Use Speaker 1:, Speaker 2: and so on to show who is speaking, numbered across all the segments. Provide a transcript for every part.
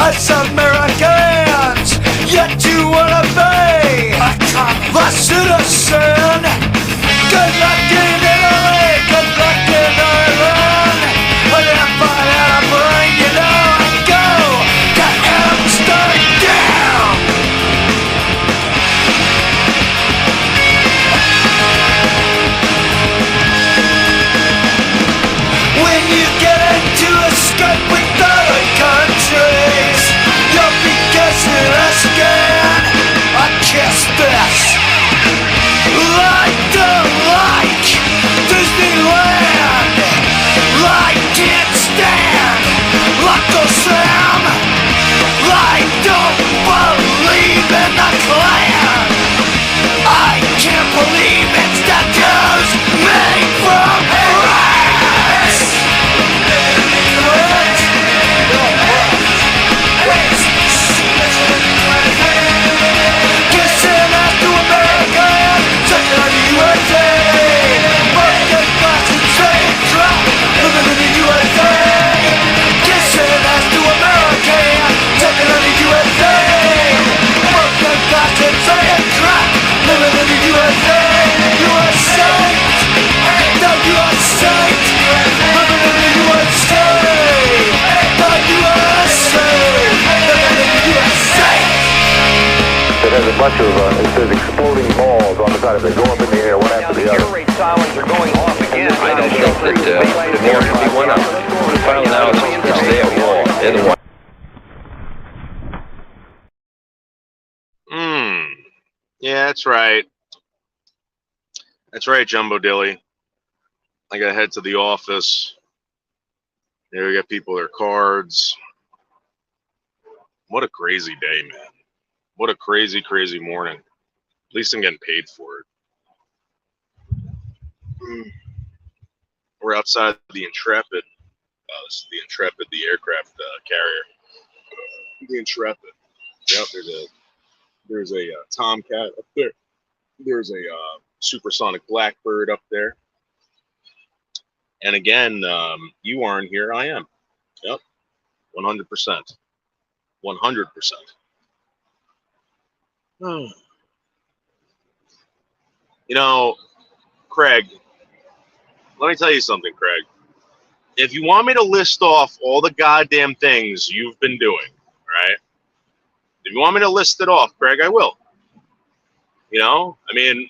Speaker 1: us Americans, yet you wanna be a citizen. Good luck in Italy, good luck in Ireland, and if I had a brain, you know I'd go to Amsterdam. When you get into a skirt with other countries, you'll be kissing us again. I kiss this. I don't like Disneyland. I can't stand Uncle Sam. I don't believe in the Klan. I can't believe it's the Jews made from France. Kissing ass to America, second on the USA. Fucking glass and straight drop, living in the USA. Kissing ass to America, second on the USA. Fucking glass and straight drop, living in the USA. USA, the USA, living in the USA. The USA, living in the USA.
Speaker 2: It has a bunch of, it says exploding balls on the side of it. Go up in the air, one after the other.
Speaker 3: Air raid sirens are going off again.
Speaker 4: I don't think that the more we went up, we found out it's their war. They're the one.
Speaker 5: Yeah, that's right. That's right, Jumbo Dilly. I gotta head to the office. There we got people with their cards. What a crazy day, man. What a crazy, crazy morning. At least I'm getting paid for it. We're outside the Intrepid. This is the Intrepid, the aircraft carrier. The Intrepid. Yep, there's a Tomcat up there. There's a supersonic Blackbird up there. And again, you aren't here. I am. Yep, 100%. 100%. You know, Craig, let me tell you something, Craig. If you want me to list off all the goddamn things you've been doing, right? If you want me to list it off, Craig, I will. You know, I mean,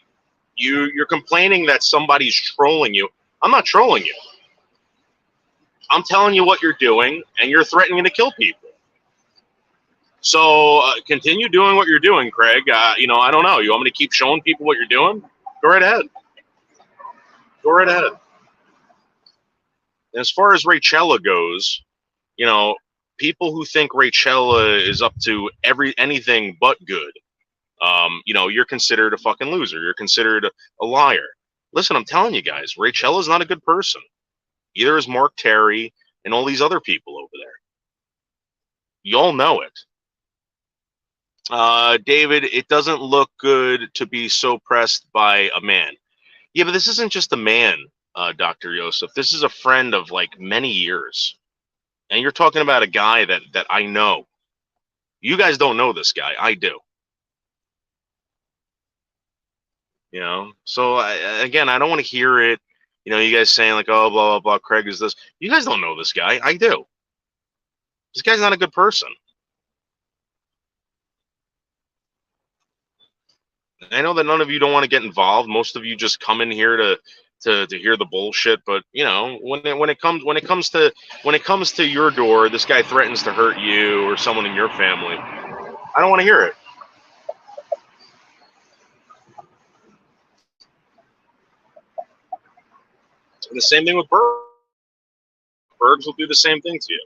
Speaker 5: you're complaining that somebody's trolling you. I'm not trolling you. I'm telling you what you're doing, and you're threatening to kill people. So continue doing what you're doing, Craig. You know, I don't know. You want me to keep showing people what you're doing? Go right ahead. Go right ahead. As far as Rachella goes, you know, people who think Rachella is up to anything but good, you know, you're considered a fucking loser. You're considered a liar. Listen, I'm telling you guys, Rachella's not a good person. Either is Mark Terry and all these other people over there. You all know it. David, it doesn't look good to be so pressed by a man. Yeah, but this isn't just a man, Dr. Yosef. This is a friend of like many years. And you're talking about a guy that I know. You guys don't know this guy. I do. You know, so again, I don't want to hear it. You know, you guys saying like, oh, blah, blah, blah, Craig is this. You guys don't know this guy. I do. This guy's not a good person. I know that none of you don't want to get involved. Most of you just come in here to hear the bullshit. But you know, when it comes to your door, this guy threatens to hurt you or someone in your family. I don't want to hear it. And the same thing with Berg. Bergs will do the same thing to you.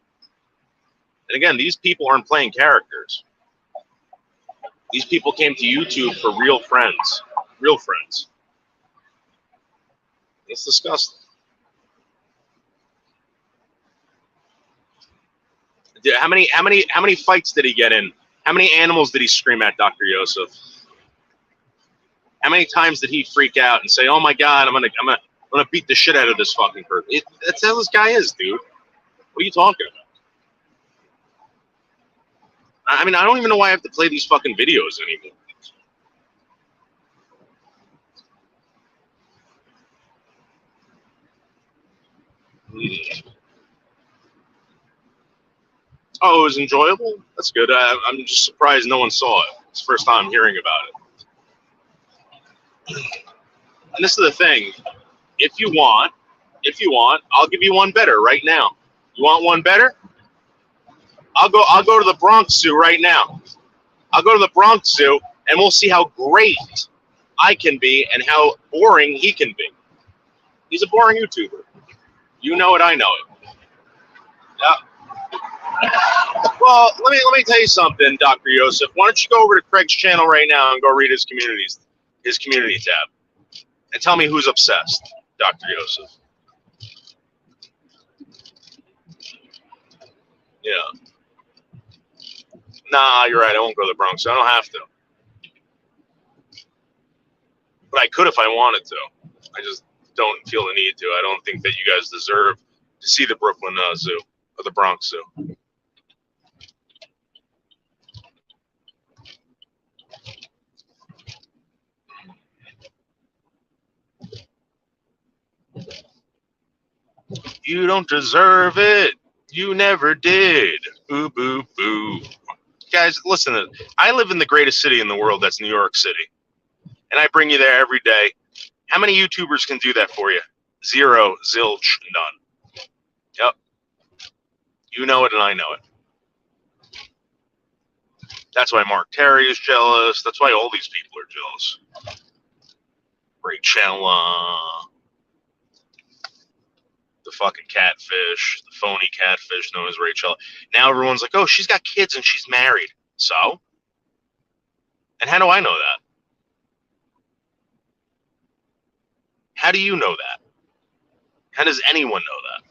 Speaker 5: And again, these people aren't playing characters. These people came to YouTube for real friends. Real friends. It's disgusting. How many fights did he get in? How many animals did he scream at, Dr. Yosef? How many times did he freak out and say, "Oh my God, I'm gonna beat the shit out of this fucking person"? That's how this guy is, dude. What are you talking about? I mean, I don't even know why I have to play these fucking videos anymore. Oh, it was enjoyable? That's good. I'm just surprised no one saw it. It's the first time I'm hearing about it. And this is the thing. If you want, I'll give you one better right now. You want one better? I'll go to the Bronx Zoo right now. I'll go to the Bronx Zoo and we'll see how great I can be and how boring he can be. He's a boring YouTuber. You know it, I know it. Yeah. Well, let me tell you something, Dr. Yosef. Why don't you go over to Craig's channel right now and go read his community tab and tell me who's obsessed, Dr. Yosef. Yeah. Nah, you're right. I won't go to the Bronx. I don't have to. But I could if I wanted to. I just don't feel the need to. I don't think that you guys deserve to see the Brooklyn Zoo or the Bronx Zoo. You don't deserve it. You never did. Boo, boo, boo. Guys, listen. I live in the greatest city in the world. That's New York City. And I bring you there every day. How many YouTubers can do that for you? Zero, zilch, none. Yep. You know it and I know it. That's why Mark Terry is jealous. That's why all these people are jealous. Rachella. The fucking catfish. The phony catfish known as Rachel. Now everyone's like, oh, she's got kids and she's married. So? And how do I know that? How do you know that? How does anyone know that?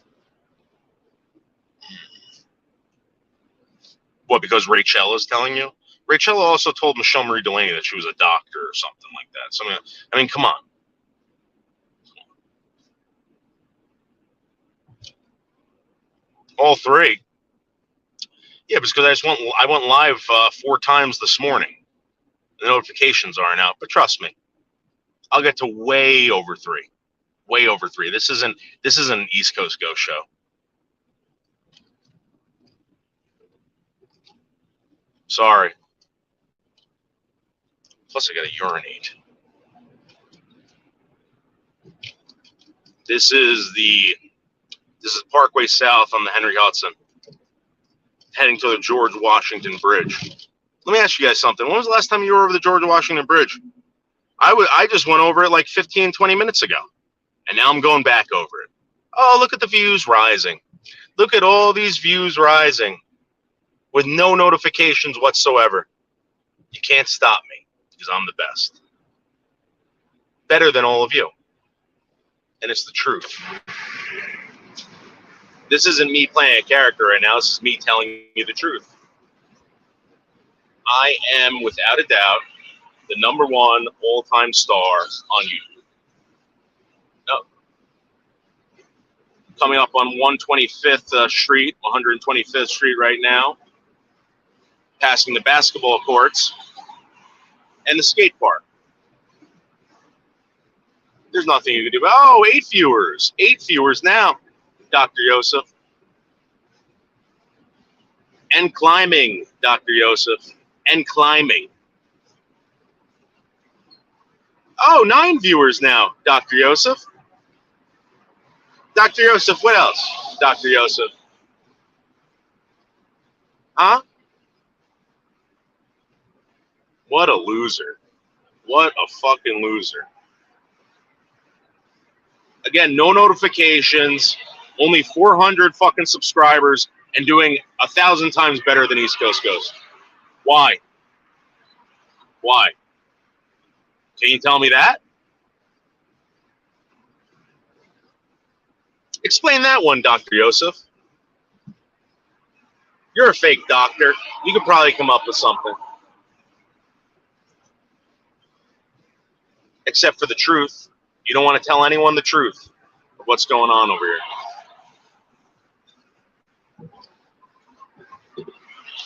Speaker 5: What, because Rachel is telling you? Rachel also told Michelle Marie Delaney that she was a doctor or something like that. So, I mean, come on. All three? Yeah, because I went live 4 times this morning. The notifications aren't out, but trust me, I'll get to way over 3. Way over 3. This isn't an East Coast Go show. Sorry. Plus, I gotta urinate. This is Parkway South on the Henry Hudson, heading to the George Washington Bridge. Let me ask you guys something. When was the last time you were over the George Washington Bridge? I just went over it like 15, 20 minutes ago, and now I'm going back over it. Oh, look at the views rising. Look at all these views rising with no notifications whatsoever. You can't stop me because I'm the best. Better than all of you. And it's the truth. This isn't me playing a character right now. This is me telling you the truth. I am, without a doubt, the #1 all-time star on YouTube. No. Coming up on 125th Street, 125th Street right now. Passing the basketball courts and the skate park. There's nothing you can do. Oh, 8 viewers. 8 viewers now, Dr. Yosef. And climbing, Dr. Yosef. And climbing. Oh, 9 viewers now, Dr. Yosef. Dr. Yosef, what else, Dr. Yosef? Huh? What a loser. What a fucking loser. Again, no notifications, only 400 fucking subscribers, and doing 1,000 times better than East Coast Ghost. Why? Why? Can you tell me that? Explain that one, Dr. Yosef. You're a fake doctor. You could probably come up with something. Except for the truth. You don't want to tell anyone the truth of what's going on over here.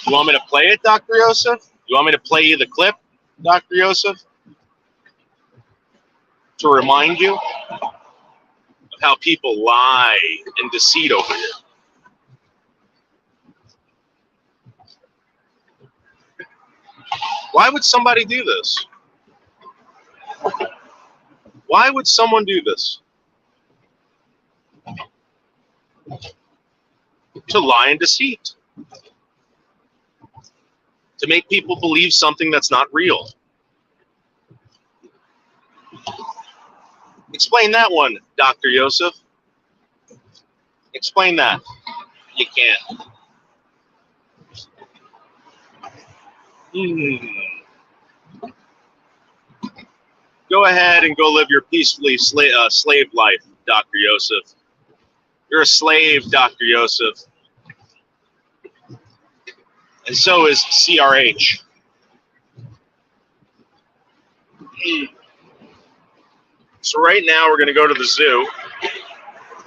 Speaker 5: You want me to play it, Dr. Yosef? You want me to play you the clip, Dr. Yosef? To remind you of how people lie and deceit over here. Why would somebody do this? Why would someone do this? To lie and deceit. To make people believe something that's not real. Explain that one, Dr. Yosef. Explain that. You can't. Go ahead and go live your peacefully slave life, Dr. Yosef. You're a slave, Dr. Yosef. And so is CRH. So right now we're going to go to the zoo.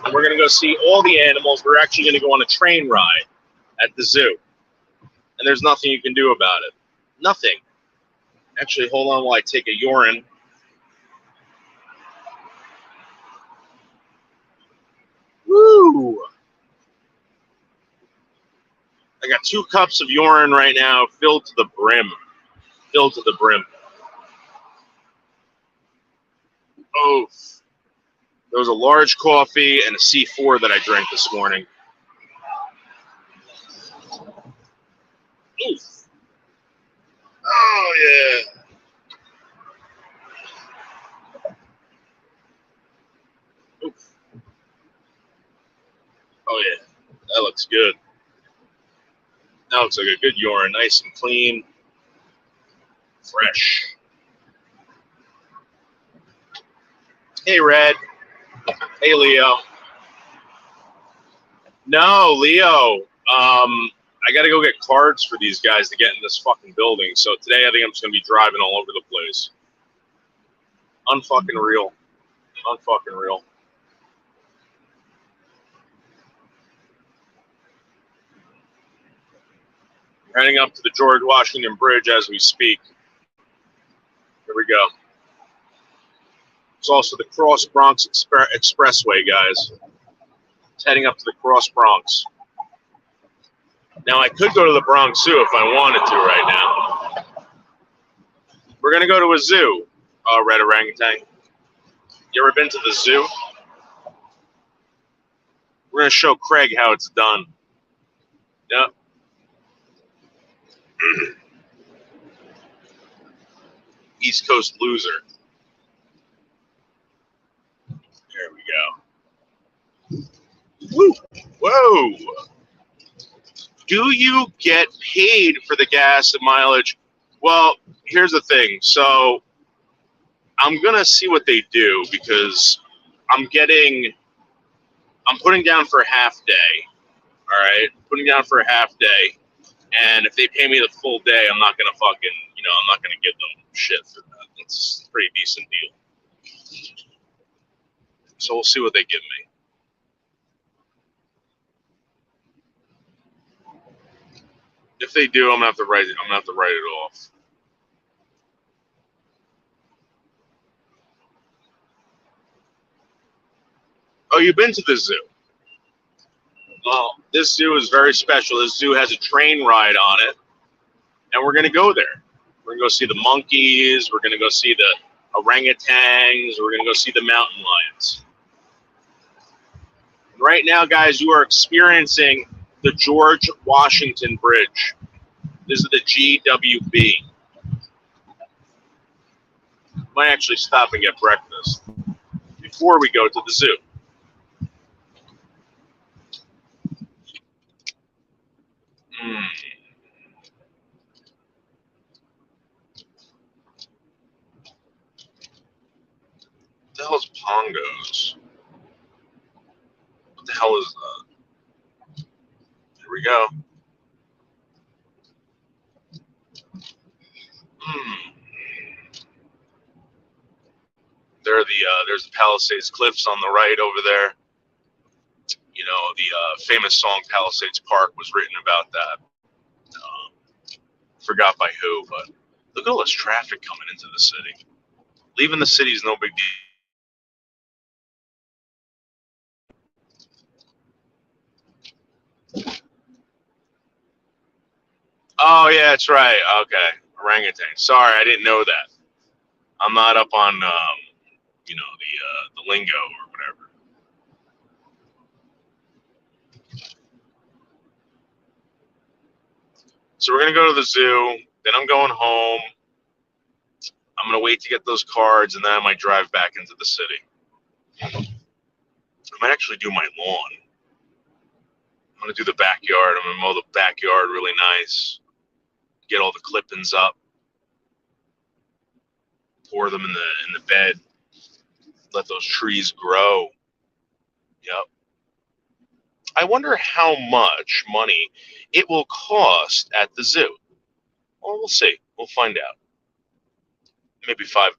Speaker 5: And we're going to go see all the animals. We're actually going to go on a train ride at the zoo. And there's nothing you can do about it. Nothing. Actually, hold on while I take a urine. Woo! I got 2 cups of urine right now, filled to the brim. Filled to the brim. Oh, there was a large coffee and a C4 that I drank this morning. Oof. Oh, yeah. Oof. Oh, yeah. That looks good. That looks like a good urine. Nice and clean. Fresh. Hey, Red. Hey, Leo. No, Leo. I got to go get cards for these guys to get in this fucking building. So today I think I'm just going to be driving all over the place. Unfucking real. Unfucking real. We're heading up to the George Washington Bridge as we speak. Here we go. It's also the Cross Bronx Expressway, guys. It's heading up to the Cross Bronx. Now, I could go to the Bronx Zoo if I wanted to right now. We're going to go to a zoo, Red Orangutan. You ever been to the zoo? We're going to show Craig how it's done. Yep. East Coast loser. There we go. Woo. Whoa. Do you get paid for the gas and mileage? Well, here's the thing. So I'm going to see what they do because I'm putting down for a half day. All right. Putting down for a half day. And if they pay me the full day, I'm not going to fucking, I'm not going to give them shit for that. That's a pretty decent deal. So we'll see what they give me. If they do, I'm gonna have to write it off. Oh, you've been to the zoo? Well, this zoo is very special. This zoo has a train ride on it, and we're gonna go there. We're gonna go see the monkeys. We're gonna go see the orangutans. We're gonna go see the mountain lions. And right now, guys, you are experiencing the George Washington Bridge. This is the GWB. Might actually stop and get breakfast before we go to the zoo. What the hell is Pongos? What the hell is that? Here we go. There's the Palisades Cliffs on the right over there. The famous song Palisades Park was written about that. Forgot by who, but look at all this traffic coming into the city. Leaving the city is no big deal. Oh yeah, that's right. Okay, orangutan. Sorry, I didn't know that. I'm not up on the lingo or whatever. So we're gonna go to the zoo. Then I'm going home. I'm gonna wait to get those cards, and then I might drive back into the city. I might actually do my lawn. I'm gonna do the backyard. I'm gonna mow the backyard really nice. Get all the clippings up. Pour them in the bed. Let those trees grow. Yep. I wonder how much money it will cost at the zoo. Well, we'll see. We'll find out. Maybe $5.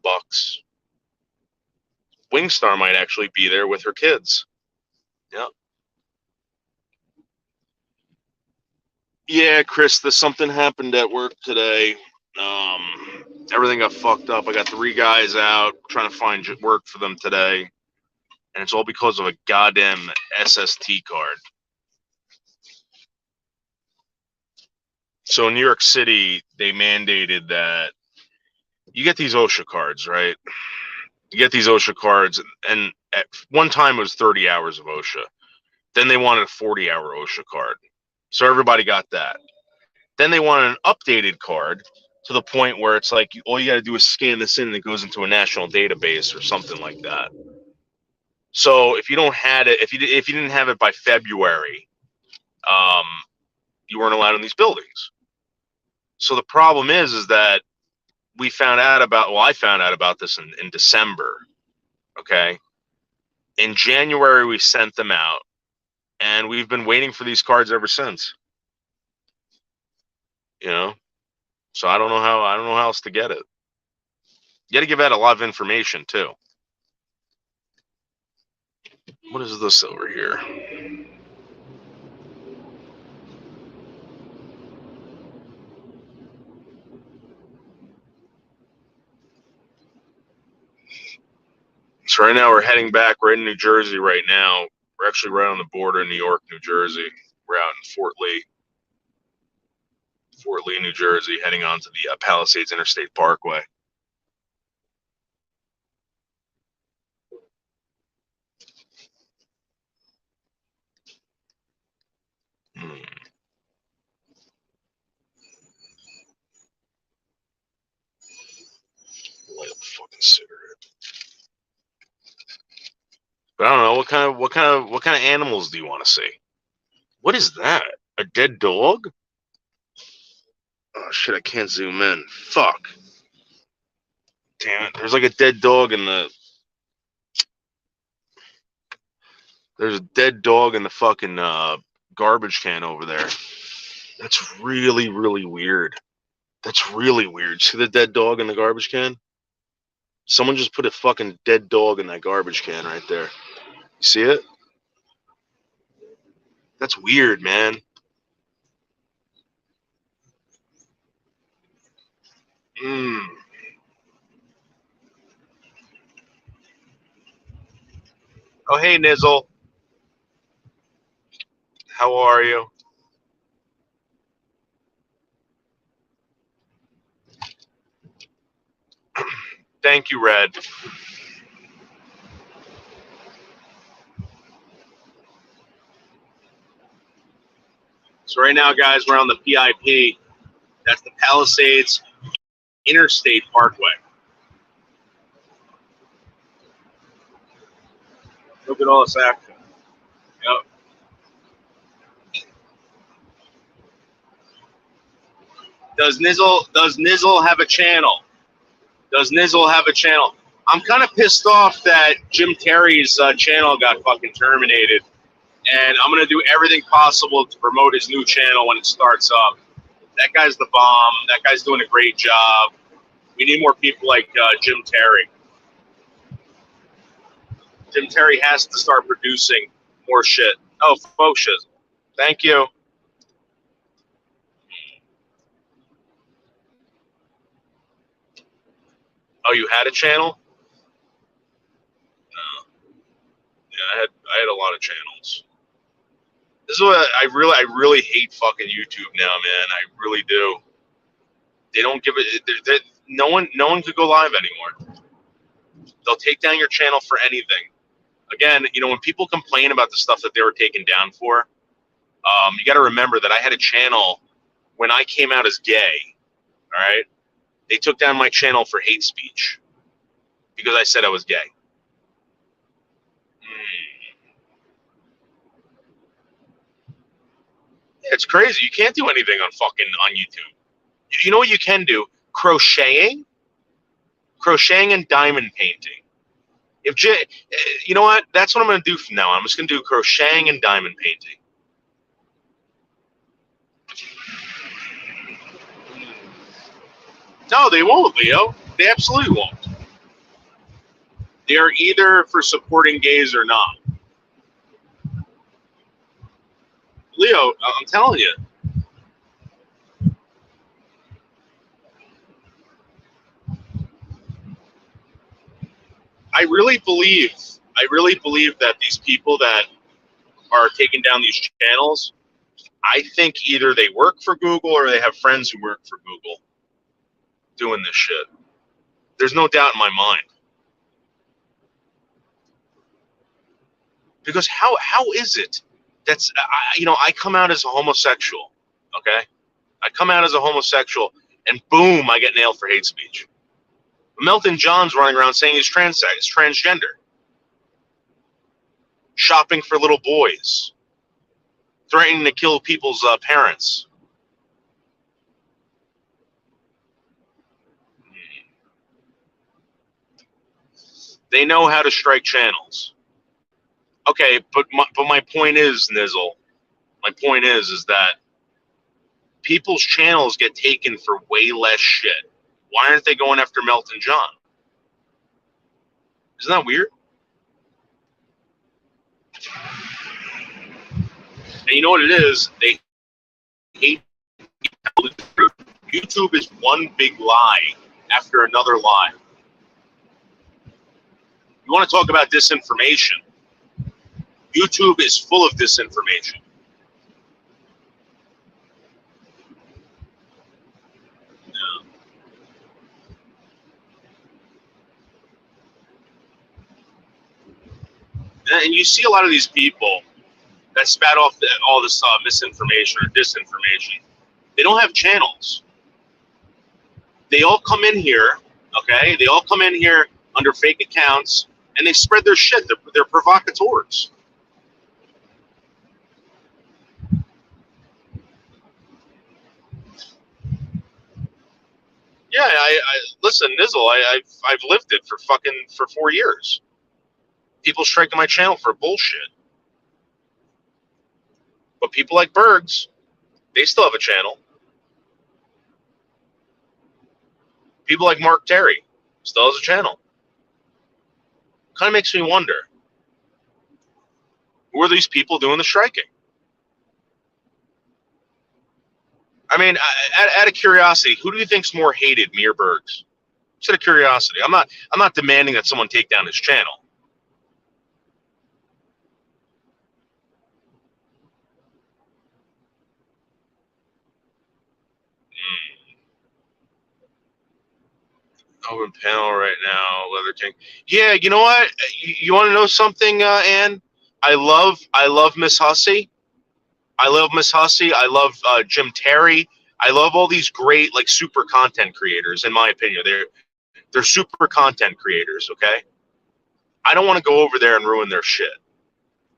Speaker 5: Wingstar might actually be there with her kids. Yep. Yeah, Chris, something happened at work today. Everything got fucked up. I got 3 guys out trying to find work for them today. And it's all because of a goddamn SST card. So in New York City, they mandated that you get these OSHA cards, right? You get these OSHA cards, and at one time it was 30 hours of OSHA. Then they wanted a 40-hour OSHA card. So everybody got that. Then they wanted an updated card to the point where it's like all you got to do is scan this in and it goes into a national database or something like that. So if you don't had it, if you didn't have it by February, you weren't allowed in these buildings. So the problem is that I found out about this in December. Okay. In January, we sent them out, and we've been waiting for these cards ever since. You know, so I don't know how else to get it. You got to give out a lot of information too. What is this over here? So right now we're heading back. We're in New Jersey right now. We're actually right on the border of New York, New Jersey. We're out in Fort Lee, New Jersey, heading on to the Palisades Interstate Parkway. Light up a fucking cigarette. But I don't know what kind of animals do you want to see? What is that? A dead dog? Oh shit! I can't zoom in. Fuck. Damn it! There's like a dead dog in the. There's a dead dog in the fucking garbage can over there. That's really, really weird. That's really weird. See the dead dog in the garbage can? Someone just put a fucking dead dog in that garbage can right there. You see it? That's weird, man. Oh, hey, Nizzle. How are you? Thank you, Red. So right now, guys, we're on the PIP. That's the Palisades Interstate Parkway. Look at all this action. Yep. Does Nizzle have a channel? Does Nizzle have a channel? I'm kind of pissed off that Jim Terry's channel got fucking terminated. And I'm going to do everything possible to promote his new channel when it starts up. That guy's the bomb. That guy's doing a great job. We need more people like Jim Terry. Jim Terry has to start producing more shit. Oh, faux shizzle. Thank you. Oh, you had a channel? No. Yeah, I had a lot of channels. This is what I really hate fucking YouTube now, man. I really do. They don't give it. No one could go live anymore. They'll take down your channel for anything. Again, when people complain about the stuff that they were taken down for, you got to remember that I had a channel when I came out as gay. All right, they took down my channel for hate speech because I said I was gay. It's crazy. You can't do anything on YouTube. You know what you can do? Crocheting and diamond painting. You know what? That's what I'm going to do from now on. I'm just going to do crocheting and diamond painting. No, they won't, Leo. They absolutely won't. They are either for supporting gays or not. Leo, I'm telling you. I really believe that these people that are taking down these channels, I think either they work for Google or they have friends who work for Google doing this shit. There's no doubt in my mind. Because how is it that's I come out as a homosexual, okay? I come out as a homosexual, and boom, I get nailed for hate speech. Melton John's running around saying he's transgender, shopping for little boys, threatening to kill people's parents. They know how to strike channels. Okay, but my point is, Nizzle, my point is that people's channels get taken for way less shit. Why aren't they going after Melton John? Isn't that weird? And you know what it is? They hate the truth. YouTube is one big lie after another lie. You want to talk about disinformation? YouTube is full of disinformation. And you see a lot of these people that spat off all this misinformation or disinformation. They don't have channels. They all come in here, okay? They all come in here under fake accounts, and they spread their shit. They're provocateurs. Yeah, I listen, Nizzle. I've lived it for 4 years. People striking my channel for bullshit. But people like Bergs, they still have a channel. People like Mark Terry still has a channel. Kind of makes me wonder, who are these people doing the striking? I mean, out of curiosity, who do you think's more hated, me or Bergs? Just out of curiosity, I'm not demanding that someone take down his channel. Open panel right now, Leather King. Yeah, you know what? You want to know something, Ann? I love Miss Hussey. I love Miss Hussey. I love Jim Terry. I love all these great super content creators. In my opinion, they're super content creators. Okay, I don't want to go over there and ruin their shit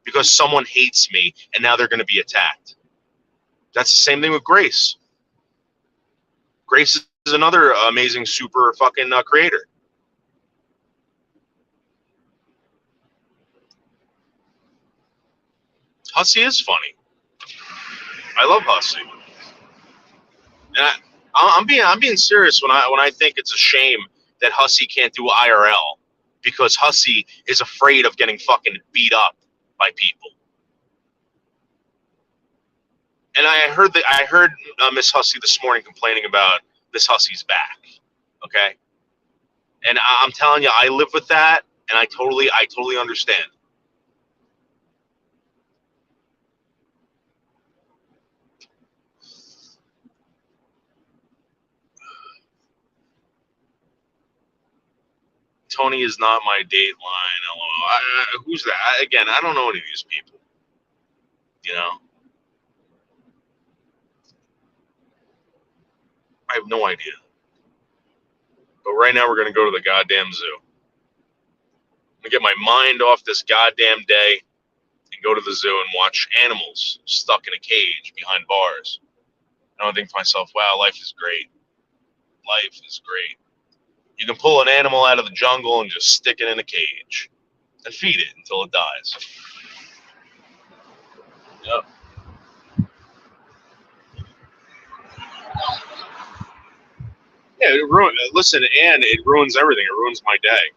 Speaker 5: because someone hates me and now they're going to be attacked. That's the same thing with Grace. Grace is another amazing super fucking creator. Hussey is funny. I love Hussey. And I'm being serious when I think it's a shame that Hussey can't do IRL because Hussey is afraid of getting fucking beat up by people. And I heard Miss Hussey this morning complaining about Miss Hussey's back. Okay, And I'm telling you, I live with that, and I totally understand. Tony is not my date line. LOL. Who's that? Again, I don't know any of these people. You know, I have no idea. But right now, we're gonna go to the goddamn zoo. I'm gonna get my mind off this goddamn day and go to the zoo and watch animals stuck in a cage behind bars. And I think to myself, wow, life is great. Life is great. You can pull an animal out of the jungle and just stick it in a cage and feed it until it dies. Yep. Yeah, listen, and it ruins everything. It ruins my day.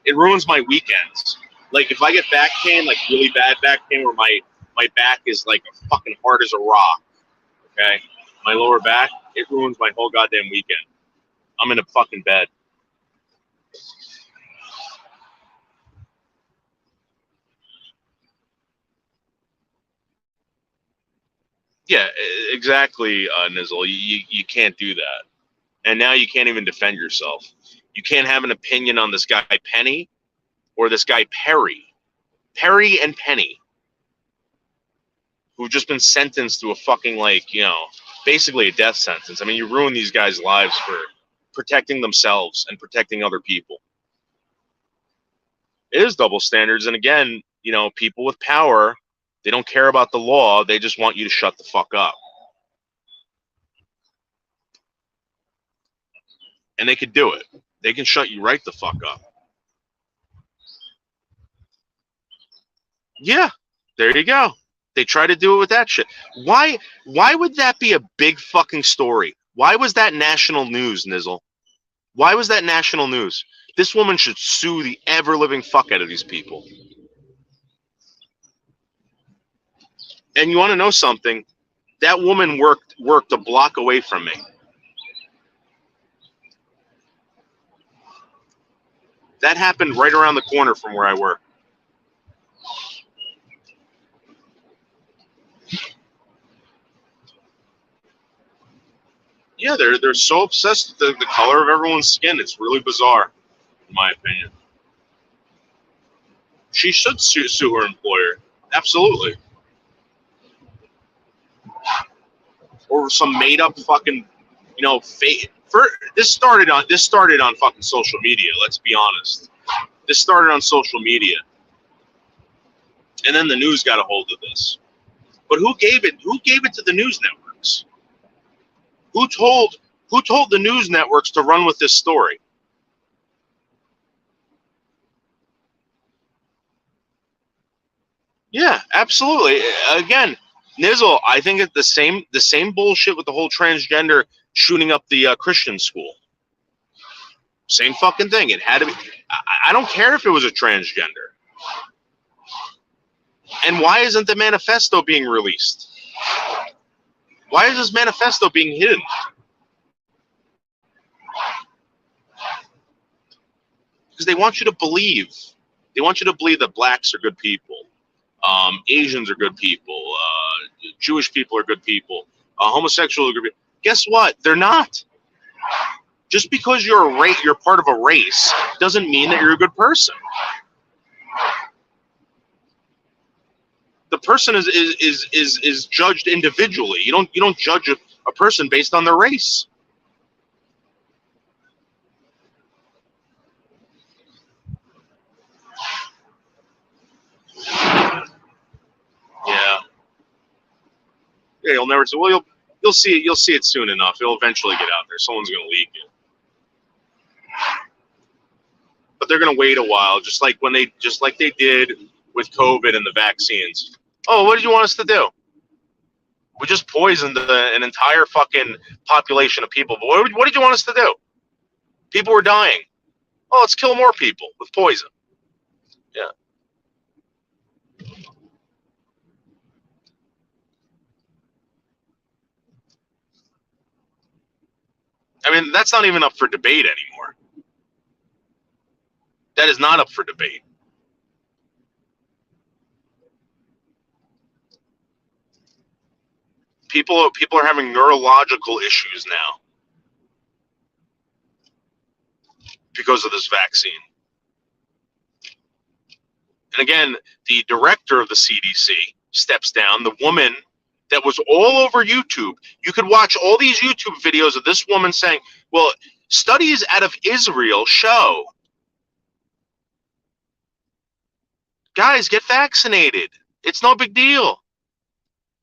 Speaker 5: It ruins my weekends. Like if I get back pain, like really bad back pain, where my back is like fucking hard as a rock. Okay, my lower back, it ruins my whole goddamn weekend. I'm in a fucking bed. Yeah, exactly, Nizzle. You can't do that. And now you can't even defend yourself. You can't have an opinion on this guy Penny or this guy Perry. Perry and Penny, who've just been sentenced to a fucking, like, basically a death sentence. I mean, you ruin these guys' lives for protecting themselves and protecting other people. It is double standards. And again, people with power, they don't care about the law. They just want you to shut the fuck up. And they could do it. They can shut you right the fuck up. Yeah, there you go. They try to do it with that shit. Why would that be a big fucking story? Why was that national news, Nizzle? Why was that national news? This woman should sue the ever-living fuck out of these people. And you want to know something? That woman worked a block away from me. That happened right around the corner from where I work. Yeah, they're so obsessed with the color of everyone's skin. It's really bizarre, in my opinion. She should sue her employer. Absolutely. Or some made up fucking, fake. This started on fucking social media. Let's be honest. This started on social media, and then the news got a hold of this. But who gave it? Who gave it to the news networks? Who told the news networks to run with this story? Yeah, absolutely. Again, Nizzle, I think it's the same bullshit with the whole transgender shooting up the Christian school. Same fucking thing. It had to be. I don't care if it was a transgender. And why isn't the manifesto being released? Why is this manifesto being hidden? Because they want you to believe. They want you to believe that blacks are good people. Asians are good people. Jewish people are good people. Homosexuals are good people. Guess what? They're not. Just because you're part of a race doesn't mean that you're a good person. The person is judged individually. You don't judge a person based on their race. Yeah. Yeah, you'll never see. Well, you'll see it. You'll see it soon enough. It'll eventually get out there. Someone's going to leak it. But they're going to wait a while, just like they did with COVID and the vaccines. Oh, what did you want us to do? We just poisoned an entire fucking population of people. But what did you want us to do? People were dying. Oh, let's kill more people with poison. Yeah. I mean, that's not even up for debate anymore. That is not up for debate. People are having neurological issues now because of this vaccine. And again, the director of the CDC steps down. The woman that was all over YouTube. You could watch all these YouTube videos of this woman saying, well, studies out of Israel show, guys, get vaccinated. It's no big deal.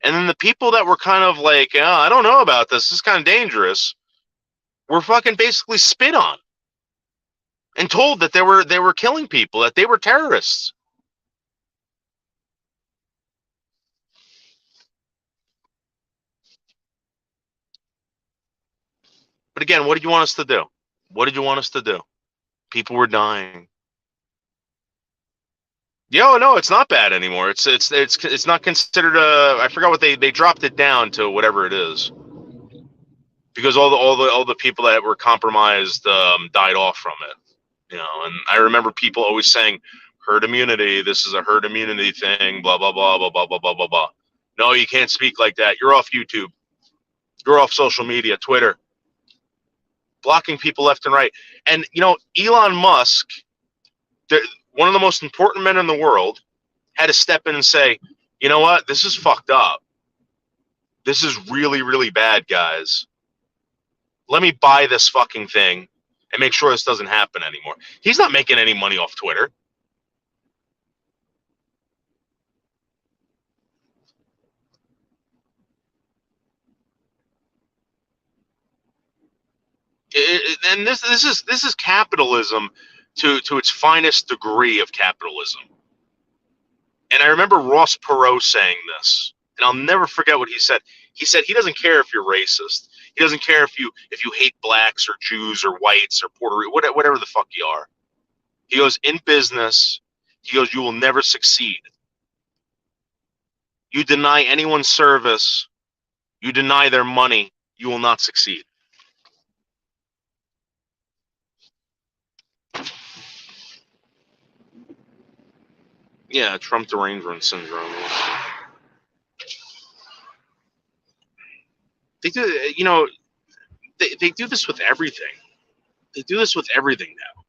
Speaker 5: And then the people that were kind of like, oh, I don't know about this. This is kind of dangerous. Were fucking basically spit on and told that they were killing people, that they were terrorists. But again, what did you want us to do? What did you want us to do? People were dying. Yo, no, it's not bad anymore. It's not considered a. I forgot what they dropped it down to whatever it is, because all the people that were compromised died off from it. You know, and I remember people always saying herd immunity. This is a herd immunity thing. Blah blah blah blah blah blah blah blah blah. No, you can't speak like that. You're off YouTube. You're off social media, Twitter, blocking people left and right. And you know, Elon Musk, one of the most important men in the world, had to step in and say, you know what, this is fucked up. This is really, really bad, guys. Let me buy this fucking thing and make sure this doesn't happen anymore. He's not making any money off Twitter. And this is capitalism to its finest degree of capitalism. And I remember Ross Perot saying this, and I'll never forget what he said. He said he doesn't care if you're racist. He doesn't care if you hate blacks or Jews or whites or Puerto Rico, whatever the fuck you are. He goes, in business, he goes, you will never succeed. You deny anyone service, you deny their money, you will not succeed. Yeah, Trump derangement syndrome. They do, you know, they do this with everything. They do this with everything now.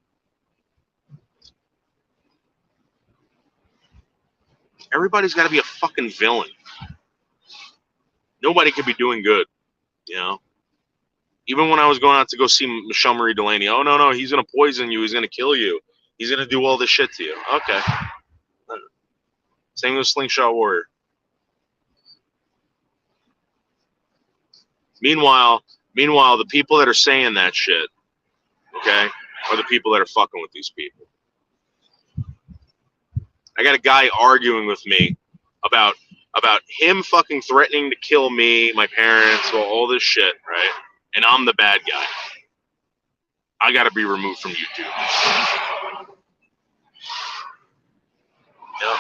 Speaker 5: Everybody's got to be a fucking villain. Nobody could be doing good, you know. Even when I was going out to go see Michelle Marie Delaney, oh no, he's gonna poison you, he's gonna kill you, he's gonna do all this shit to you. Okay. Same with Slingshot Warrior. Meanwhile, the people that are saying that shit, okay, are the people that are fucking with these people. I got a guy arguing with me about him fucking threatening to kill me, my parents, all this shit, right? And I'm the bad guy. I got to be removed from YouTube. Yeah.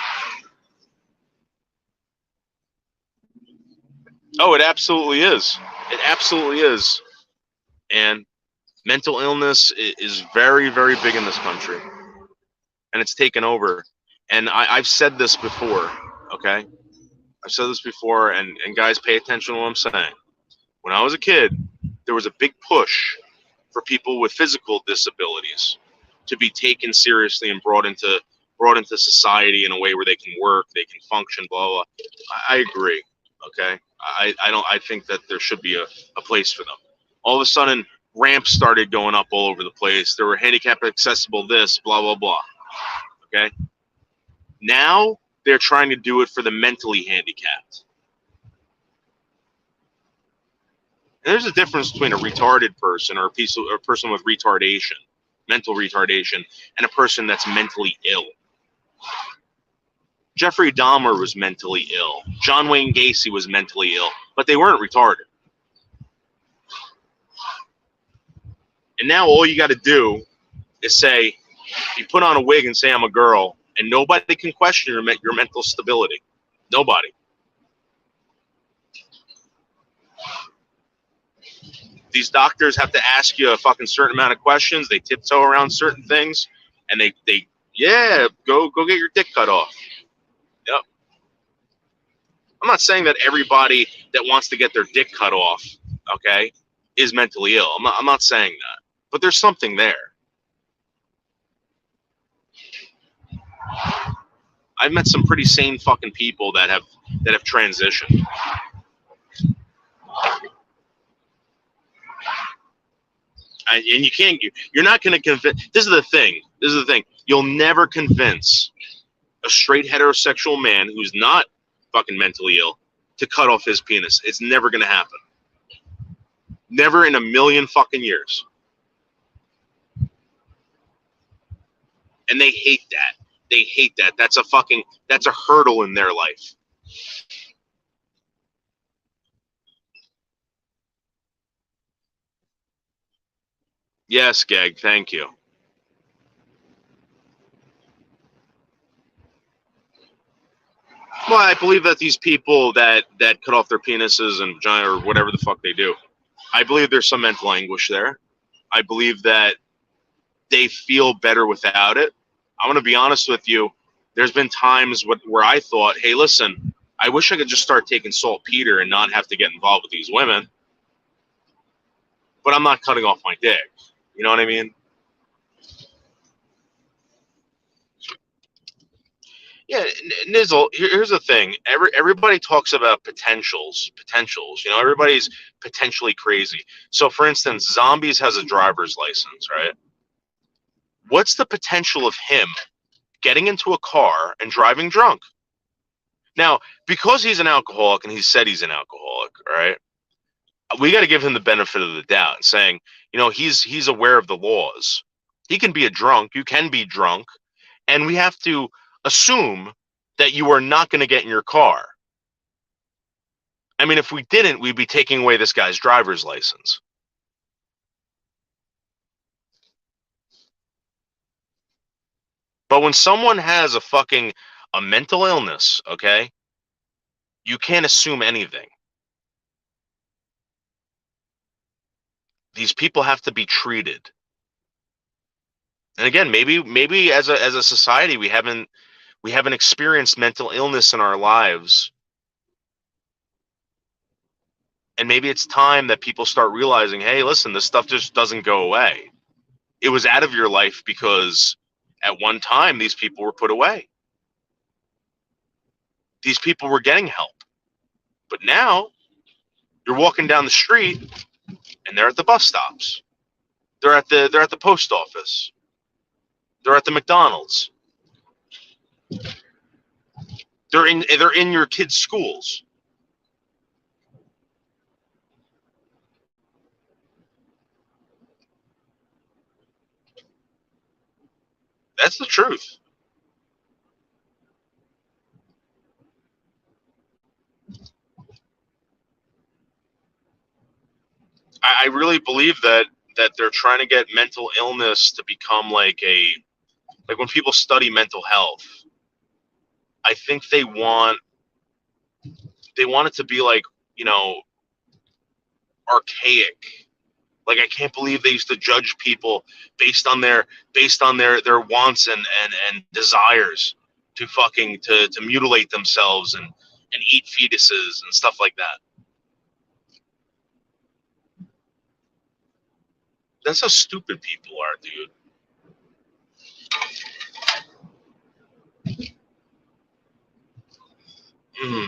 Speaker 5: Oh, it absolutely is. It absolutely is. And mental illness is very, very big in this country. And it's taken over. And I've said this before, okay? I've said this before, and guys, pay attention to what I'm saying. When I was a kid, there was a big push for people with physical disabilities to be taken seriously and brought into society in a way where they can work, they can function, blah, blah. I agree, okay? I think that there should be a place for them. All of a sudden, ramps started going up all over the place. There were handicap accessible this, blah, blah, blah, okay? Now they're trying to do it for the mentally handicapped. And there's a difference between a retarded person or a person with retardation, mental retardation, and a person that's mentally ill. Jeffrey Dahmer was mentally ill. John Wayne Gacy was mentally ill, but they weren't retarded. And now all you got to do is say, you put on a wig and say I'm a girl, and nobody can question your mental stability. Nobody. These doctors have to ask you a fucking certain amount of questions. They tiptoe around certain things, and they go get your dick cut off. Yep. I'm not saying that everybody that wants to get their dick cut off, okay, is mentally ill. I'm not saying that, but there's something there. I've met some pretty sane fucking people that have transitioned. And you can't. You're not going to convince. This is the thing. You'll never convince a straight heterosexual man who's not fucking mentally ill to cut off his penis. It's never going to happen. Never in a million fucking years. And they hate that. They hate that. That's a hurdle in their life. Yes, Gag, thank you. Well, I believe that these people that cut off their penises and vagina or whatever the fuck they do, I believe there's some mental anguish there. I believe that they feel better without it. I'm going to be honest with you. There's been times where I thought, hey, listen, I wish I could just start taking saltpeter and not have to get involved with these women. But I'm not cutting off my dick. You know what I mean? Yeah, Nizzle, here's the thing. Everybody talks about potentials. You know, everybody's potentially crazy. So, for instance, Zombies has a driver's license, right? What's the potential of him getting into a car and driving drunk? Now, because he's an alcoholic and he said he's an alcoholic, right? We got to give him the benefit of the doubt, saying, you know, he's aware of the laws. He can be a drunk. You can be drunk. And we have to assume that you are not going to get in your car. I mean, if we didn't, we'd be taking away this guy's driver's license. But when someone has a mental illness, okay, you can't assume anything. These people have to be treated. And again, maybe as a society we haven't experienced mental illness in our lives. And maybe it's time that people start realizing, hey, listen, this stuff just doesn't go away. It was out of your life because at one time these people were put away. These people were getting help. But now you're walking down the street and they're at the bus stops. They're at the post office. They're at the McDonald's. They're in your kids' schools. That's the truth. I really believe that they're trying to get mental illness to become like when people study mental health. I think they want it to be like, you know, archaic. Like, I can't believe they used to judge people based on their wants and desires to mutilate themselves and eat fetuses and stuff like that. That's how stupid people are, dude. Mm.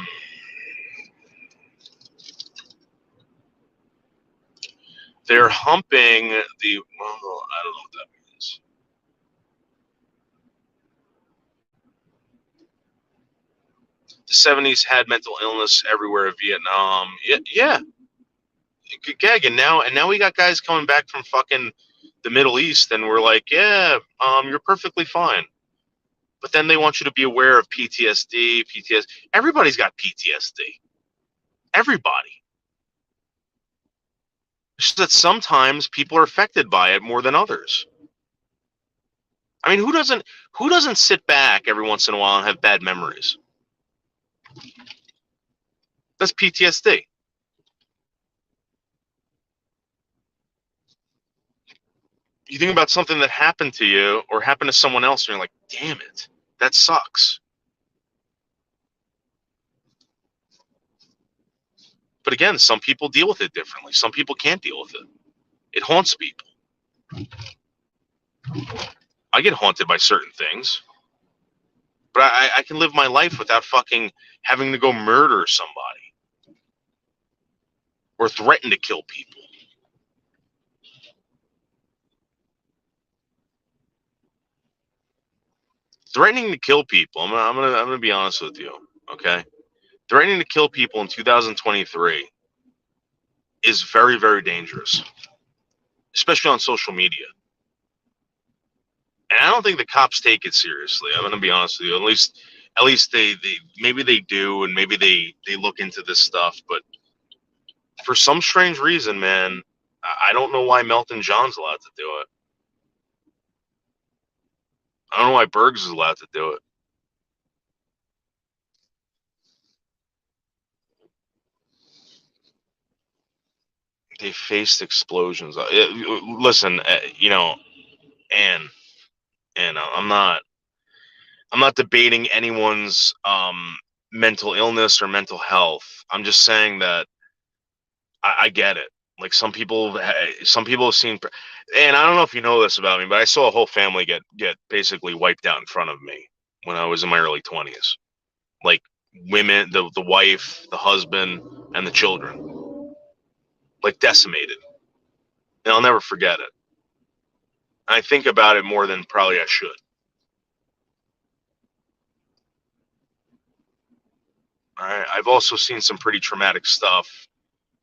Speaker 5: They're humping the. Well, I don't know what that means. The 70s had mental illness everywhere in Vietnam. Yeah. Gag, and now we got guys coming back from fucking the Middle East, and we're like, yeah, you're perfectly fine. But then they want you to be aware of PTSD. Everybody's got PTSD. Everybody. It's just that sometimes people are affected by it more than others. I mean, who doesn't sit back every once in a while and have bad memories? That's you think about something that happened to you or happened to someone else, and you're like, damn it, that sucks. But again, some people deal with it differently. Some people can't deal with it. It haunts people. I get haunted by certain things, but I can live my life without fucking having to go murder somebody or threaten to kill people. Threatening to kill people. I'm gonna be honest with you. Okay, threatening to kill people in 2023 is very, very dangerous, especially on social media. And I don't think the cops take it seriously. I'm gonna be honest with you. At least they maybe they do, and maybe they look into this stuff. But for some strange reason, man, I don't know why Melton John's allowed to do it. I don't know why Bergs is allowed to do it. They faced explosions. Listen, and I'm not debating anyone's mental illness or mental health. I'm just saying that I get it. Like some people have seen, and I don't know if you know this about me, but I saw a whole family get basically wiped out in front of me when I was in my early 20s. Like women, the wife, the husband, and the children, like decimated. And I'll never forget it. I think about it more than probably I should. All right. I've also seen some pretty traumatic stuff,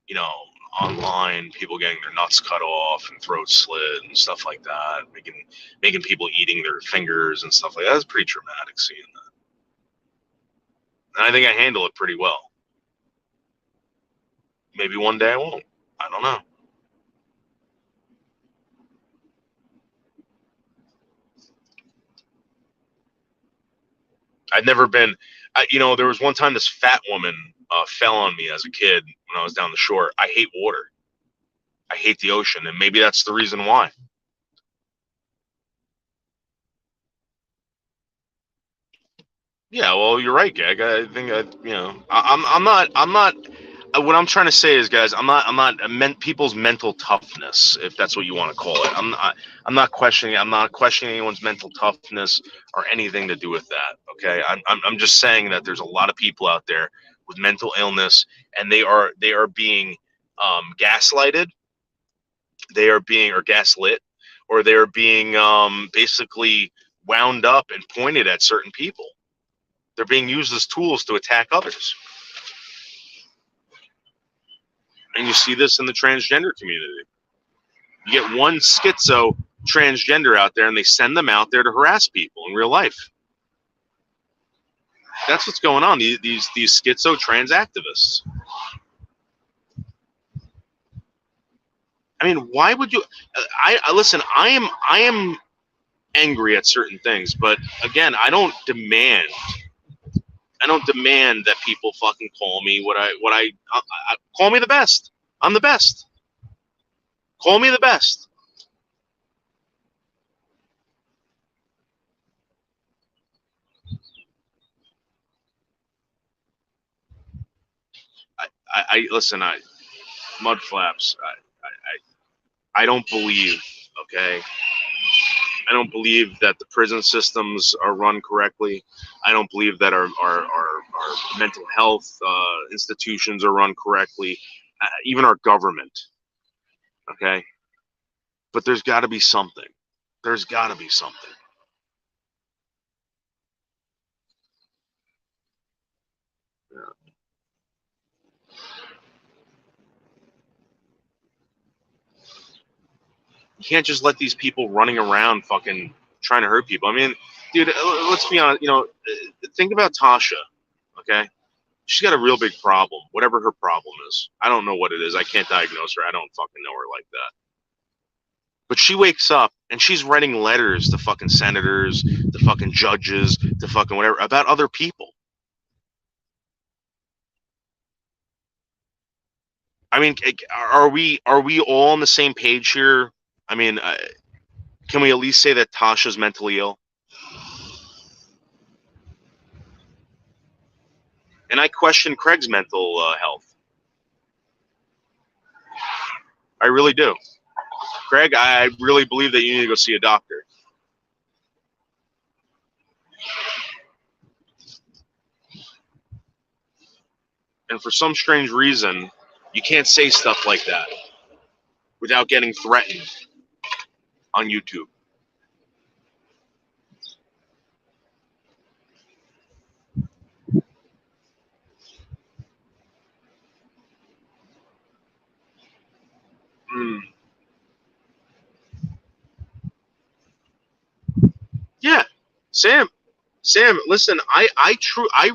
Speaker 5: you know, online, people getting their nuts cut off and throats slit and stuff like that, making people eating their fingers and stuff like that. That's pretty traumatic seeing that. And I think I handle it pretty well. Maybe one day I won't. I don't know. I've never been, there was one time this fat woman fell on me as a kid when I was down the shore. I hate water. I hate the ocean, and maybe that's the reason why. Yeah, well, you're right, Gag. I think I'm not. What I'm trying to say is, guys, I'm not people's mental toughness, if that's what you want to call it. I'm not questioning. I'm not questioning anyone's mental toughness or anything to do with that. Okay, I'm just saying that there's a lot of people out there with mental illness, and they are being gaslighted. They are being or gaslit, or they are being basically wound up and pointed at certain people. They're being used as tools to attack others. And you see this in the transgender community. You get one schizo transgender out there, and they send them out there to harass people in real life. That's what's going on. These schizo trans activists. I mean, why would you? I listen. I am angry at certain things, but again, I don't demand that people fucking call me I call me the best. I'm the best. Call me the best. I listen. Mud flaps. I don't believe. Okay. I don't believe that the prison systems are run correctly. I don't believe that our mental health institutions are run correctly. Even our government. Okay. But there's got to be something. There's got to be something. Yeah. You can't just let these people running around fucking trying to hurt people. I mean, dude, let's be honest. Think about Tasha. Okay, she's got a real big problem. Whatever her problem is, I don't know what it is. I can't diagnose her. I don't fucking know her like that. But she wakes up and she's writing letters to fucking senators, to fucking judges, to fucking whatever about other people. I mean, are we all on the same page here? I mean, can we at least say that Tasha's mentally ill? And I question Craig's mental health. I really do. Craig, I really believe that you need to go see a doctor. And for some strange reason, you can't say stuff like that without getting threatened on YouTube. Mm. Yeah, Sam, listen, I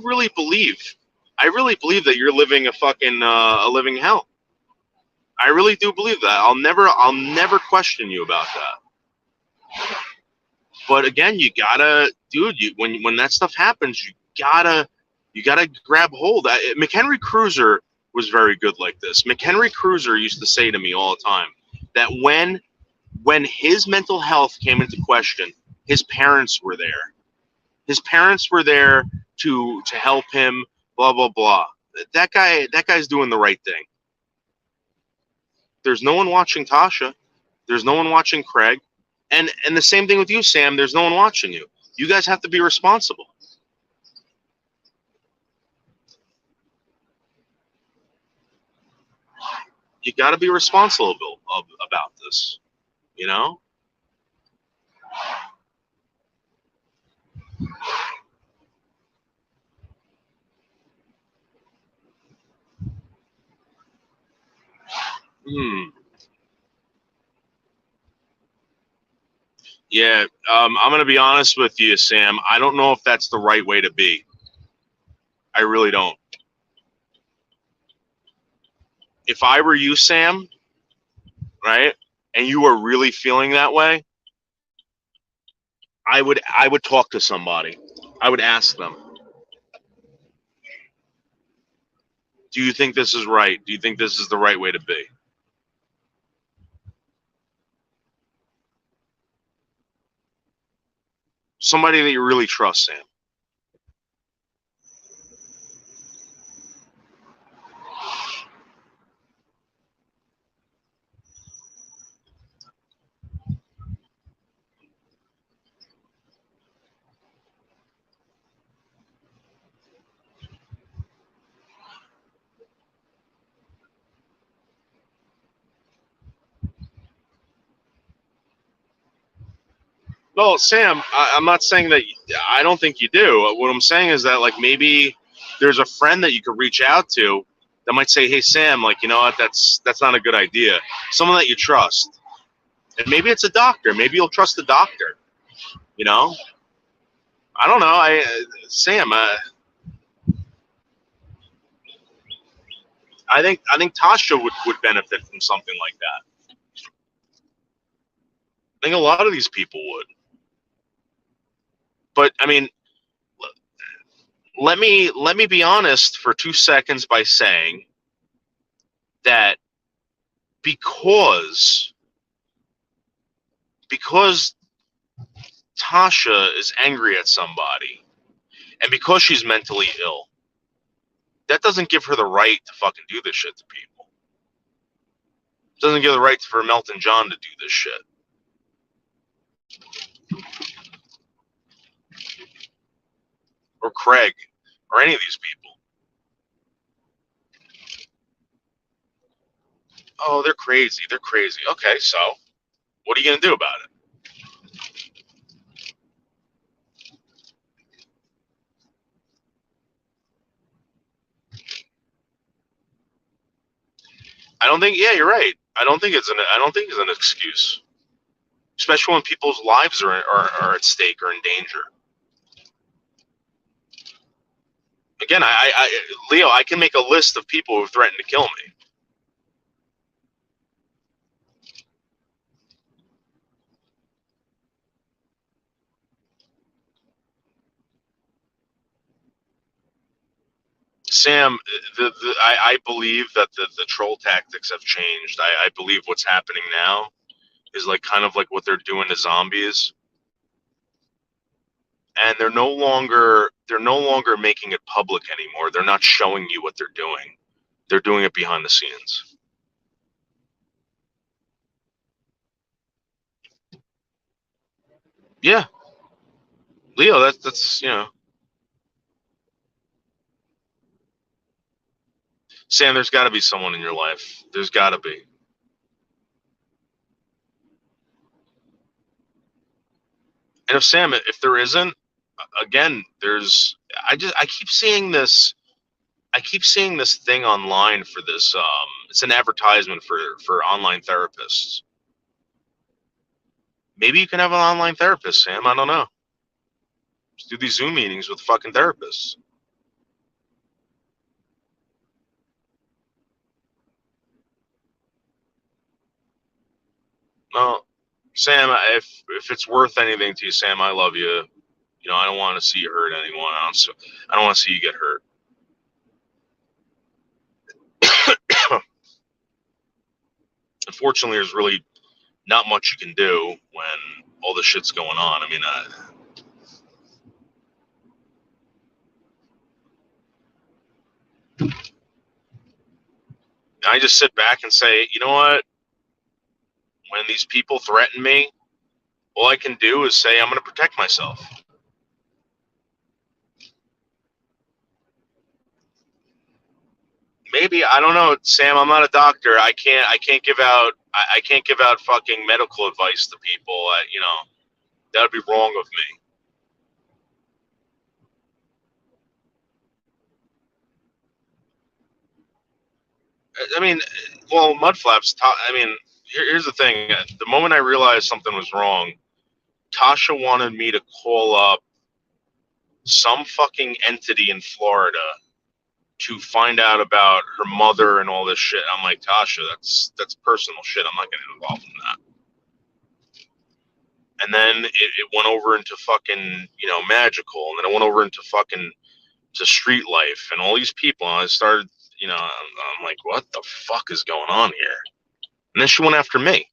Speaker 5: really believe that you're living a fucking a living hell. I really do believe that. I'll never question you about that. But again, you gotta, dude. When that stuff happens, you gotta grab hold. McHenry Cruiser was very good like this. McHenry Cruiser used to say to me all the time that when his mental health came into question, his parents were there. His parents were there to help him. Blah blah blah. That guy's doing the right thing. There's no one watching Tasha. There's no one watching Craig. And the same thing with you, Sam. There's no one watching you. You guys have to be responsible. You got to be responsible about this. You know? Yeah, I'm going to be honest with you, Sam. I don't know if that's the right way to be. I really don't. If I were you, Sam, right, and you were really feeling that way, I would talk to somebody. I would ask them, do you think this is right? Do you think this is the right way to be? Somebody that you really trust, Sam. Well, Sam, I'm not saying that. I don't think you do. What I'm saying is that, like, maybe there's a friend that you could reach out to that might say, "Hey, Sam, like, you know what? That's not a good idea." Someone that you trust, and maybe it's a doctor. Maybe you'll trust the doctor. You know, I don't know. Sam, I think Tasha would benefit from something like that. I think a lot of these people would. But I mean, let me be honest for 2 seconds by saying that because Tasha is angry at somebody and because she's mentally ill, that doesn't give her the right to fucking do this shit to people. It doesn't give the right for Melton John to do this shit. Or Craig, or any of these people. Oh, they're crazy. They're crazy. Okay, so what are you going to do about it? I don't think. Yeah, you're right. I don't think it's an excuse, especially when people's lives are at stake or in danger. Again, Leo, I can make a list of people who threatened to kill me. Sam, I believe that the troll tactics have changed. I believe what's happening now is like kind of like what they're doing to zombies. And they're no longer making it public anymore. They're not showing you what they're doing. They're doing it behind the scenes. Yeah. Leo, that's Sam, there's got to be someone in your life. There's got to be. And if there isn't, again, I keep seeing this. I keep seeing this thing online for this. It's an advertisement for online therapists. Maybe you can have an online therapist, Sam. I don't know. Just do these Zoom meetings with fucking therapists. No, Sam. If it's worth anything to you, Sam, I love you. You know, I don't want to see you hurt anyone. I don't want to see you get hurt. Unfortunately, there's really not much you can do when all this shit's going on. I mean, I just sit back and say, you know what? When these people threaten me, all I can do is say I'm going to protect myself. Maybe, I don't know, Sam. I'm not a doctor. I can't give out. I can't give out fucking medical advice to people. That would be wrong of me. I mean, well, Mudflaps. I mean, here's the thing. The moment I realized something was wrong, Tasha wanted me to call up some fucking entity in Florida to find out about her mother and all this shit. I'm like, Tasha, that's personal shit. I'm not getting involved in that. And then it went over into fucking, magical, and then it went over into fucking to street life and all these people. And I started, I'm like, what the fuck is going on here? And then she went after me.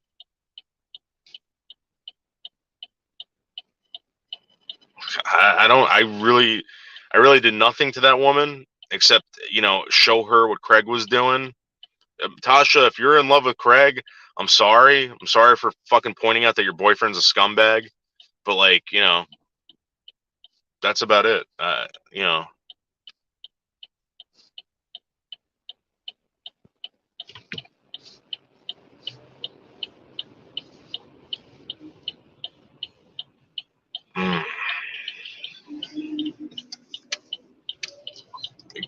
Speaker 5: I really did nothing to that woman except, show her what Craig was doing. Tasha, if you're in love with Craig, I'm sorry. I'm sorry for fucking pointing out that your boyfriend's a scumbag. But like, that's about it.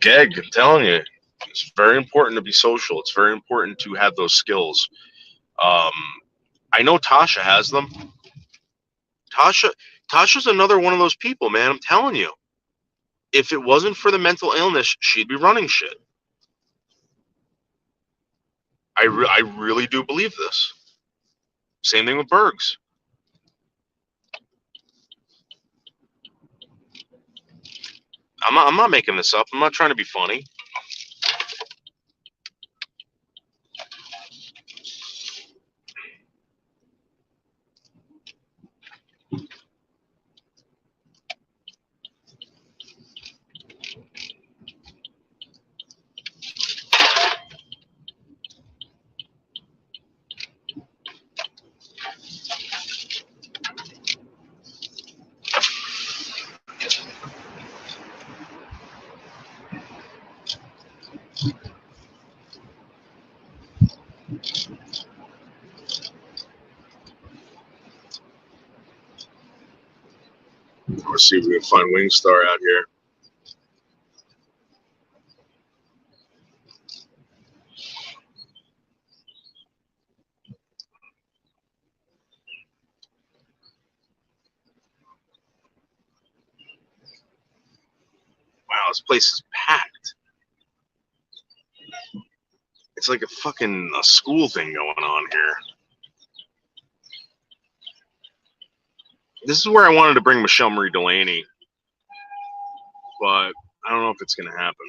Speaker 5: Geg, I'm telling you, it's very important to be social. It's very important to have those skills. I know Tasha has them. Tasha's another one of those people, man. I'm telling you. If it wasn't for the mental illness, she'd be running shit. I really do believe this. Same thing with Bergs. I'm not making this up. I'm not trying to be funny. Let's see if we can find Wingstar out here. Wow, this place is packed. It's like a school thing going on here. This is where I wanted to bring Michelle Marie Delaney, but I don't know if it's going to happen.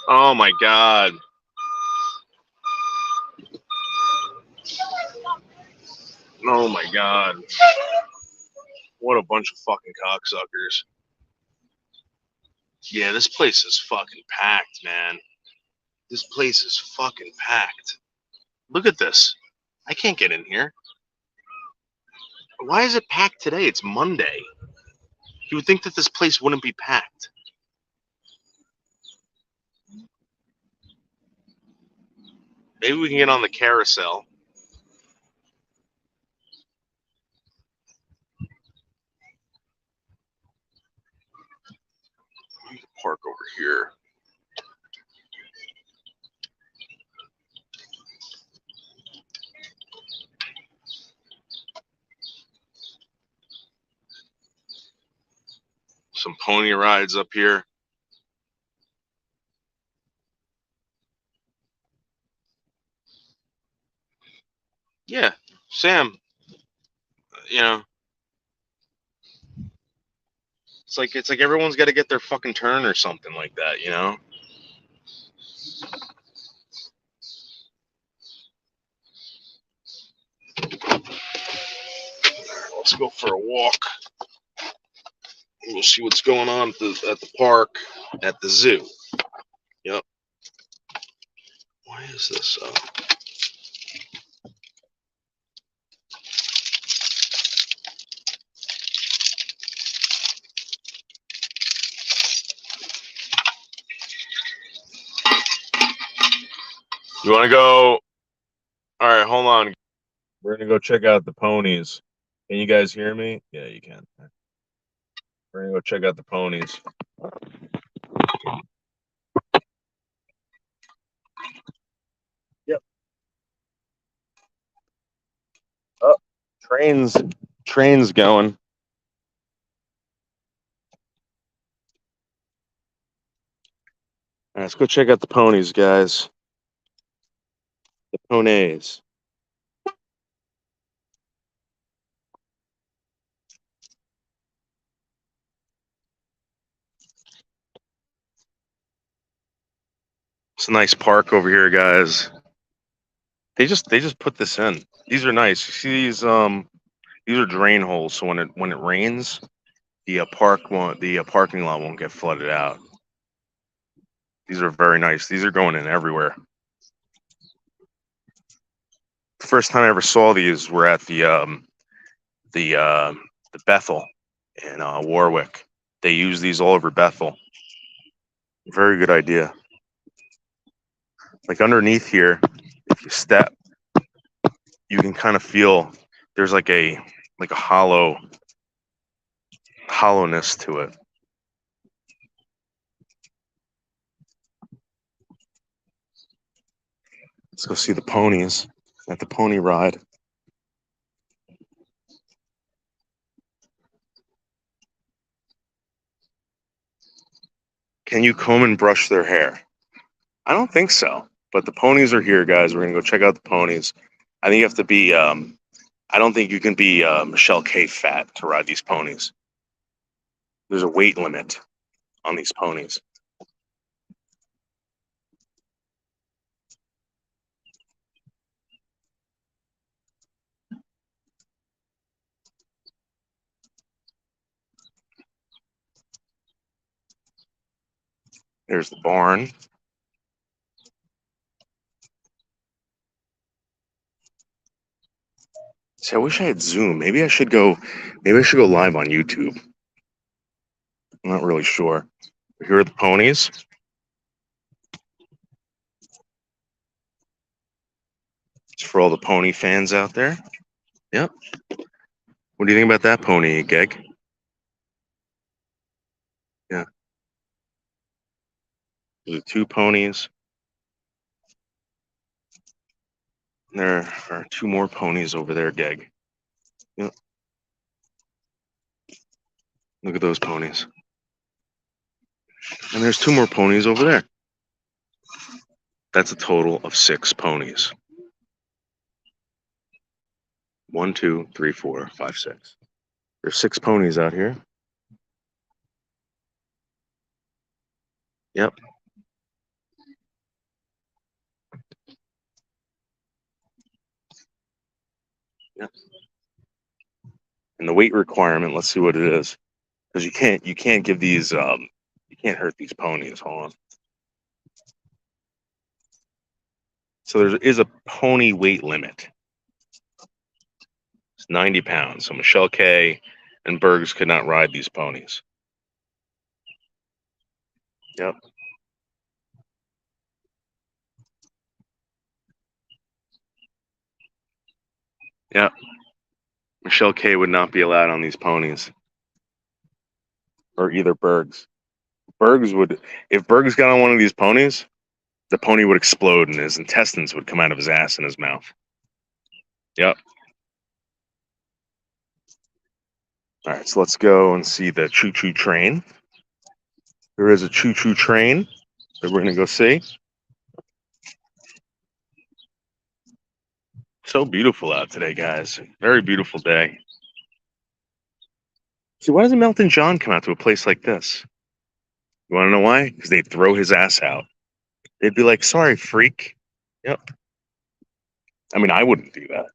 Speaker 5: Oh my God. Oh my god. What a bunch of fucking cocksuckers. Yeah, this place is fucking packed, man. This place is fucking packed. Look at this. I can't get in here. Why is it packed today? It's Monday. You would think that this place wouldn't be packed. Maybe we can get on the carousel. Park over here. Some pony rides up here. Yeah, Sam, you know, it's like everyone's got to get their fucking turn or something like that, you know? Let's go for a walk. We'll see what's going on at the park, at the zoo. Yep. Why is this? You want to go? All right, hold on. We're gonna go check out the ponies. Can you guys hear me? Yeah, you can. We're gonna go check out the ponies. Yep. Oh, trains going. All right, let's go check out the ponies, guys. The ponies. It's a nice park over here, guys. They just put this in. These are nice. You see these are drain holes, so when it rains, the parking lot won't get flooded out. These are very nice. These are going in everywhere. The first time I ever saw these were at the Bethel in Warwick. They use these all over Bethel. Very good idea. Like underneath here, if you step, you can kind of feel there's like a hollowness to it. Let's go see the ponies at the pony ride. Can you comb and brush their hair? I don't think so. But the ponies are here, guys. We're gonna go check out the ponies. I think you have to be. I don't think you can be Michelle K fat to ride these ponies. There's a weight limit on these ponies. There's the barn. See, I wish I had Zoom. Maybe I should go. Maybe I should go live on YouTube. I'm not really sure. Here are the ponies. It's for all the pony fans out there. Yep. What do you think about that pony, Geg? Yeah. There's two ponies. There are two more ponies over there, Geg. Yep. Look at those ponies. And there's two more ponies over there. That's a total of 6 ponies. 1, 2, 3, 4, 5, 6. There's 6 ponies out here. Yep. Yep. And the weight requirement, let's see what it is. Because you can't give these you can't hurt these ponies. Hold on. So there is a pony weight limit. It's 90 pounds. So Michelle K and Bergs could not ride these ponies. Yep. Yep. Michelle K would not be allowed on these ponies. Or either Bergs. Bergs would, if Bergs got on one of these ponies, the pony would explode and his intestines would come out of his ass and his mouth. Yep. All right, so let's go and see the choo-choo train. There is a choo-choo train that we're going to go see. So beautiful out today, guys. Very beautiful day. See, why doesn't Elton John come out to a place like this? You want to know why? Because they'd throw his ass out. They'd be like, sorry, freak. Yep. I mean, I wouldn't do that.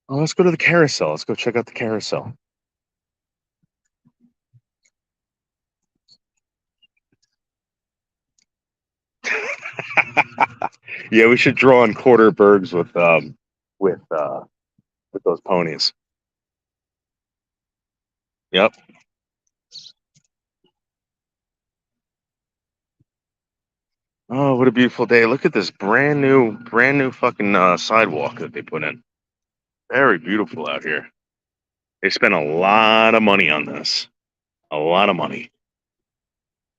Speaker 5: Oh, let's go to the carousel. Let's go check out the carousel. Yeah, we should draw on quarter Bergs with those ponies. Yep. Oh, what a beautiful day. Look at this brand new fucking sidewalk that they put in. Very beautiful out here. They spent a lot of money on this. A lot of money.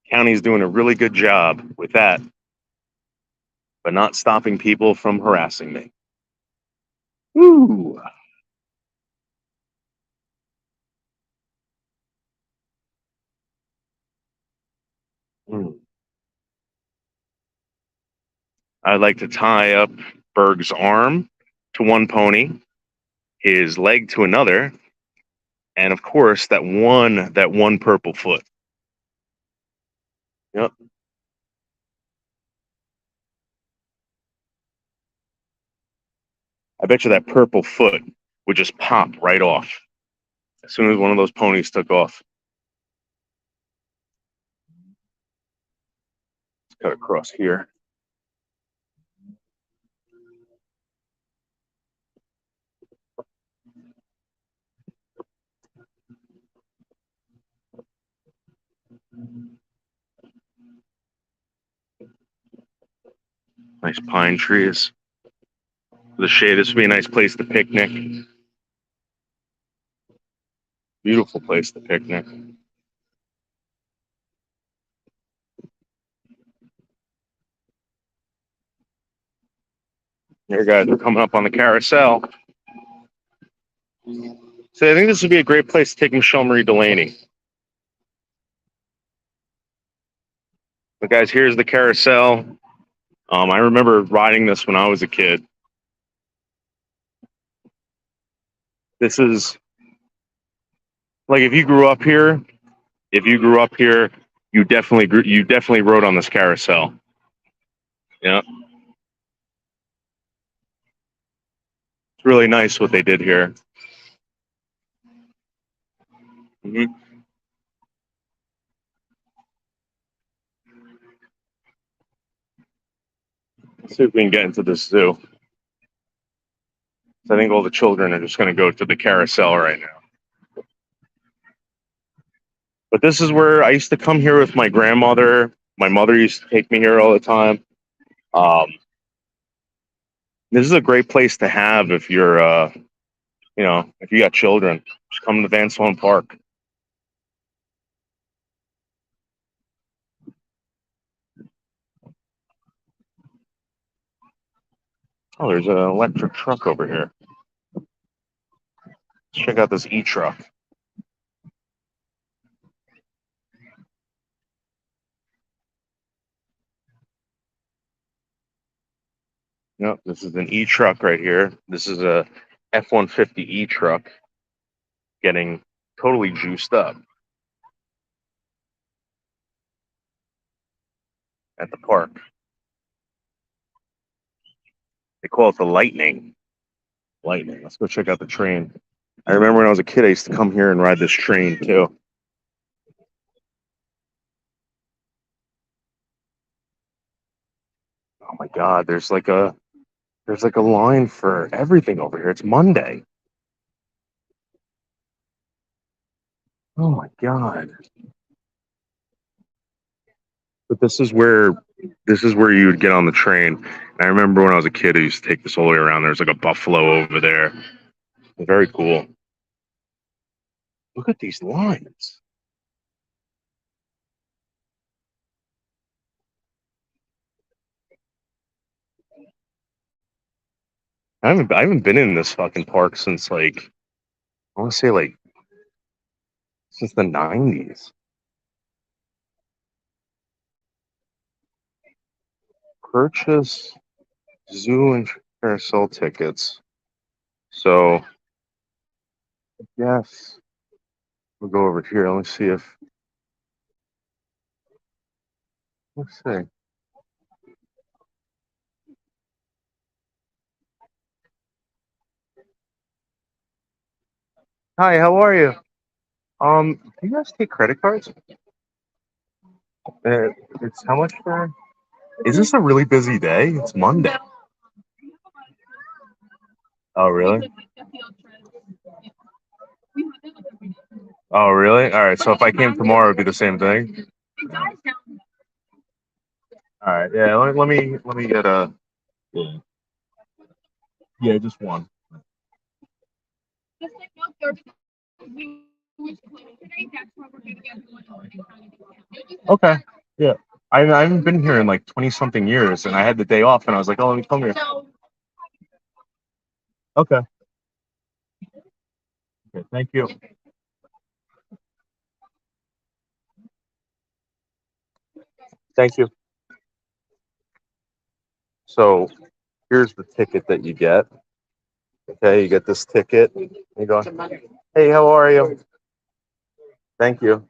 Speaker 5: County's doing a really good job with that, but not stopping people from harassing me. Woo! Mm. I'd like to tie up Berg's arm to one pony, his leg to another, and of course that one purple foot. Yep. I bet you that purple foot would just pop right off as soon as one of those ponies took off. Let's cut across here. Nice pine trees. The shade. This would be a nice place to picnic. Beautiful place to picnic. Here, guys, we're coming up on the carousel. So I think this would be a great place to take Michelle Marie Delaney. But guys, here's the carousel. I remember riding this when I was a kid. This is like if you grew up here, you definitely rode on this carousel. Yeah, it's really nice what they did here. Mm-hmm. Let's see if we can get into this zoo. So I think all the children are just going to go to the carousel right now. But this is where I used to come here with my grandmother. My mother used to take me here all the time. This is a great place to have if you're, if you got children. Just come to Van Sloan Park. Oh, there's an electric truck over here. Let's check out this e-truck. Yep, this is an e-truck right here. This is a F-150 e-truck getting totally juiced up at the park. They call it the Lightning. Lightning. Let's go check out the train. I remember when I was a kid, I used to come here and ride this train too. Oh my God, there's like a line for everything over here. It's Monday. Oh my God. But this is where you would get on the train. And I remember when I was a kid, I used to take this all the way around. There's like a buffalo over there. Very cool. Look at these lines. I haven't been in this fucking park since like I want to say like since the 90s. Purchase zoo and carousel tickets. So yes, we'll go over here. Let's see if let's see. Hi, how are you? Do you guys take credit cards? It's how much for? Is this a really busy day? It's Monday. Oh, really? Oh, really? All right. So if I came tomorrow, it'd be the same thing. All right. Yeah. Let me get a. Yeah. Yeah, just one. Okay. Yeah. I haven't been here in like 20 something years, and I had the day off, and I was like, oh, let me come here. Okay. Okay. Thank you. Thank you. So here's the ticket that you get. Okay, you get this ticket. You go. Hey, how are you? Thank you.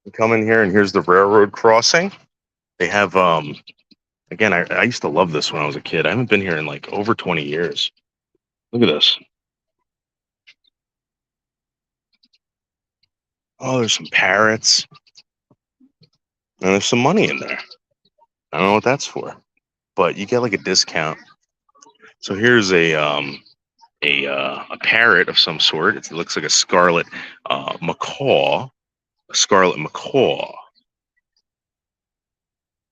Speaker 5: You come in here, and here's the railroad crossing. They have again. I used to love this when I was a kid. I haven't been here in like over 20 years. Look at this. Oh, there's some parrots, and there's some money in there. I don't know what that's for, but you get like a discount. So here's a parrot of some sort. It looks like a scarlet macaw. A scarlet macaw.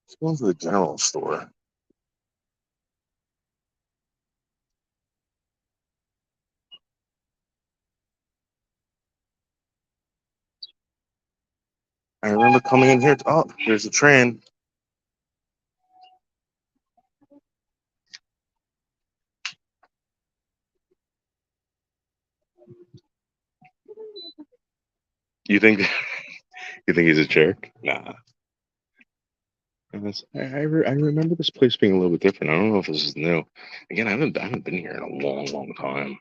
Speaker 5: Let's go into the general store. I remember coming in here. Oh, there's a train. You think you think he's a jerk? Nah. I remember this place being a little bit different. I don't know if this is new. Again, I haven't been here in a long, long time.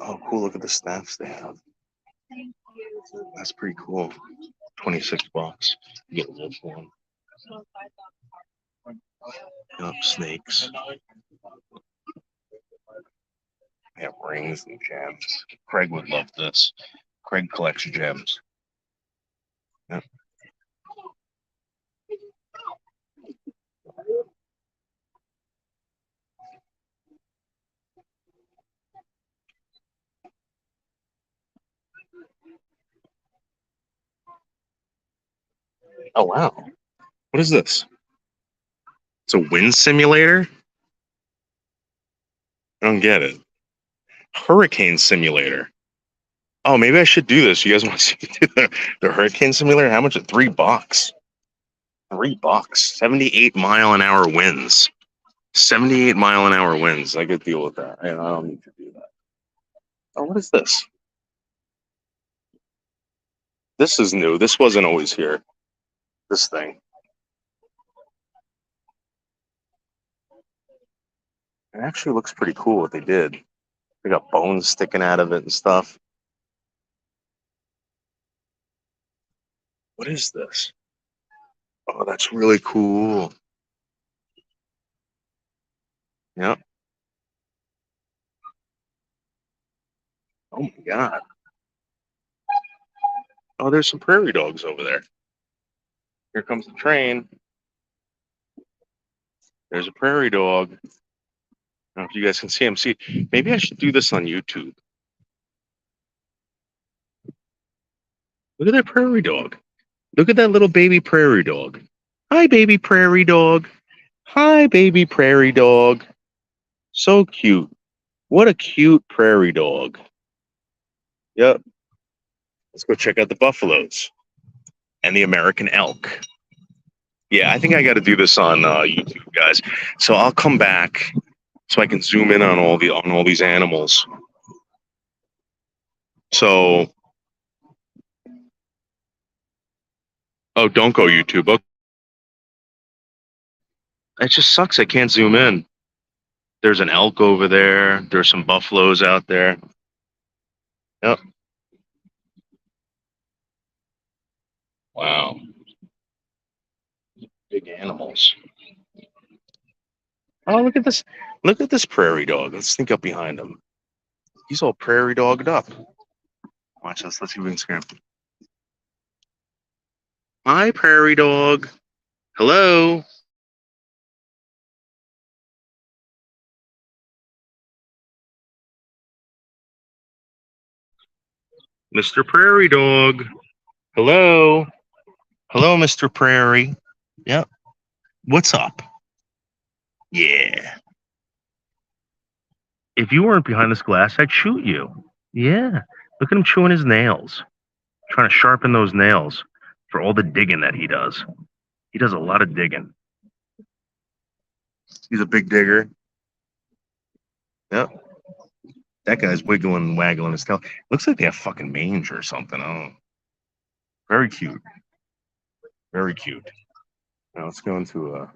Speaker 5: Oh, cool! Look at the snaps they have. That's pretty cool. $26. You get a wolf one. Yep, snakes. They have rings and gems. Craig would love this. Craig collects gems. Yep. Oh wow! What is this? It's a wind simulator. I don't get it. Hurricane simulator. Oh, maybe I should do this. You guys want to see me do the hurricane simulator? How much? At $3. $3. 78-mile-an-hour winds. 78-mile-an-hour winds. I could deal with that. I don't need to do that. Oh, what is this? This is new. This wasn't always here. This thing. It actually looks pretty cool what they did. They got bones sticking out of it and stuff. What is this? Oh, that's really cool. Yep. Oh my God. Oh, there's some prairie dogs over there. Here comes the train. There's a prairie dog. I don't know if you guys can see him. See, maybe I should do this on YouTube. Look at that prairie dog. Look at that little baby prairie dog. Hi, baby prairie dog. Hi, baby prairie dog. So cute. What a cute prairie dog. Yep. Let's go check out the buffaloes and the American elk. Yeah, I think I got to do this on YouTube, guys. So I'll come back so I can zoom in on all these animals. So, oh, don't go YouTube. Oh, it just sucks. I can't zoom in. There's an elk over there. There's some buffaloes out there. Yep. Wow. Big animals. Oh, look at this. Look at this prairie dog. Let's sneak up behind him. He's all prairie dogged up. Watch this. Let's see if we can scare him. Hi, prairie dog. Hello. Mr. Prairie Dog. Hello. Hello, Mr. Prairie. Yep. What's up? Yeah. If you weren't behind this glass, I'd shoot you. Yeah. Look at him chewing his nails, trying to sharpen those nails for all the digging that he does. He does a lot of digging. He's a big digger. Yep. That guy's wiggling and waggling his tail. Looks like they have fucking mange or something. I don't know. Very cute. Very cute. Now let's go into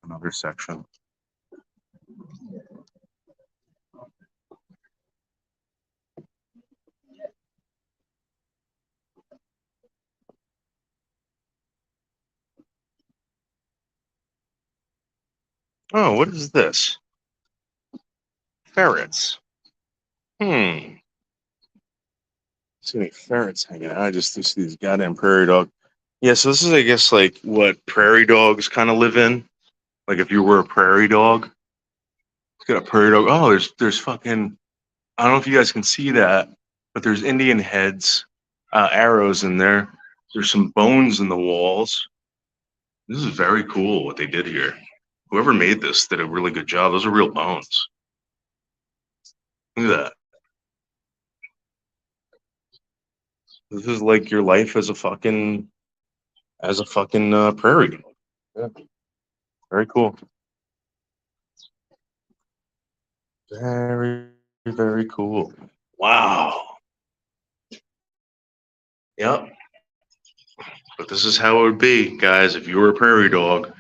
Speaker 5: another section. Oh, what is this? Ferrets. Hmm. See any ferrets hanging out. I just see these goddamn prairie dog. Yeah, so this is, I guess, like what prairie dogs kind of live in. Like if you were a prairie dog, it's got a prairie dog. Oh, there's fucking. I don't know if you guys can see that, but there's Indian heads, arrows in there. There's some bones in the walls. This is very cool what they did here. Whoever made this did a really good job. Those are real bones. Look at that. This is like your life as a fucking prairie dog. Yeah. Very cool. Very, very cool. Wow. Yep. But this is how it would be, guys. If you were a prairie dog,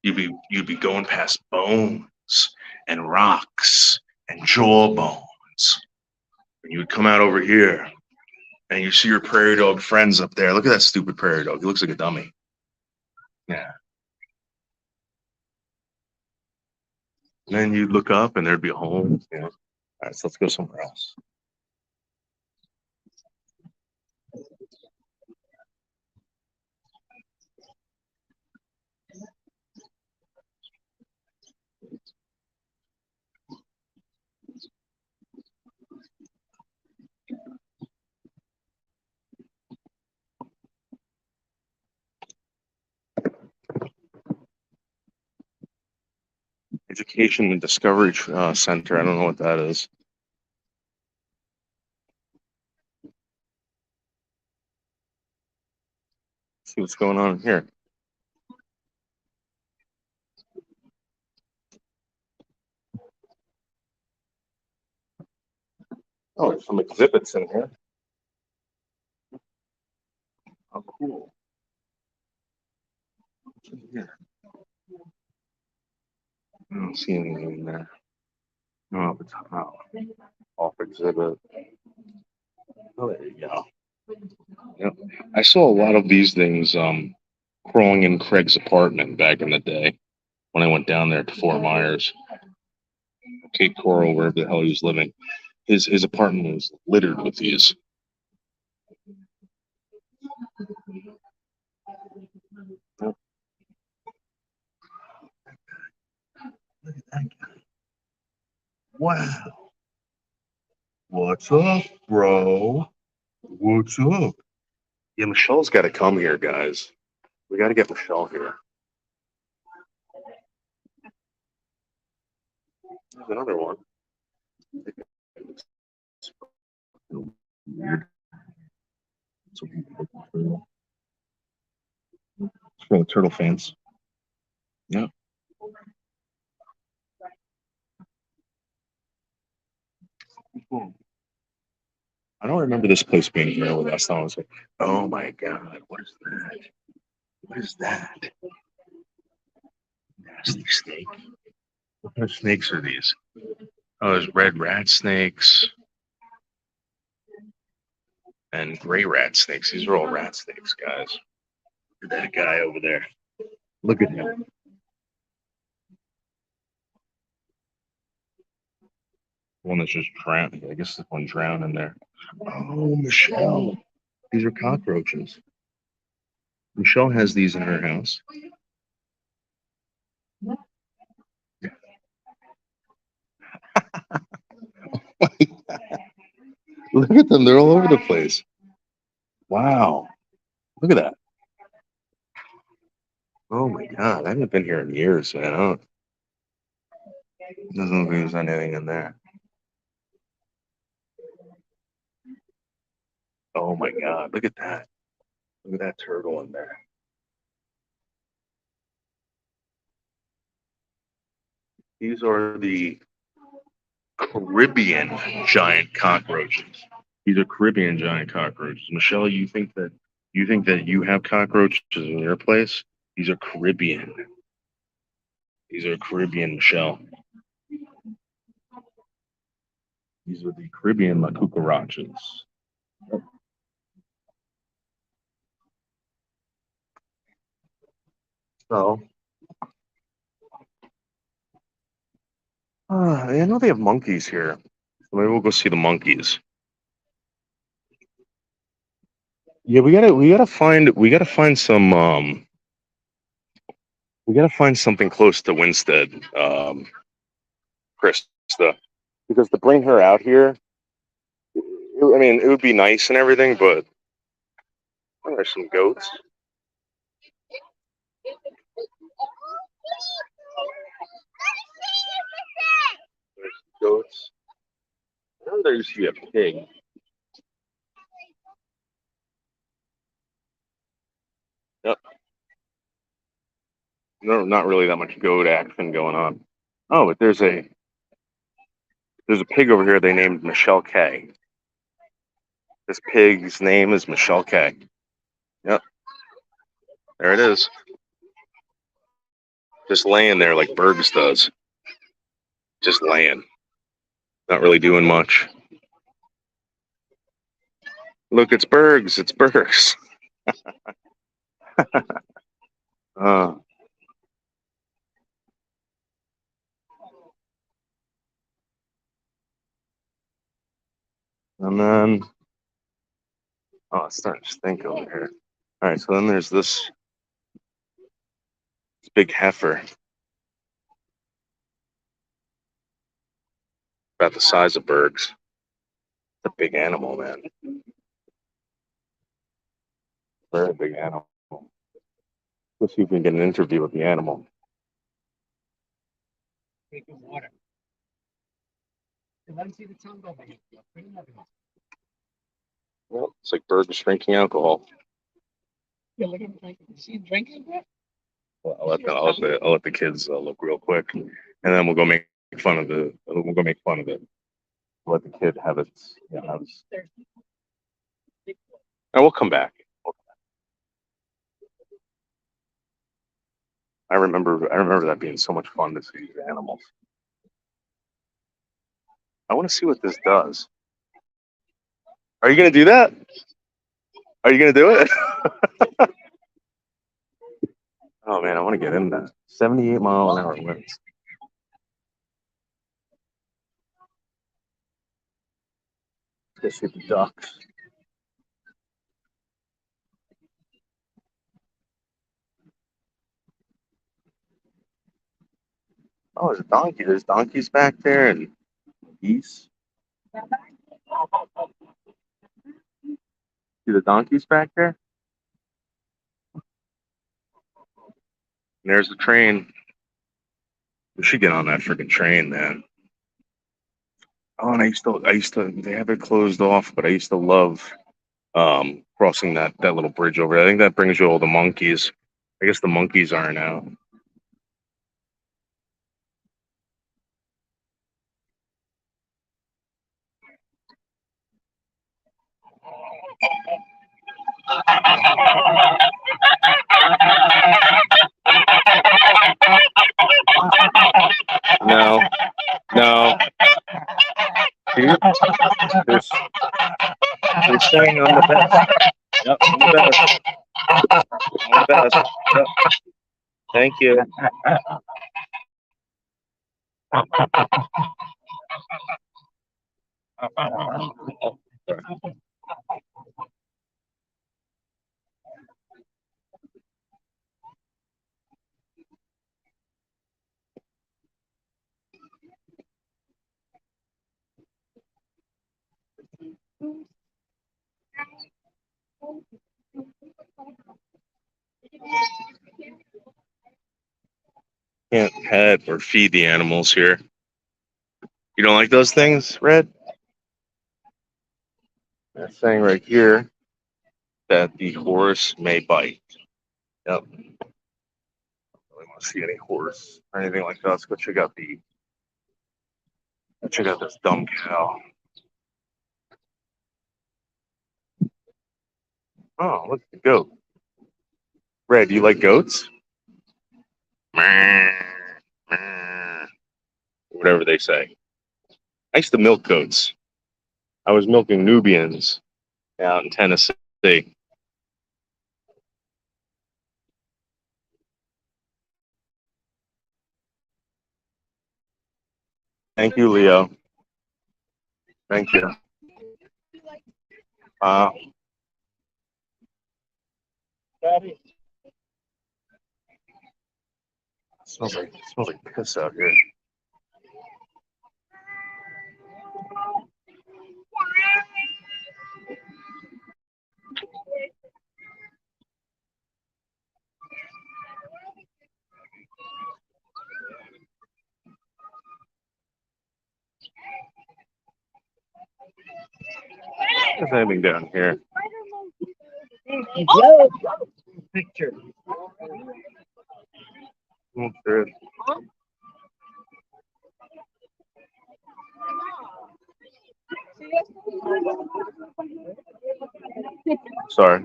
Speaker 5: you'd be going past bones and rocks and jawbones. And you would come out over here and you see your prairie dog friends up there. Look at that stupid prairie dog. He looks like a dummy. Yeah. And then you'd look up and there'd be a home. Yeah. All right, so let's go somewhere else. Education and Discovery Center. I don't know what that is. See what's going on here. Oh, there's some exhibits in here. Oh, cool. What's in here? I don't see anything in there. No, it's off exhibit. Oh, there you go. Yep. I saw a lot of these things crawling in Craig's apartment back in the day when I went down there to Fort Myers, Cape Coral, wherever the hell he was living. His apartment was littered with these. Look at that guy. Wow. What's up, bro? What's up? Yeah, Michelle's got to come here, guys. We got to get Michelle here. There's another one. Weird. It's for the turtle fans. Yeah. I don't remember this place being here last time I was like, oh my god, what is that? What is that? Nasty snake. What kind of snakes are these? Oh, there's red rat snakes and gray rat snakes. These are all rat snakes, guys. Look at that guy over there. Look at him. One that's just drowned. I guess there's one drowned in there. Oh, Michelle. These are cockroaches. Michelle has these in her house. Look at them. They're all over the place. Wow. Look at that. Oh my god. I haven't been here in years, man. Doesn't look like there's anything in there. Oh my god. Look at that. Look at that turtle in there. These are the Caribbean giant cockroaches. These are Caribbean giant cockroaches. Michelle, you think that you have cockroaches in your place? These are Caribbean. These are Caribbean, Michelle. These are the Caribbean cucarachas. So, I know they have monkeys here. So maybe we'll go see the monkeys. Yeah, we gotta find something close to Winstead, Krista, because to bring her out here, I mean, it would be nice and everything, but there's some goats. There's goats. I know there used to be a pig. Yep. No, not really that much goat action going on. Oh, but there's a pig over here they named Michelle K. This pig's name is Michelle K. Yep, there it is. Just laying there like Bergs does. Just laying. Not really doing much. Look, it's Bergs. It's Bergs. uh, and then, oh, it's starting to stink over here. All right, so then there's this big heifer about the size of Bergs. It's a big animal, man. Very big animal. Let's see if we can get an interview with the animal.
Speaker 6: Water. Let him see the tongue over here.
Speaker 5: Well, it's like Bergs drinking alcohol.
Speaker 6: Yeah, look at him drinking. See him drinking, bro?
Speaker 5: Well, I'll let the kids look real quick, and then we'll go make fun of it. We'll go make fun of it. Let the kid have its, and we'll come back. I remember that being so much fun to see these animals. I want to see what this does. Are you gonna do that? Are you gonna do it? Oh man, I want to get in that. 78-mile-an-hour winds. Let's get the ducks. Oh, there's a donkey. There's donkeys back there and geese. See the donkeys back there? And there's the train. We should get on that freaking train, man. Oh, and they have it closed off, but I used to love crossing that little bridge over. I think that brings you all the monkeys. I guess the monkeys aren't out. No, no. See, they're saying I'm the best. Yep, I'm the best. I'm the best. Yep. Thank you. Can't pet or feed the animals here. You don't like those things, Red? They're saying right here that the horse may bite. Yep. I don't really want to see any horse or anything like that. Let's go check out this dumb cow. Oh, look at the goat. Red, do you like goats? Whatever they say. I used to milk goats. I was milking Nubians out in Tennessee. Thank you, Leo. Thank you. It smells like piss out here. There's anything down here?
Speaker 6: Picture.
Speaker 5: Oh, there is. Sorry.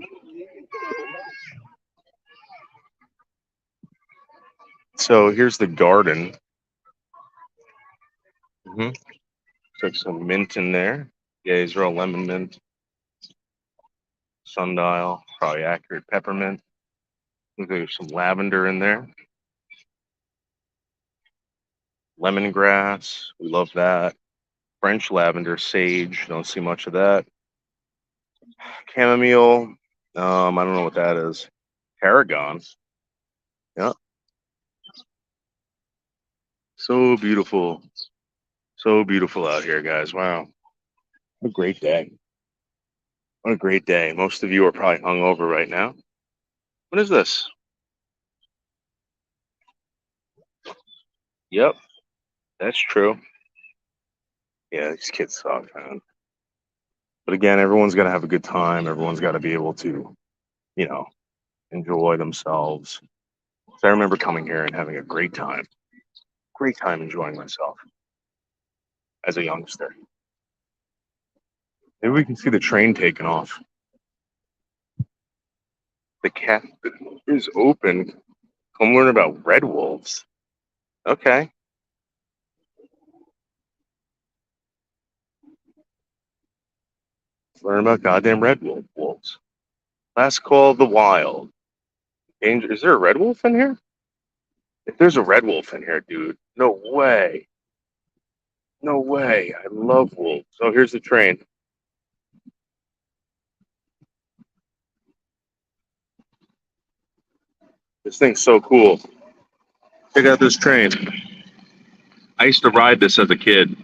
Speaker 5: So here's the garden. Like some mint in there. Yeah, Israel lemon mint. Sundial, probably accurate. Peppermint. Looks like there's some lavender in there. Lemongrass, we love that. French lavender, sage, don't see much of that. Chamomile, I don't know what that is. Tarragon. Yeah. So beautiful. So beautiful out here, guys. Wow. What a great day. What a great day. Most of you are probably hungover right now. What is this? Yep, that's true. Yeah, these kids suck, man. But again, everyone's got to have a good time. Everyone's got to be able to, you know, enjoy themselves. So I remember coming here and having a great time enjoying myself as a youngster. Maybe we can see the train taking off. The cafe is open. Come learn about red wolves. Okay. Learn about goddamn red wolves. Last call of the wild. Danger. Is there a red wolf in here? If there's a red wolf in here, dude, no way. No way. I love wolves. Oh, here's the train. This thing's so cool. Check out this train. I used to ride this as a kid.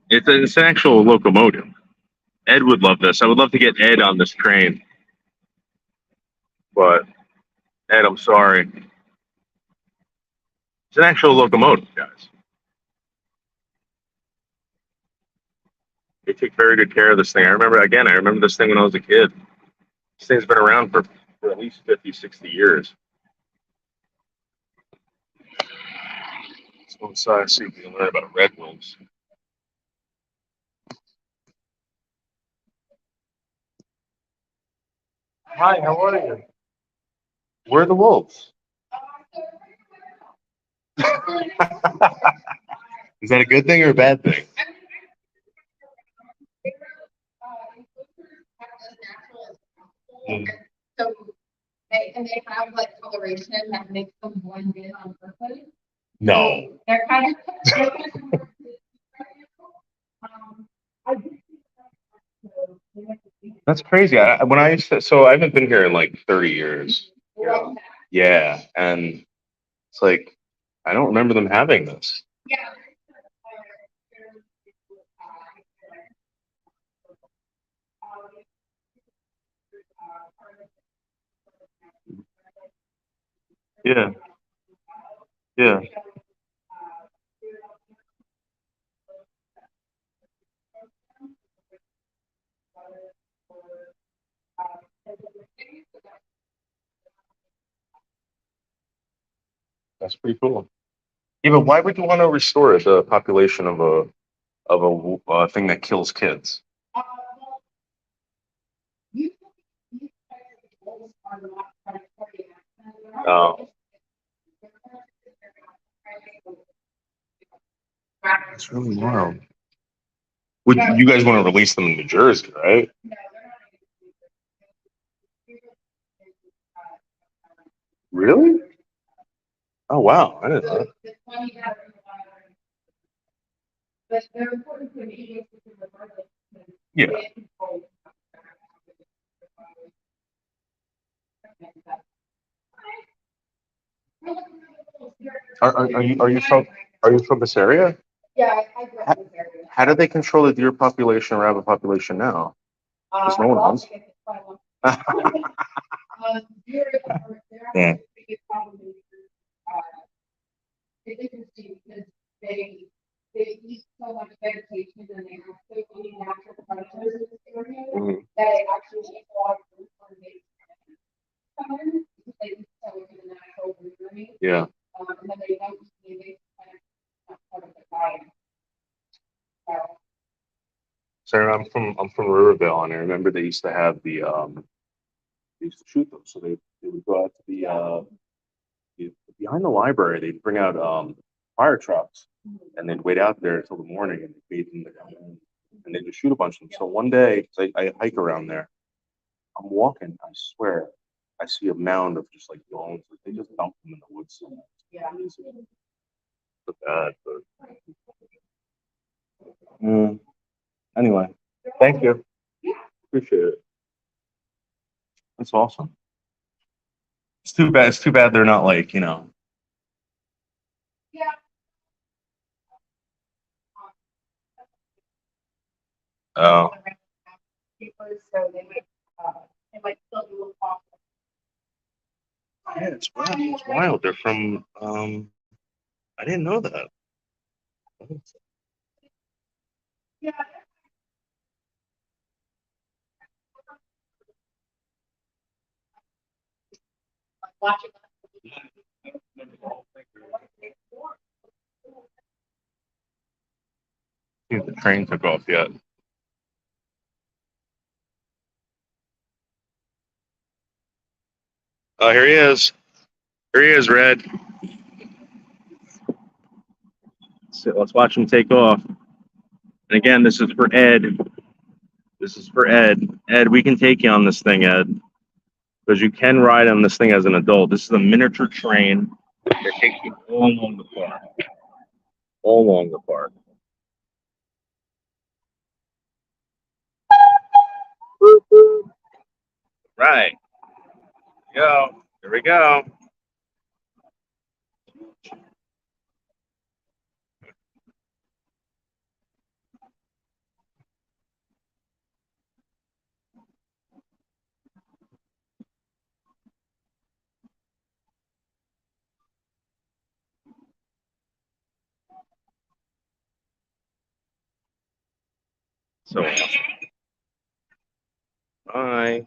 Speaker 5: It's an actual locomotive. Ed would love this. I would love to get Ed on this train. But, Ed, I'm sorry. It's an actual locomotive, guys. They take very good care of this thing. I remember this thing when I was a kid. This thing's been around for at least 50, 60 years. Let's go inside and see if we can learn about red wolves. Hi, how are you? Where are the wolves? Is that a good thing or a bad thing?
Speaker 7: So they have like coloration that makes them blend in on purpose.
Speaker 5: No.
Speaker 7: They're kind of
Speaker 5: That's crazy. So I haven't been here in like 30 years. Yeah, and it's like I don't remember them having this. Yeah, yeah. That's pretty cool. Yeah, but why would you want to restore the population of a thing that kills kids? Oh, it's really wild. Would you guys want to release them in New Jersey, right? Really? Oh wow, I didn't know. Yeah. Are you from this area?
Speaker 7: Yeah, I grew up in this area.
Speaker 5: How do they control the deer population or rabbit population now? There's no one else. Yeah.
Speaker 7: They eat so much vegetation and they have so many natural predators in this area
Speaker 5: Mhm.
Speaker 7: that it actually takes a lot of food for they because they eat so much in the natural greenery.
Speaker 5: Yeah.
Speaker 7: And then they don't eat the invasive plants. That's part of the diet. So,
Speaker 5: Sarah, I'm from Riverville, and I remember they used to have they used to shoot them. So they would go out to behind the library. They'd bring out fire trucks, and they'd wait out there until the morning, and they'd wait them to come in, and they'd just shoot a bunch of them. So one day, 'cause I hike around there, I'm walking. I swear, I see a mound of just like bones. Like they just dump them in the woods somewhere.
Speaker 7: yeah.
Speaker 5: It's so bad, but mm, anyway, thank you. Appreciate it. That's awesome. It's too bad. It's too bad they're not like
Speaker 7: Yeah.
Speaker 5: Oh,
Speaker 7: Papers, so they might still do a off.
Speaker 5: yeah, it's wild. It's wild. They're from. I didn't know that.
Speaker 7: Yeah. Watching.
Speaker 5: See if the train took off yet. Oh, here he is. Here he is, Red. So let's watch him take off. And again, this is for Ed. This is for Ed. Ed, we can take you on this thing, Ed, because you can ride on this thing as an adult. This is a miniature train. It takes you all along the park. All along the park. Right. Go. Here we go. So awesome. Bye.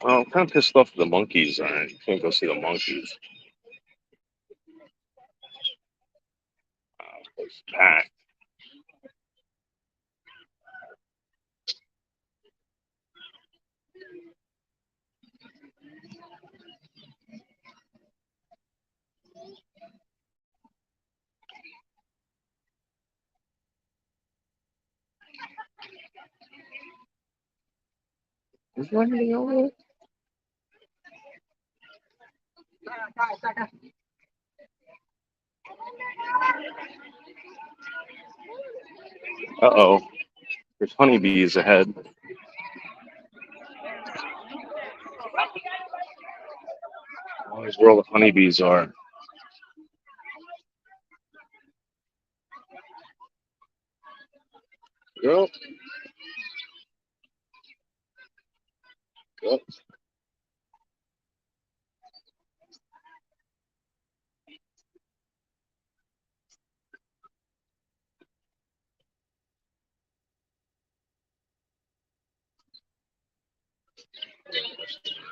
Speaker 5: Oh, I'm kind of pissed off at the monkeys. I can't go see the monkeys. It's packed. Is there anything over there? Uh-oh. There's honeybees ahead. Where's where all the honeybees are. Yep. Yep.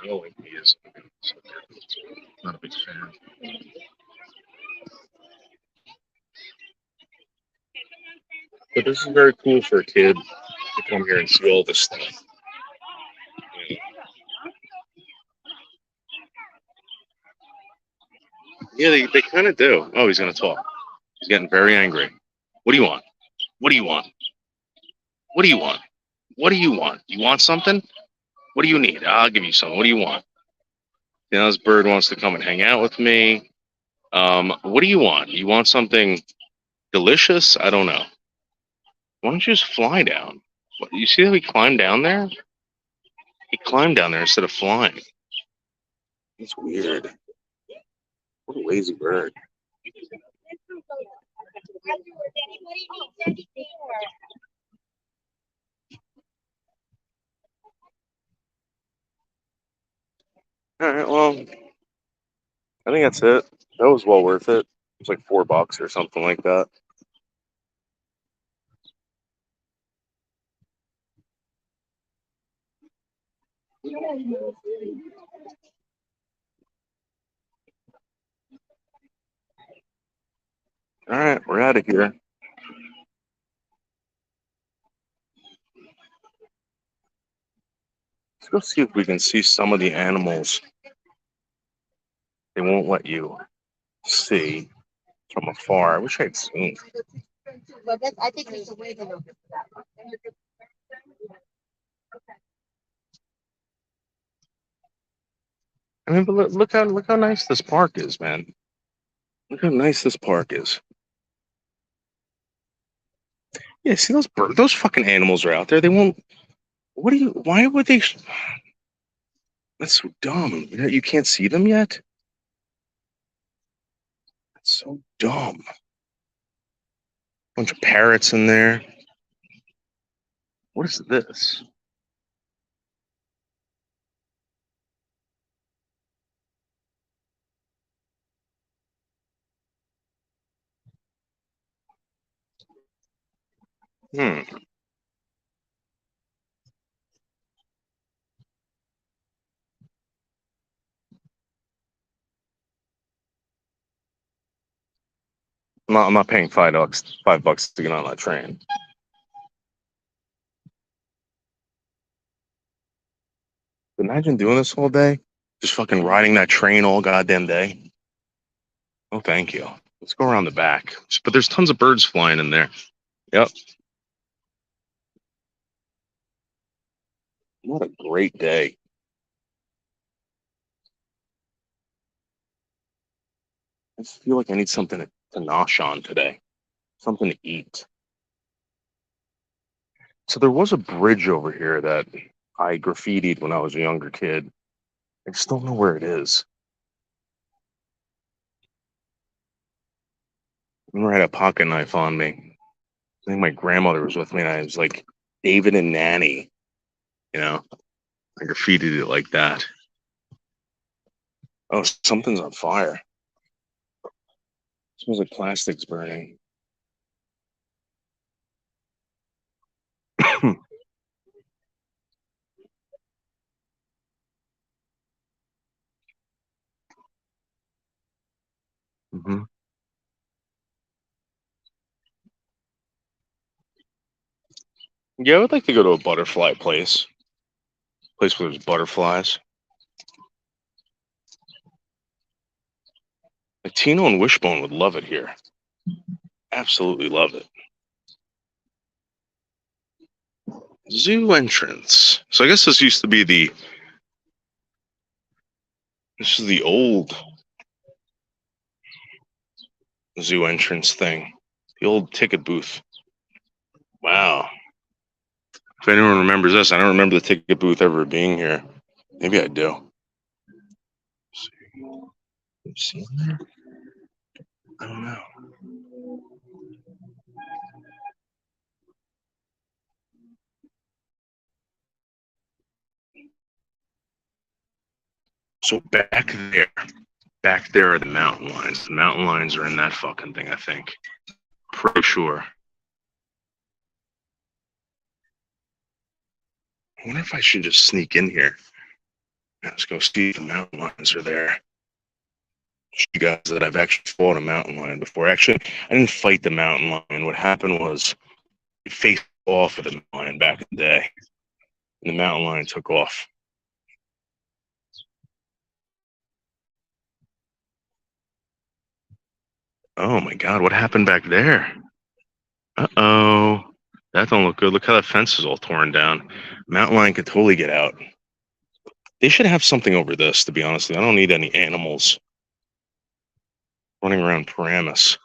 Speaker 5: I don't like bees. Not a big fan. But this is very cool for a kid to come here and see all this stuff. Yeah, they kind of do. Oh, he's going to talk. He's getting very angry. What do you want? What do you want? What do you want? What do you want? You want something? What do you need? I'll give you something. What do you want? You know, this bird wants to come and hang out with me. What do you want? You want something delicious? I don't know. Why don't you just fly down? What, you see how he climbed down there? He climbed down there instead of flying. That's weird. What a lazy bird. All right, well, I think that's it. That was well worth it. It was like $4 or something like that. All right, we're out of here. Let's go see if we can see some of the animals. They won't let you see from afar. I wish I'd seen.
Speaker 8: But that's, I think there's a way to look at that.
Speaker 5: I mean, but look how nice this park is, man. Look how nice this park is. Yeah, see those birds, those fucking animals are out there. They won't. What do you? Why would they? That's so dumb. You can't see them yet. That's so dumb. Bunch of parrots in there. What is this? Hmm. I'm not paying $5 to get on that train. Imagine doing this all day, just fucking riding that train all goddamn day. Oh, thank you. Let's go around the back. But there's tons of birds flying in there. Yep. What a great day. I just feel like I need something to nosh on today. Something to eat. So there was a bridge over here that I graffitied when I was a younger kid. I just don't know where it is. I remember I had a pocket knife on me. I think my grandmother was with me, and I was like David and Nanny. You know, I graffitied it like that. Oh, something's on fire. It smells like plastic's burning. hmm Yeah, I would like to go to a butterfly place where there's butterflies. Like Tino and Wishbone would love it here. Absolutely love it. Zoo entrance. So I guess this used to be this is the old zoo entrance thing. The old ticket booth. Wow. If anyone remembers this, I don't remember the ticket booth ever being here. Maybe I do. You seen there? I don't know. So back there are the mountain lions. The mountain lions are in that fucking thing, I think. Pretty sure. I wonder if I should just sneak in here. Let's go see if the mountain lions are there. You guys that I've actually fought a mountain lion before. Actually, I didn't fight the mountain lion. What happened was I faced off with the mountain lion back in the day. And the mountain lion took off. Oh my god, what happened back there? Uh-oh. That don't look good. Look how that fence is all torn down. Mountain lion could totally get out. They should have something over this, to be honest. I don't need any animals running around Paramus.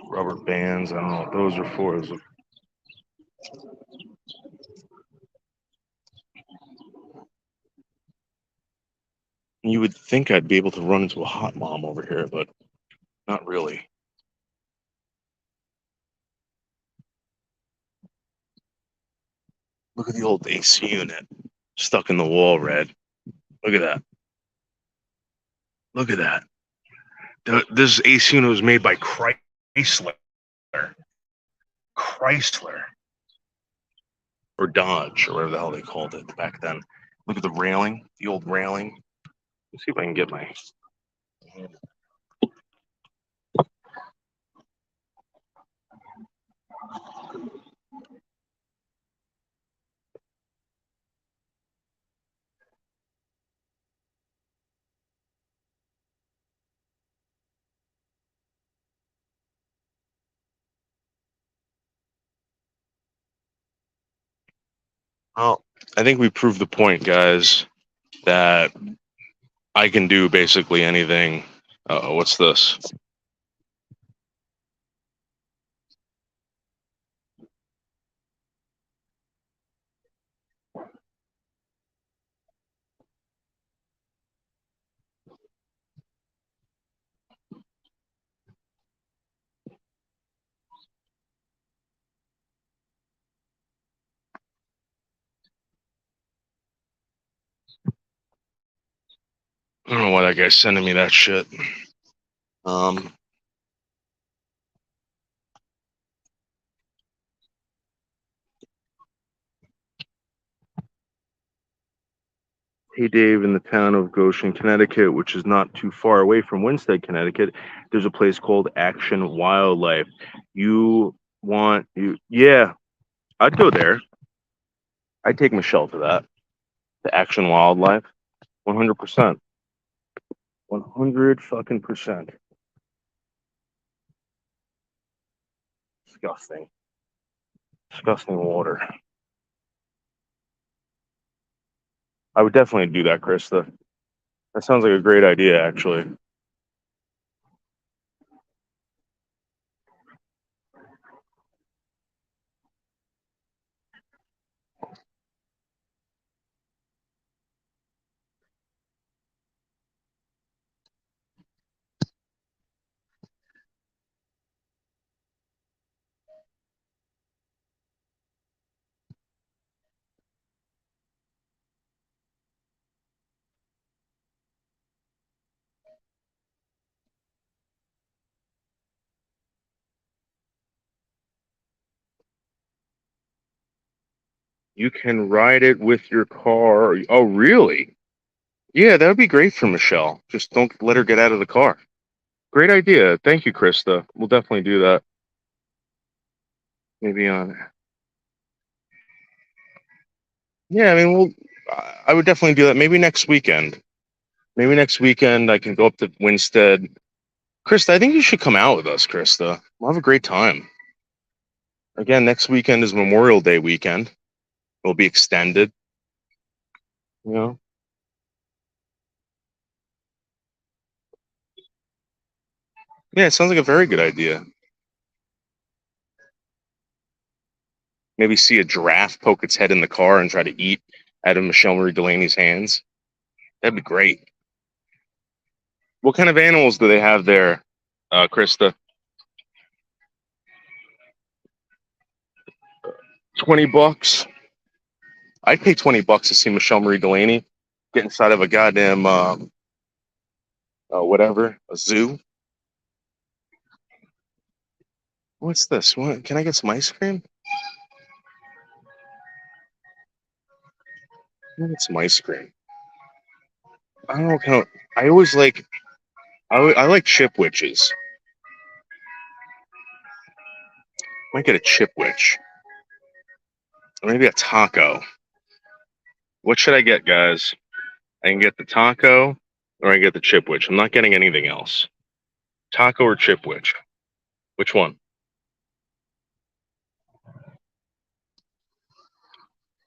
Speaker 5: Rubber bands, I don't know what those are for. You would think I'd be able to run into a hot mom over here, but not really. Look at the old AC unit stuck in the wall, Red. Look at that. Look at that. This AC unit was made by Chrysler. Chrysler. Or Dodge, or whatever the hell they called it back then. Look at the railing, the old railing. Let's see if I can get my. Well, I think we proved the point, guys, that I can do basically anything. What's this? I don't know why that guy's sending me that shit. Um,
Speaker 9: Hey Dave, in the town of Goshen, Connecticut, which is not too far away from Winsted, Connecticut, there's a place called Action Wildlife. Yeah, I'd go there. I'd take Michelle to that. The Action Wildlife, 100%. 100 fucking percent. Disgusting. Disgusting water. I would definitely do that, Krista. That sounds like a great idea, actually. You can ride it with your car. Oh, really? Yeah, that would be great for Michelle. Just don't let her get out of the car. Great idea. Thank you, Krista. We'll definitely do that. Maybe on. Yeah, I mean, I would definitely do that. Maybe next weekend. Maybe next weekend I can go up to Winstead. Krista, I think you should come out with us, Krista. We'll have a great time. Again, next weekend is Memorial Day weekend. It'll be extended. You know. Yeah, it sounds like a very good idea. Maybe see a giraffe poke its head in the car and try to eat out of Michelle Marie Delaney's hands. That'd be great. What kind of animals do they have there, Krista? 20 bucks. I'd pay 20 bucks to see Michelle Marie Delaney get inside of a goddamn whatever, a zoo. What's this? What? Can I get some ice cream? Can I get some ice cream? I don't know. I always like. I like chip witches. Might get a chip witch. Or maybe a taco. What should I get, guys? I can get the taco or I can get the chip witch. I'm not getting anything else. Taco or chip witch? Which one?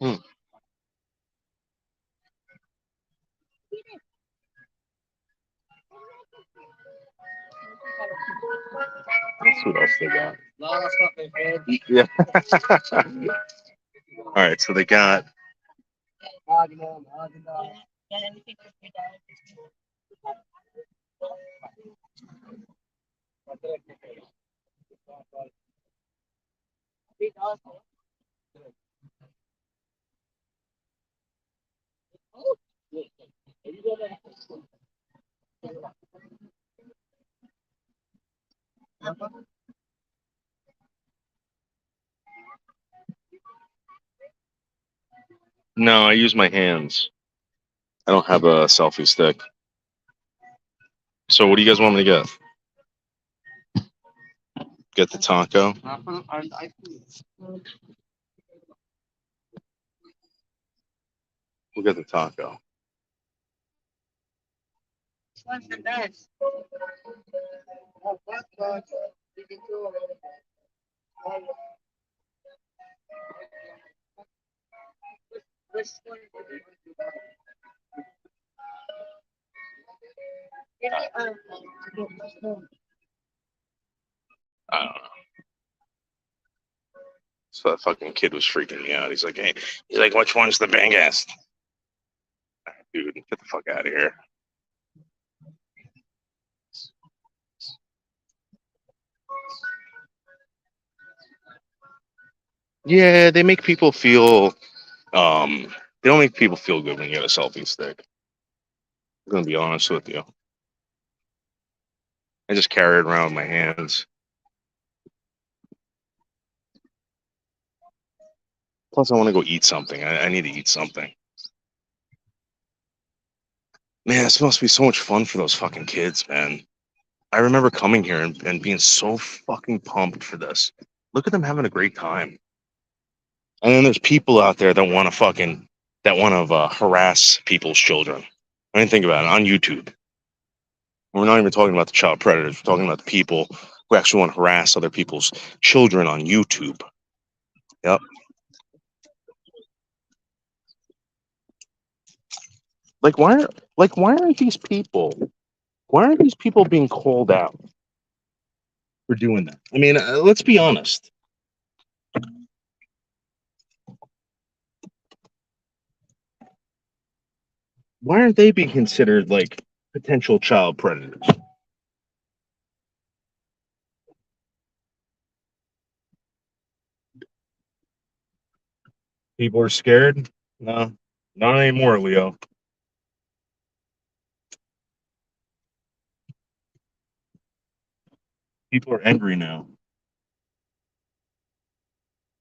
Speaker 9: Hmm. Let's see what else they got. Yeah. All right, so they got. No, I use my hands. I don't have a selfie stick. So what do you guys want me to get? Get the taco. We'll get the taco.
Speaker 8: What's the best?
Speaker 9: I don't know. So that fucking kid was freaking me out. He's like, hey, he's like, which one's the biggest? Dude, get the fuck out of here. Yeah, they make people feel they don't make people feel good when you get a selfie stick. I'm gonna be honest with you. I just carry it around with my hands. Plus, I want to go eat something. I need to eat something. Man, this must be so much fun for those fucking kids, man. I remember coming here and being so fucking pumped for this. Look at them having a great time. And then there's people out there that want to harass people's children. I mean, think about it on YouTube. We're not even talking about the child predators. We're talking about the people who actually want to harass other people's children on YouTube. Yep. Like why? Why aren't these people? Why aren't these people being called out for doing that? I mean, let's be honest. Why aren't they being considered like potential child predators? People are scared. No, not anymore, Leo. People are angry now.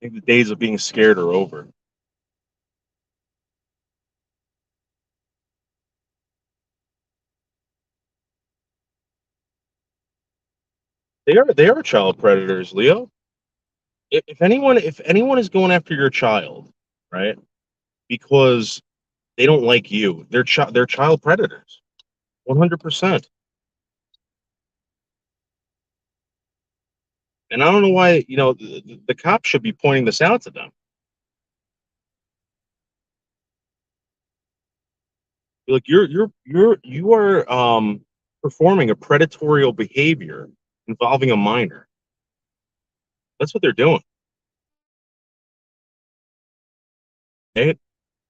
Speaker 9: I think the days of being scared are over. They are child predators, Leo. If anyone is going after your child, right, because they don't like you, they're child predators. 100%. And I don't know why, the cops should be pointing this out to them. Like you are performing a predatory behavior involving a minor. That's what they're doing. Right?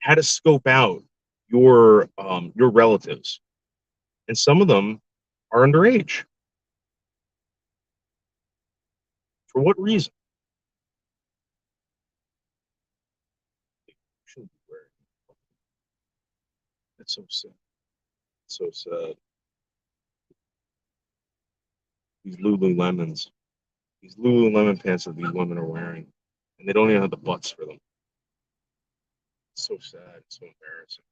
Speaker 9: How to scope out your relatives, and some of them are underage. For what reason? Shouldn't be wearing. That's so sad. So sad. These Lululemons, these Lululemon pants that these women are wearing, and they don't even have the butts for them. It's so sad. It's so embarrassing.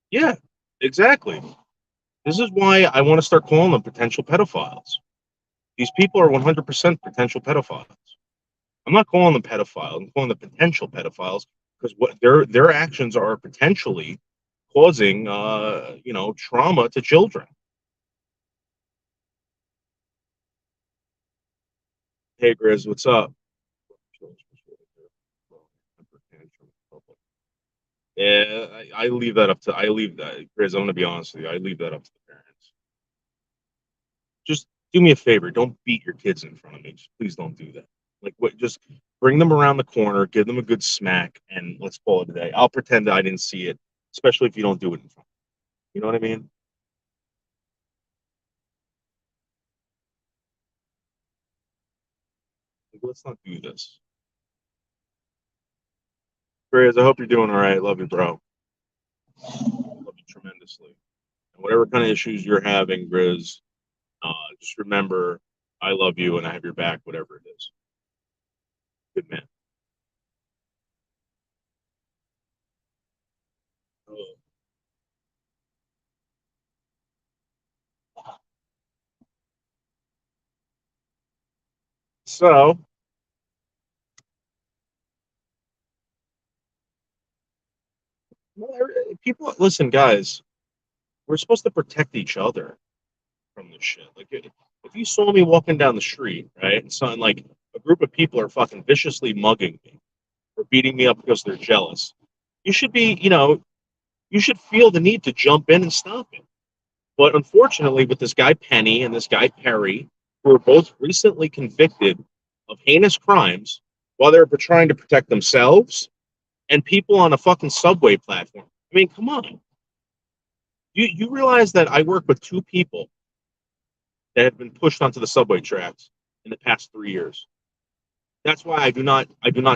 Speaker 9: Yeah, exactly. This is why I want to start calling them potential pedophiles. These people are 100% potential pedophiles. I'm not calling them pedophiles. I'm calling them potential pedophiles because what their actions are potentially causing, trauma to children. Hey, Grizz, what's up? Yeah, I leave that up to I leave that Grizz. I'm gonna be honest with you. I leave that up to the parents. Just do me a favor. Don't beat your kids in front of me. Just please don't do that. Like what? Just bring them around the corner, give them a good smack, and let's call it a day. I'll pretend that I didn't see it, especially if you don't do it in front. You know what I mean? Like, let's not do this. Grizz, I hope you're doing all right. Love you, bro. Love you tremendously. And whatever kind of issues you're having, Grizz, just remember I love you and I have your back, whatever it is. Good man. So, people, listen, guys, we're supposed to protect each other from this shit. Like, if you saw me walking down the street, right, and something like a group of people are fucking viciously mugging me or beating me up because they're jealous, you should be, you should feel the need to jump in and stop it. But unfortunately, with this guy Penny and this guy Perry, who were both recently convicted of heinous crimes while they were trying to protect themselves and people on a fucking subway platform. I mean, come on. You realize that I work with two people that have been pushed onto the subway tracks in the past 3 years. That's why I do not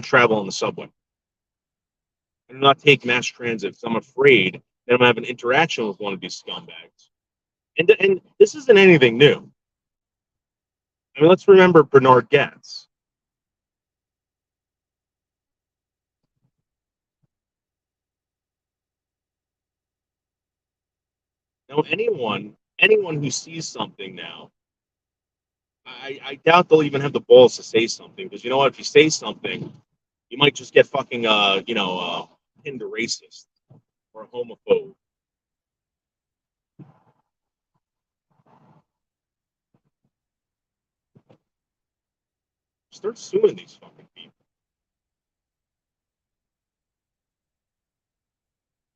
Speaker 9: travel on the subway. I do not take mass transit because I'm afraid that I'm gonna have an interaction with one of these scumbags. And this isn't anything new. I mean, let's remember Bernard Getz. Now, anyone who sees something now, I doubt they'll even have the balls to say something, because you know what? If you say something, you might just get fucking pinned a racist or a homophobe. Start suing these fucking people.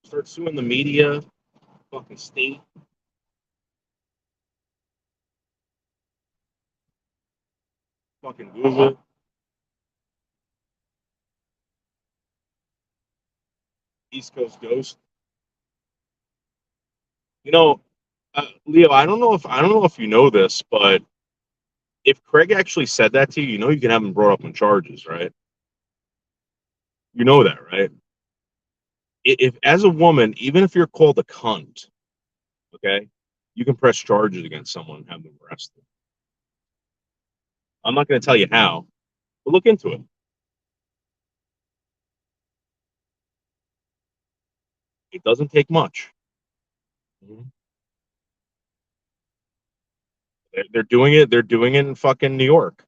Speaker 9: Start suing the media, fucking state. Fucking Google. East Coast Ghost. You know, Leo, I don't know if you know this, but if Craig actually said that to you, you know you can have him brought up on charges, right? You know that, right? If as a woman, even if you're called a cunt, okay, you can press charges against someone and have them arrested. I'm not going to tell you how, but look into it. It doesn't take much. Mhm. They're doing it. They're doing it in fucking New York,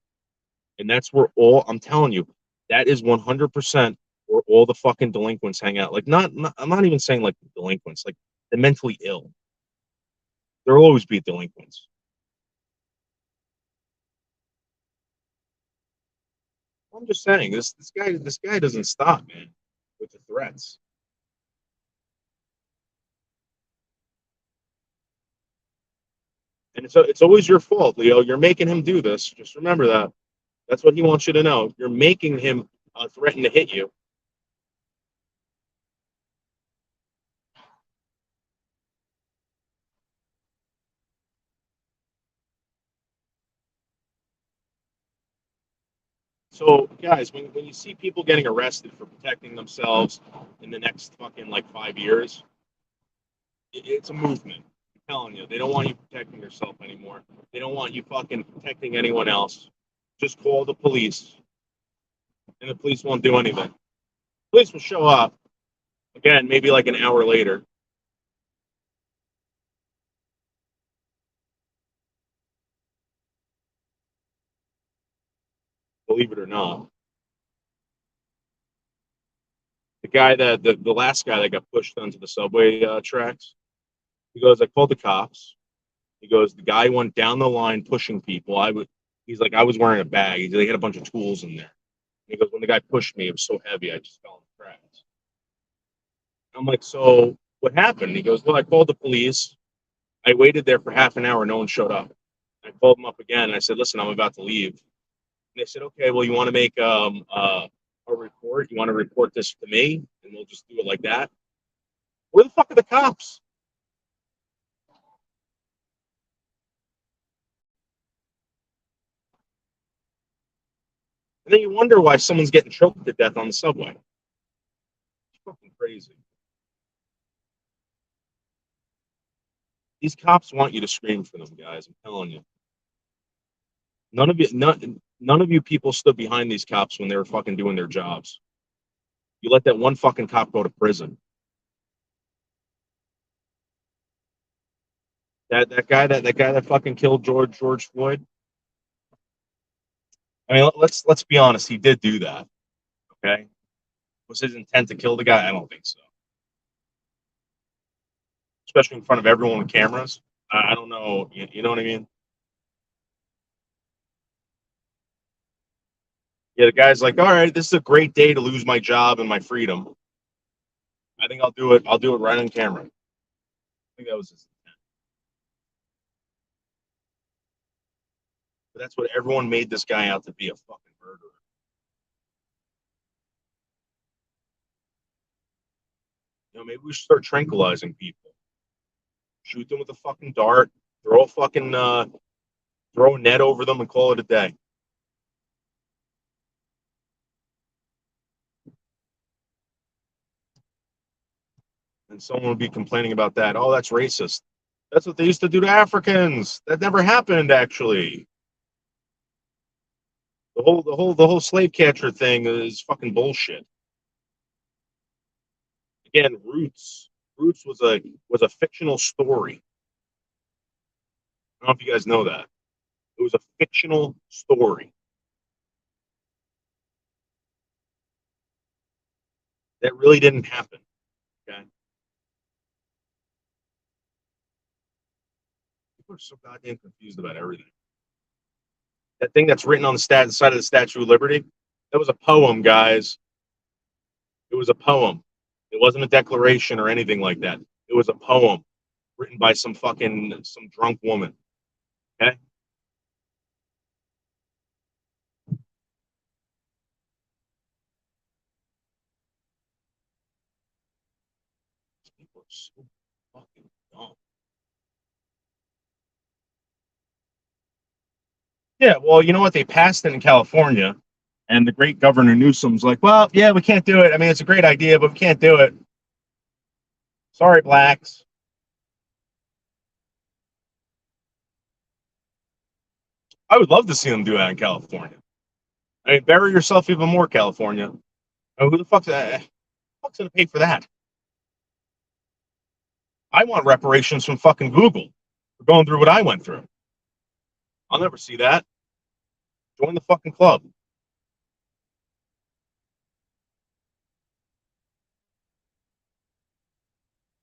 Speaker 9: and that's where all I'm telling you. That is 100% where all the fucking delinquents hang out. Like, not I'm not even saying like delinquents, like the mentally ill. There'll always be delinquents. I'm just saying this guy doesn't stop, man, with the threats. And it's always your fault, Leo. You're making him do this. Just remember that. That's what he wants you to know. You're making him threaten to hit you. So, guys, when you see people getting arrested for protecting themselves in the next fucking like 5 years, it's a movement. I'm telling you, they don't want you protecting yourself anymore. They don't want you fucking protecting anyone else. Just call the police, and the police won't do anything. Police will show up again, maybe like an hour later. Believe it or not, the last guy that got pushed onto the subway tracks, he goes, I called the cops. He goes, the guy went down the line pushing people. He's like, I was wearing a bag. He had a bunch of tools in there. He goes, when the guy pushed me, it was so heavy, I just fell in the cracks. I'm like, so what happened? He goes, well, I called the police. I waited there for half an hour. No one showed up. I called them up again, and I said, listen, I'm about to leave. And they said, okay, well, you want to make a report? You want to report this to me? And we'll just do it like that. Where the fuck are the cops? And then you wonder why someone's getting choked to death on the subway. It's fucking crazy. These cops want you to scream for them, guys. I'm telling you. None of you people stood behind these cops when they were fucking doing their jobs. You let that one fucking cop go to prison. That guy that fucking killed George Floyd. I mean, let's be honest. He did do that. Okay, was his intent to kill the guy? I don't think so. Especially in front of everyone with cameras. I don't know. You know what I mean? Yeah, the guy's like, all right, this is a great day to lose my job and my freedom. I think I'll do it. I'll do it right on camera. I think that was his intent. But that's what everyone made this guy out to be, a fucking murderer. Maybe we should start tranquilizing people. Shoot them with a fucking dart. Throw a fucking throw a net over them and call it a day. And someone would be complaining about that. Oh, that's racist. That's what they used to do to Africans. That never happened, actually. The whole slave catcher thing is fucking bullshit. Again, Roots was a fictional story. don't know if you guys know that. It was a fictional story that really didn't happen. Okay. People are so goddamn confused about everything. That thing that's written on the side of the Statue of Liberty, that was a poem, guys. It was a poem. It wasn't a declaration or anything like that. It was a poem written by some drunk woman. Okay. People are so fucking dumb. Yeah, well, you know what? They passed it in California, and the great Governor Newsom's like, well, yeah, we can't do it. I mean, it's a great idea, but we can't do it. Sorry, blacks. I would love to see them do that in California. I mean, bury yourself even more, California. Oh, who the fuck's going to pay for that? I want reparations from fucking Google for going through what I went through. I'll never see that. Join the fucking club.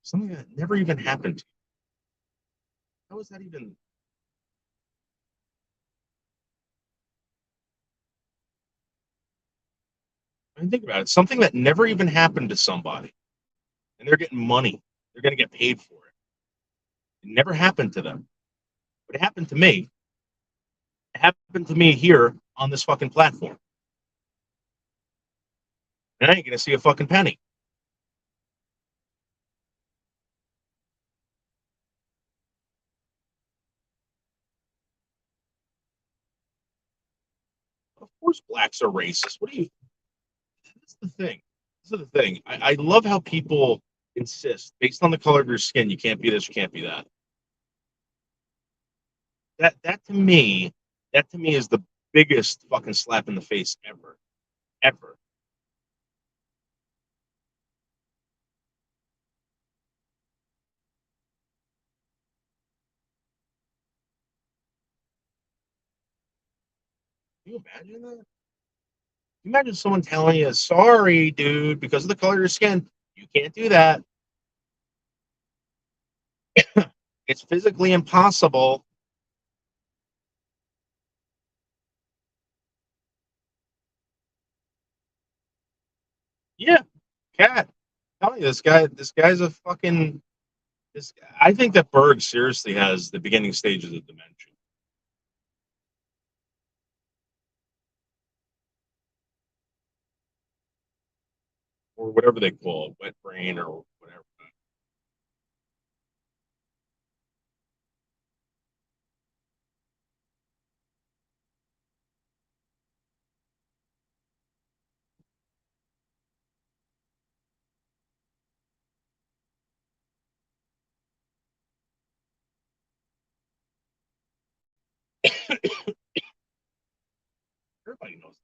Speaker 9: Something that never even happened to you. How is that even? I mean, think about it. Something that never even happened to somebody, and they're getting money. They're going to get paid for it. It never happened to them. But it happened to me. It happened to me here on this fucking platform. And I ain't going to see a fucking penny. Of course, blacks are racist. What do you? That's the thing. This is the thing. I love how people insist, based on the color of your skin, you can't be this, you can't be that. That to me, is the biggest fucking slap in the face ever, ever. Can you imagine that? Can you imagine someone telling you, "Sorry, dude, because of the color of your skin, you can't do that. It's physically impossible." Yeah, cat. I'm telling you, this guy's a fucking. This. I think that Berg seriously has the beginning stages of dementia. Or whatever they call it, wet brain or whatever. Everybody knows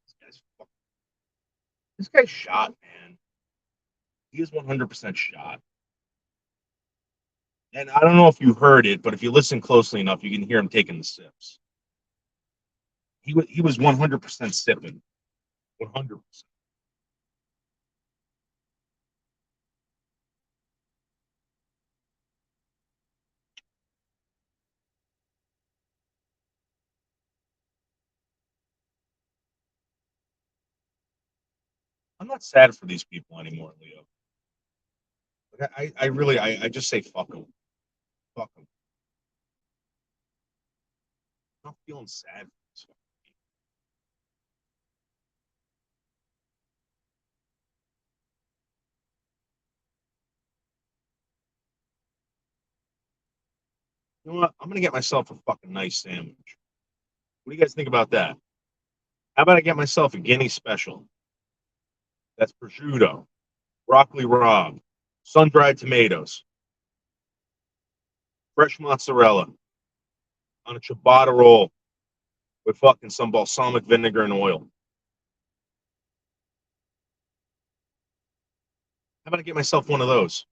Speaker 9: this guy's shot, man. He is 100% shot. And I don't know if you heard it, but if you listen closely enough, you can hear him taking the sips. He was 100% sipping, 100%. I'm not sad for these people anymore, Leo. Like I really, I just say fuck them, fuck them. I'm not feeling sad for this. You know what? I'm gonna get myself a fucking nice sandwich. What do you guys think about that? How about I get myself a Guinea special? That's prosciutto, broccoli rabe, sun-dried tomatoes, fresh mozzarella on a ciabatta roll with fucking some balsamic vinegar and oil. How about I get myself one of those?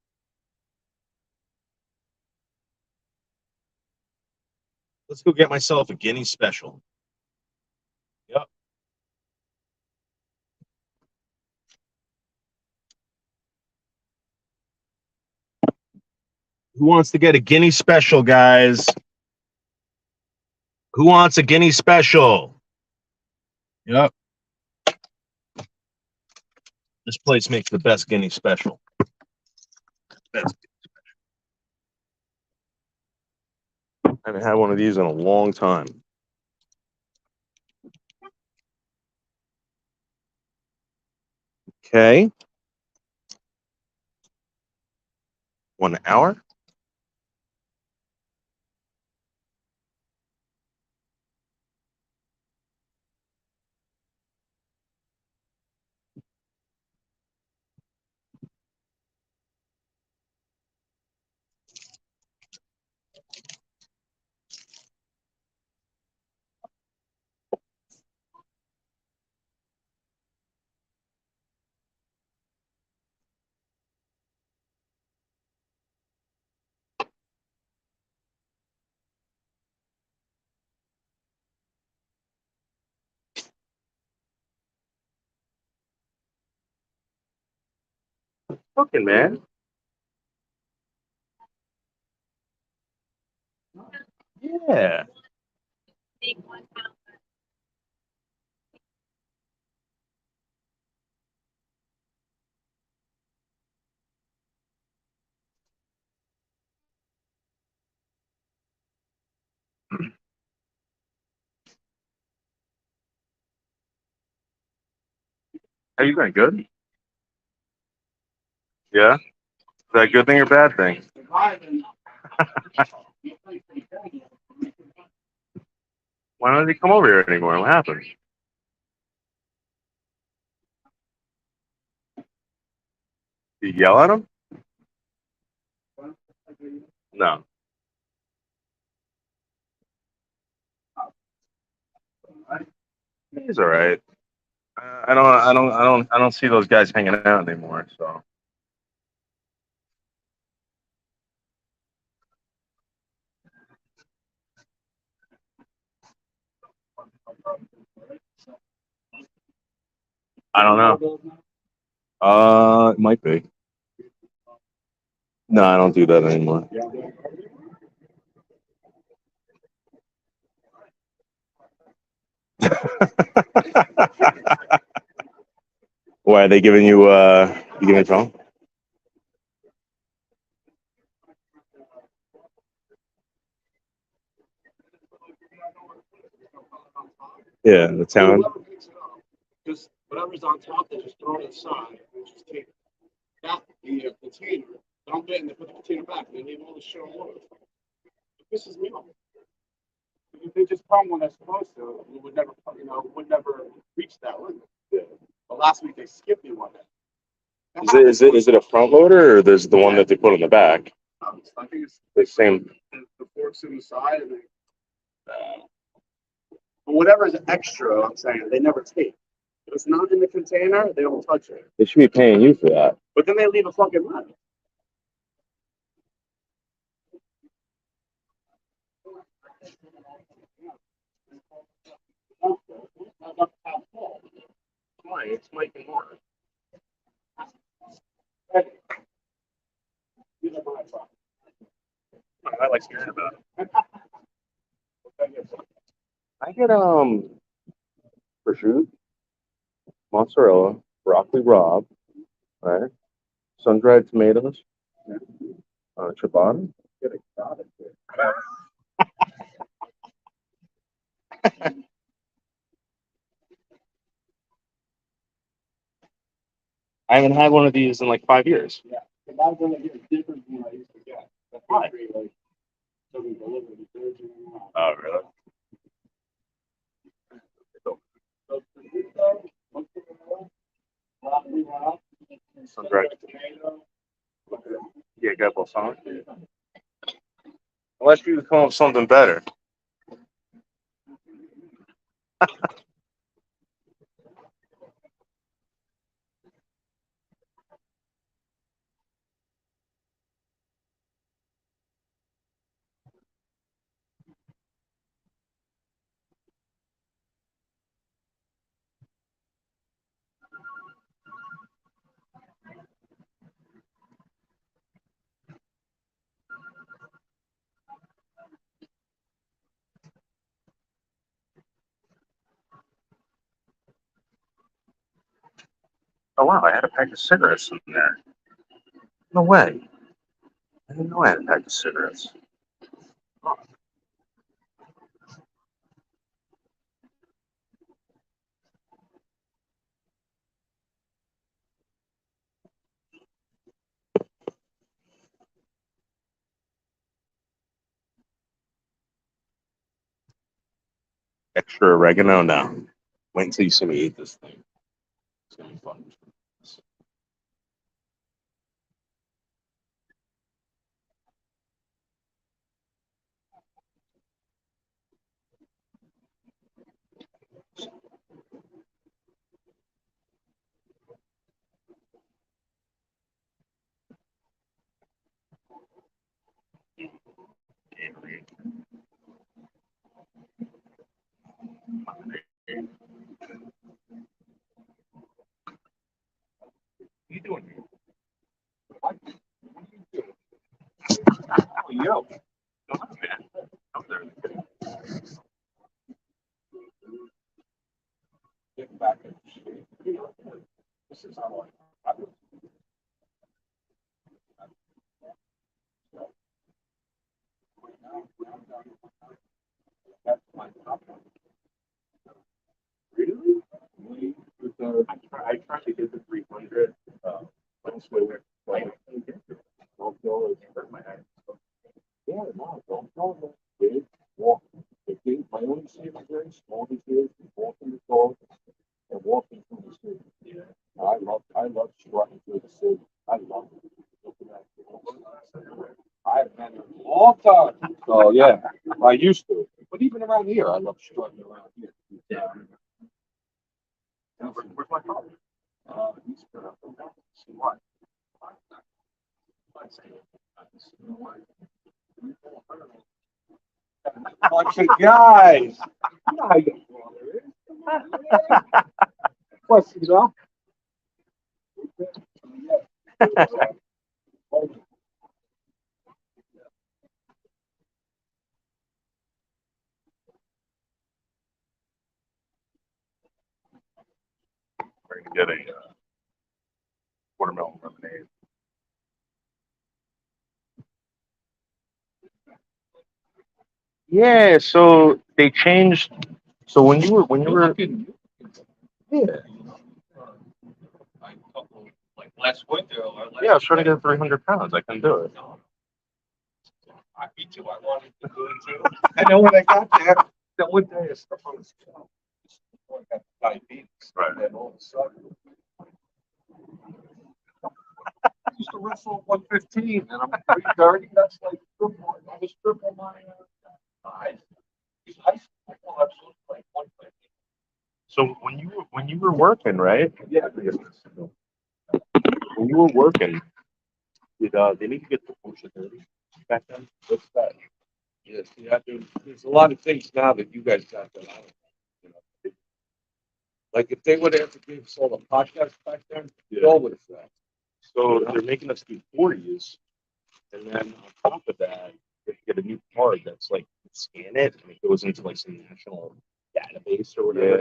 Speaker 9: Let's go get myself a Guinea special. Yep. Who wants to get a Guinea special, guys? Who wants a Guinea special? Yep. This place makes the best Guinea special. Best. I haven't had one of these in a long time. Okay. 1 hour. Fucking man. Yeah. How you doing? Good? Yeah? Is that a good thing or bad thing? Why don't they come over here anymore? What happened? You yell at them? No. He's all right. I don't see those guys hanging out anymore. So I don't know. It might be. No, I don't do that anymore. Why are they giving you? You giving a phone? Yeah, the town.
Speaker 6: Just whatever's on top, they just throw it aside and just take back the container, dump it, and they put the container back. And they leave all the shit all over. This is me. If they just come when they're supposed to, we would never, would never reach that limit. But last week they skipped me one day.
Speaker 9: Is it a front loader or there's the one that they put in the back?
Speaker 6: I think it's
Speaker 9: The same.
Speaker 6: the forks in the side, and but whatever is extra, I'm saying they never take. If it's not in the container, they don't touch it.
Speaker 9: They should be paying you for that.
Speaker 6: But then they leave a fucking mess.
Speaker 9: Why? It's Mike and Mark. I like hearing about it. I get prosciutto, mozzarella, broccoli rabe, right? Sun dried tomatoes, ciabatta. I haven't had one of these in like 5 years.
Speaker 6: Yeah, if I was gonna get different than what I used to get. That's why. Like, doesn't deliver the detergent.
Speaker 9: Oh, really?
Speaker 6: So, prosciutto, mozzarella, broccoli rabe,
Speaker 9: Sun dried.
Speaker 6: tomato.
Speaker 9: Yeah, got balsamic. Unless you come up with something better. Oh wow, I had a pack of cigarettes in there. No way. I didn't know I had a pack of cigarettes. Extra oregano now. Wait until you see me eat this thing. It's gonna be fun. What are you doing here? Oh, yo. Come on, man. Come there. Get back in shape. This is how I do. That's my top one. Really? I tried to get the 300. Let's wait. Don't go and hurt my head. Yeah, no, don't go. Big walk. The thing, my only saving grace, all these years, is walking the dog and walking through the city. Yeah. I love strutting through the city. I love it. I haven't had it in a long time. So yeah, I used to. But even around here, I love strutting around here. Yeah. Where's my car? He's been up and down. See what? Bunch of guys. You know how your brother is. What's it up? We're gonna get a watermelon lemonade. Yeah, so they changed. So when you were yeah.
Speaker 6: Like last winter or
Speaker 9: Yeah, I was trying to get 300 pounds. I couldn't do it.
Speaker 6: I beat you. I wanted to do it too. I know when I got there, that one day I stepped on the scale. I got diabetes.
Speaker 9: Right.
Speaker 6: And then all of a sudden, I used to wrestle at 115 and I'm 330. That's like triple. I was triple my size. High school, I was like 150.
Speaker 9: So when you were working, right?
Speaker 6: Yeah.
Speaker 9: When you were working, did they need to get the push 30 back then?
Speaker 6: What's that? Yes, yeah, there's a lot of things now that you guys got that I don't know. You know. Like if they would have ever gave us all the podcasts back then, it all would have said.
Speaker 9: So they're making us do 40s, and then on top of that, they get a new card that's like you scan it and it goes into like some national database or whatever.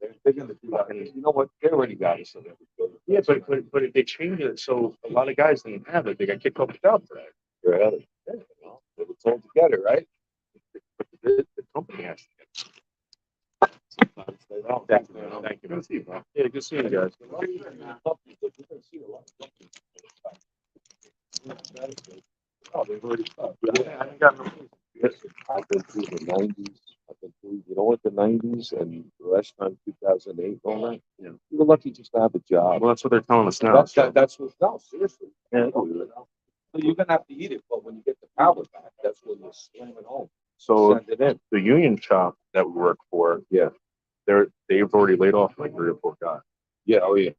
Speaker 6: Yeah, they're gonna do that. And you know what? They already got us on every.
Speaker 9: Yeah, but if they changed it, so a lot of guys didn't have it. They got kicked off the job for that.
Speaker 6: Really? Yeah, well, it was all together, right?
Speaker 9: But the company has to get it.
Speaker 6: Sometimes they don't.
Speaker 9: Thank you, man. See you, bro. Yeah, good seeing you guys.
Speaker 6: Oh, they've already stopped.
Speaker 9: Yeah, I ain't got no.
Speaker 6: Listen, I've been through the 90s. I've been through, you know what, the 90s and the last time 2008, all that.
Speaker 9: Yeah.
Speaker 6: You were lucky just to have a job.
Speaker 9: Well, that's what they're telling us now.
Speaker 6: That's what, no, seriously.
Speaker 9: Yeah.
Speaker 6: So you're going to have to eat it, but when you get the power back, that's when you're slamming home.
Speaker 9: So
Speaker 6: Send it in.
Speaker 9: the union shop that we work for,
Speaker 6: Yeah.
Speaker 9: they've already laid off like 3 or 4 guys.
Speaker 6: Yeah, oh yeah.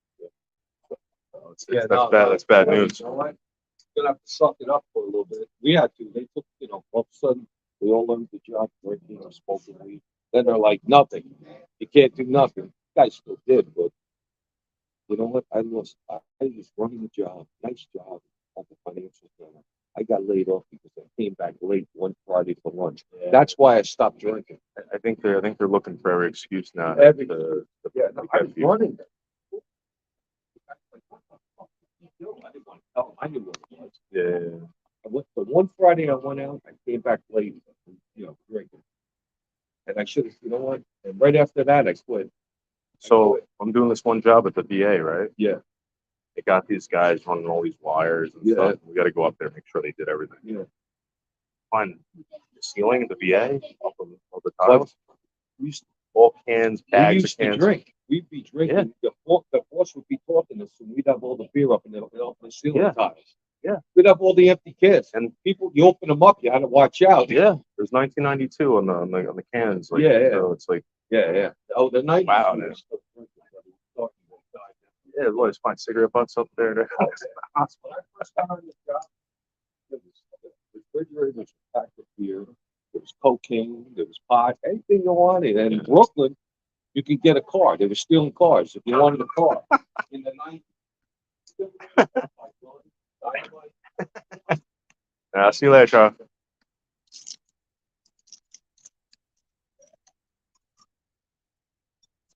Speaker 9: That's bad news.
Speaker 6: You know what? You're gonna have to suck it up for a little bit. We had to. They took, you know, all of a sudden we all learned the job, drinking or smoking weed. Then they're like, nothing. You can't do nothing. Guys still did, but you know what? I was running a job, nice job at the financial center. I got laid off because I came back late one Friday for lunch.
Speaker 9: Yeah.
Speaker 6: That's why I stopped drinking.
Speaker 9: I think they're looking for every excuse now.
Speaker 6: Every
Speaker 9: to
Speaker 6: yeah, no, I was
Speaker 9: get you.
Speaker 6: running.
Speaker 10: went the one Friday I went out. I came back late, drinking. And I should have, you know what? And right after that, I quit.
Speaker 9: So I'm doing this one job at the VA, right?
Speaker 10: Yeah.
Speaker 9: They got these guys running all these wires and
Speaker 10: Yeah.
Speaker 9: stuff. We got to go up there and make sure they did everything.
Speaker 10: Yeah.
Speaker 9: Find the ceiling at the VA up on the
Speaker 10: But
Speaker 9: tiles.
Speaker 10: we used,
Speaker 9: All cans,
Speaker 10: we
Speaker 9: bags
Speaker 10: used
Speaker 9: of
Speaker 10: to
Speaker 9: cans.
Speaker 10: drink. We'd be drinking. The boss would be talking to us, and we'd have all the beer up in the ceiling
Speaker 9: Yeah.
Speaker 10: tiles.
Speaker 9: Yeah.
Speaker 10: We'd have all the empty cans, and people, you open them up, you had to watch out.
Speaker 9: Yeah, there's 1992 on the cans. Like,
Speaker 10: Yeah.
Speaker 9: So it's like,
Speaker 10: Yeah. Oh, the 90s.
Speaker 9: Wow,
Speaker 10: we
Speaker 9: man.
Speaker 10: were still drinking, but we thought we would die.
Speaker 9: yeah, there's always find cigarette butts up there.
Speaker 10: When I first got on this job, the refrigerator was packed with beer. There was cocaine. There was pot. Anything you wanted. And in Brooklyn, you could get a car. They were stealing cars if you wanted a car. In the 90s.
Speaker 9: See you later, Charlie.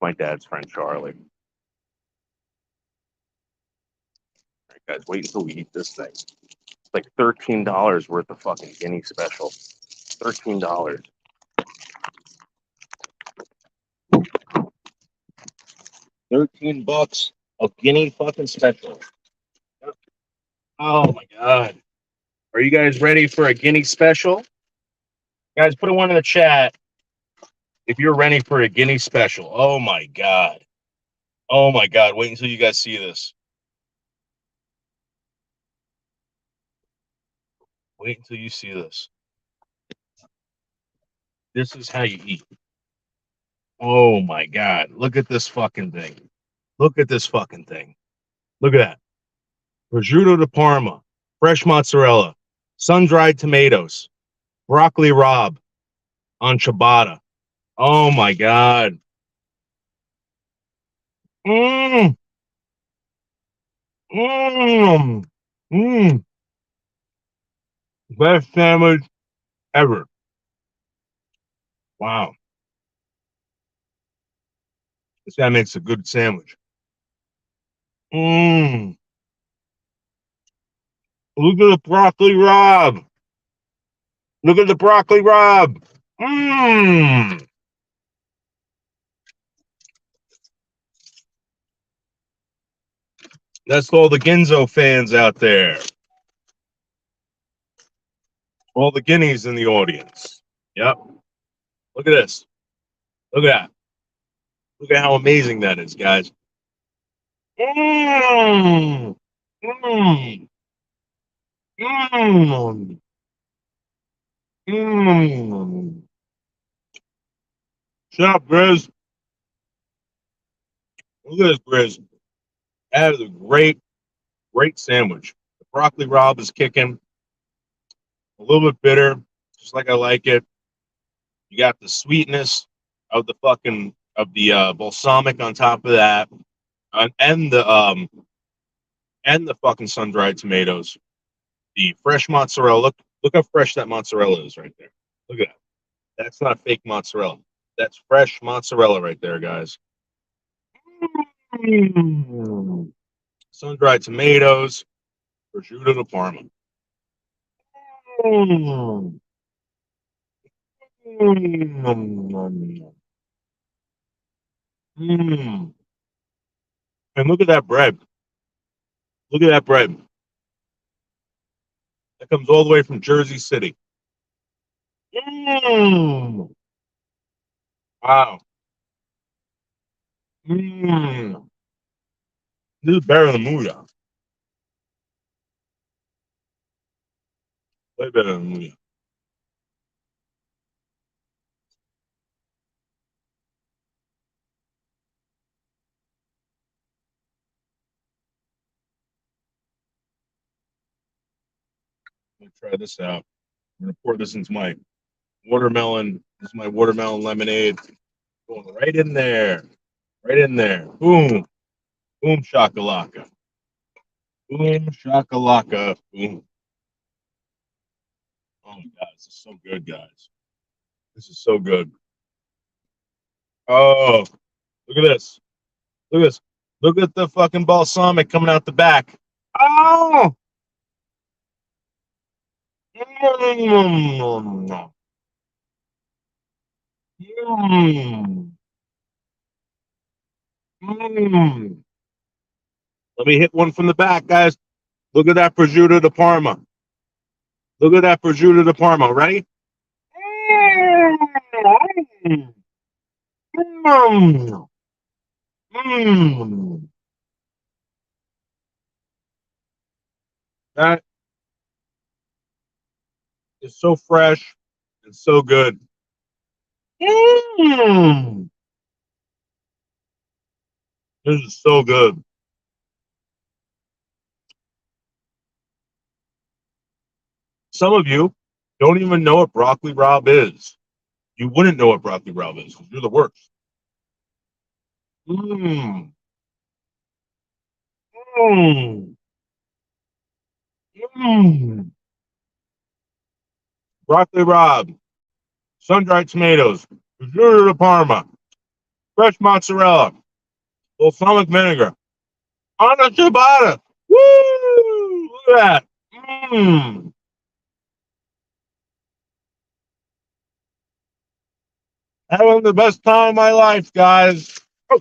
Speaker 9: My dad's friend Charlie. All right, guys, wait until we eat this thing. It's like $13 worth of fucking guinea special. $13. $13 of guinea fucking special. Oh my god. Are you guys ready for a guinea special? Guys, put a one in the chat if you're ready for a guinea special. Oh my god. Oh my god. Wait until you guys see this. Wait until you see this. This is how you eat. Oh my god. Look at this fucking thing. Look at this fucking thing. Look at that. Prosciutto de Parma, fresh mozzarella, sun-dried tomatoes, broccoli rabe on ciabatta. Oh my god. Mmm. Mmm. Mmm. Best sandwich ever. Wow. This guy makes a good sandwich. Mmm. Look at the broccoli rabe. Look at the broccoli rabe. Mmm. That's all the Ginzo fans out there. All the guineas in the audience. Yep. Look at this. Look at that. Look at how amazing that is, guys. Mmm. Mmm. Mmm. Mmm. Shut up, Grizz. Look at this, Grizz. That is a great, great sandwich. The broccoli rabe is kicking. A little bit bitter, just like I like it. You got the sweetness of the balsamic on top of that, and the fucking sun-dried tomatoes. The fresh mozzarella. Look how fresh that mozzarella is right there. Look at that. That's not fake mozzarella. That's fresh mozzarella right there, guys. Mm. Sun-dried tomatoes, prosciutto de Parma. Mm. Mm. Mm. And look at that bread. Look at that bread. That comes all the way from Jersey City. Mm. Wow. Mm. This is better than Muya. Way better than Muya. Let me try this out. I'm gonna pour this into my watermelon. This is my watermelon lemonade. Going right in there. Right in there. Boom. Boom shakalaka. Boom shakalaka. Boom. Oh my god, this is so good, guys. This is so good. Oh, look at this. Look at this. Look at the fucking balsamic coming out the back. Oh!
Speaker 10: Mm. Mm. Mm. Let me hit one from the back, guys. Look at that prosciutto di Parma. Look at that prosciutto di Parma. Ready? Mm. Mm. Mm. That is so fresh and so good. Mm. This is so good. Some of you don't even know what broccoli rabe is. You wouldn't know what broccoli rabe is because you're the worst. Mm. Mm. Mm. Broccoli rabe, sun-dried tomatoes, prosciutto di Parma, fresh mozzarella, balsamic vinegar, on a ciabatta. Woo! Look at that. Mm. Having the best time of my life, guys. Oh,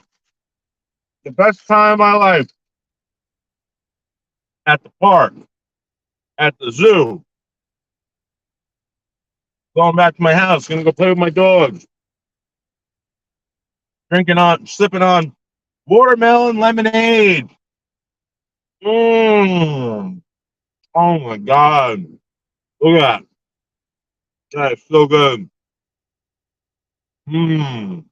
Speaker 10: the best time of my life. At the park, at the zoo, going back to my house, gonna go play with my dogs, sipping on watermelon lemonade. Mm. Oh my God. Look at that. That's so good. Mm.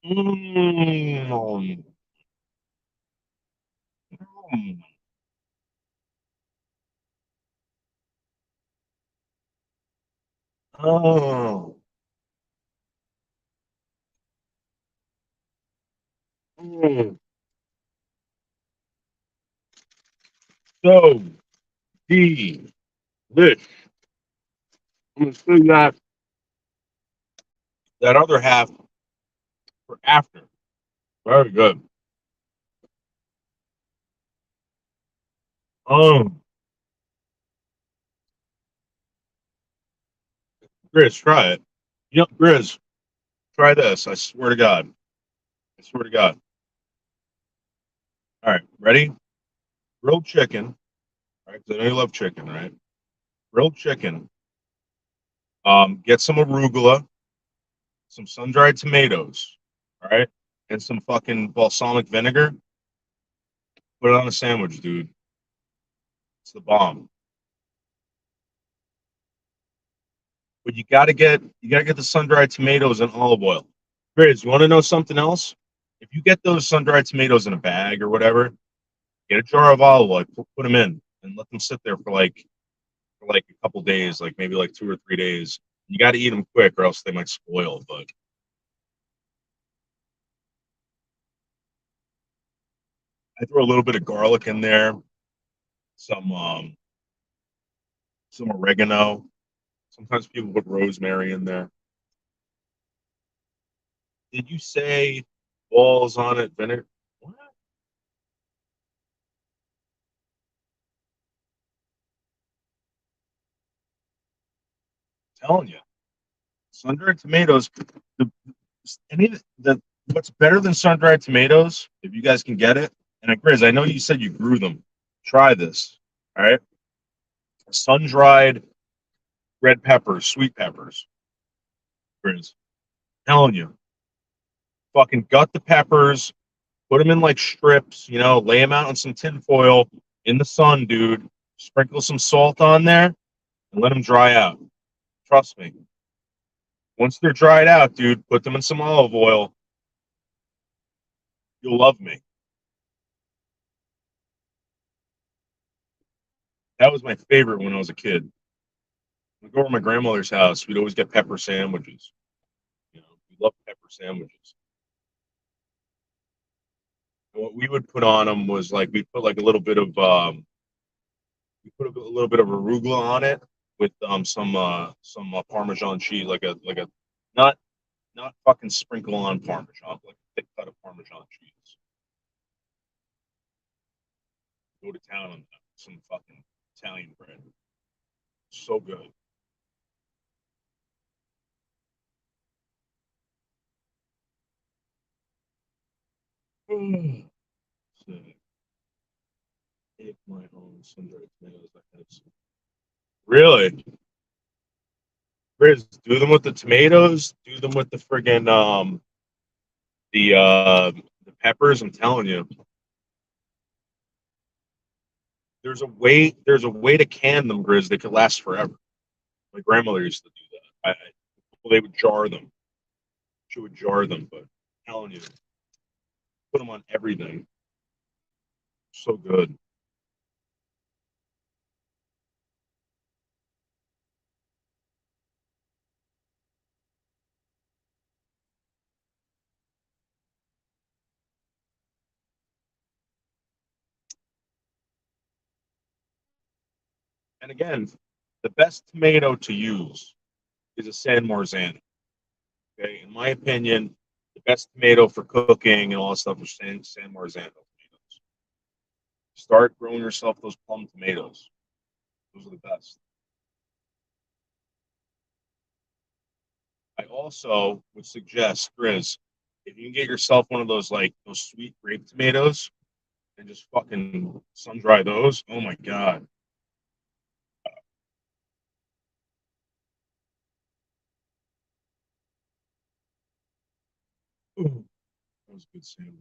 Speaker 10: Mm. Mm. Oh. Mm. So delish. I'm gonna save that other half for after. Very good. Oh, Grizz, try it. You know, Grizz, try this. I swear to God. I swear to God. All right, ready? Grilled chicken. All right, 'cause I know you love chicken, right? Grilled chicken. Get some arugula, some sun-dried tomatoes, all right, and some fucking balsamic vinegar. Put it on a sandwich, dude. It's the bomb. But you gotta get the sun-dried tomatoes and olive oil. Grizz, you want to know something else? If you get those sun-dried tomatoes in a bag or whatever, get a jar of olive oil, put them in, and let them sit there for like a couple days, like maybe like 2 or 3 days. You got to eat them quick, or else they might spoil. But I throw a little bit of garlic in there, some some oregano. Sometimes people put rosemary in there. Did you say balls on it, vinegar? What? I'm telling you, sun-dried tomatoes. The any the what's better than sun-dried tomatoes? If you guys can get it, and Grizz, I know you said you grew them. Try this. All right, sun-dried red peppers, sweet peppers. Grizz, telling you, fucking gut the peppers, put them in like strips, lay them out on some tin foil in the sun, dude. Sprinkle some salt on there and let them dry out. Trust me. Once they're dried out, dude, put them in some olive oil. You'll love me. That was my favorite when I was a kid. We'd go over to my grandmother's house. We'd always get pepper sandwiches. We loved pepper sandwiches. And what we would put on them was like we put like a little bit of we put a little bit of arugula on it with some Parmesan cheese, like a not not fucking sprinkle on Parmesan, like a thick cut of Parmesan cheese. Go to town on that. Some fucking
Speaker 9: Italian bread. So good. So, make my own sun-dried tomatoes. Really? Grizz, do them with the tomatoes. Do them with the friggin' the peppers. I'm telling you, there's a way. There's a way to can them, Grizz. They could last forever. My grandmother used to do that. Well, they would jar them. She would jar them, but I'm telling you, put them on everything. So good. And again, the best tomato to use is a San Marzano. Okay, in my opinion, the best tomato for cooking and all that stuff is San Marzano tomatoes. Start growing yourself those plum tomatoes. Those are the best. I also would suggest, Grizz, if you can get yourself one of those like those sweet grape tomatoes and just fucking sun dry those. Oh my god. Ooh, that was a good sandwich.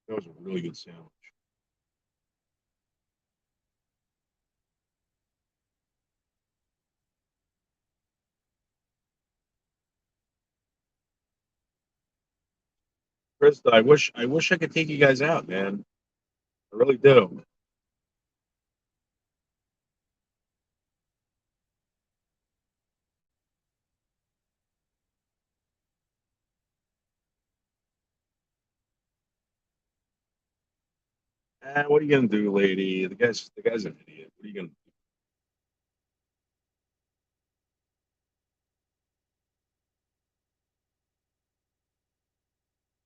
Speaker 9: That was a really good sandwich. Krista, I wish I could take you guys out, man. I really do. What are you gonna do, lady? The guy's an idiot. What are you gonna do?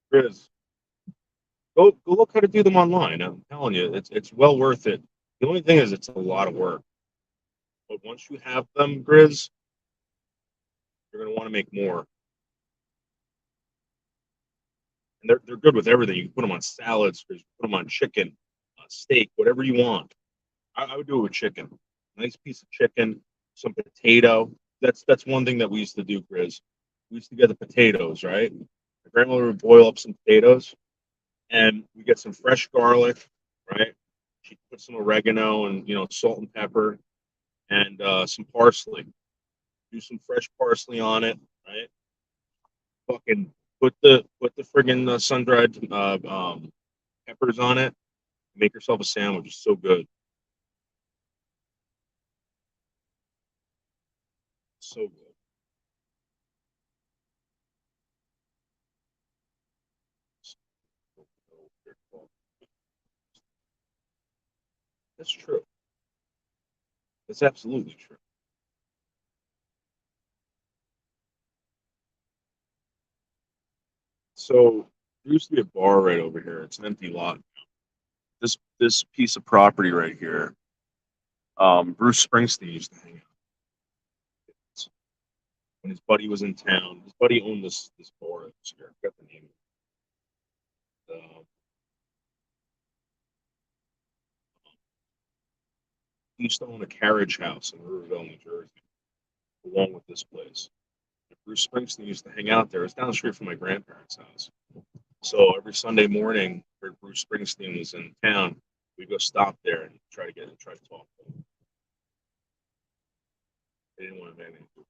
Speaker 9: Chris, go look how to do them online. I'm telling you, it's well worth it. The only thing is it's a lot of work. But once you have them, Grizz, you're gonna want to make more. And they're good with everything. You can put them on salads, Grizz, put them on chicken, steak, whatever you want. I would do it with chicken. Nice piece of chicken, some potato. That's one thing that we used to do, Grizz. We used to get the potatoes, right? My grandmother would boil up some potatoes, and we get some fresh garlic, right? She put some oregano and salt and pepper and some parsley. Do some fresh parsley on it, right? Fucking put the friggin' sun dried peppers on it. Make yourself a sandwich. It's so good, so good. That's true. That's absolutely true. So there used to be a bar right over here. It's an empty lot. This piece of property right here. Bruce Springsteen used to hang out when his buddy was in town. His buddy owned this bar. Here. I forgot the name. He used to own a carriage house in Riverville, New Jersey, along with this place. Bruce Springsteen used to hang out there. It's down the street from my grandparents' house. So every Sunday morning, where Bruce Springsteen was in town, we go stop there and try to talk to him. They didn't want to have anything to do with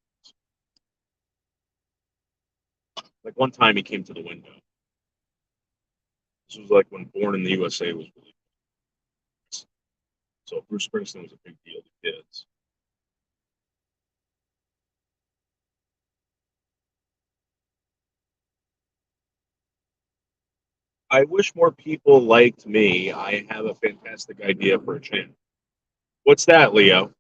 Speaker 9: us. Like one time, he came to the window. This was like when Born in the USA was released. So Bruce Springsteen was a big deal to kids. I wish more people liked me. I have a fantastic idea for a channel. What's that, Leo?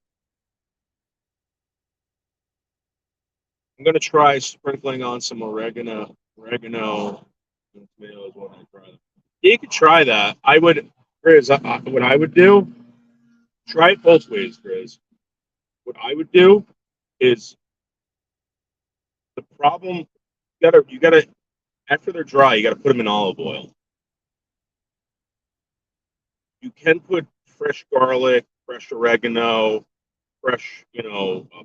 Speaker 9: I'm gonna try sprinkling on some oregano, and tomatoes when I try them. You could try that. I would. What I would do? Try it both ways, Grizz. What I would do is the problem. You gotta after they're dry, you gotta put them in olive oil. You can put fresh garlic, fresh oregano, fresh,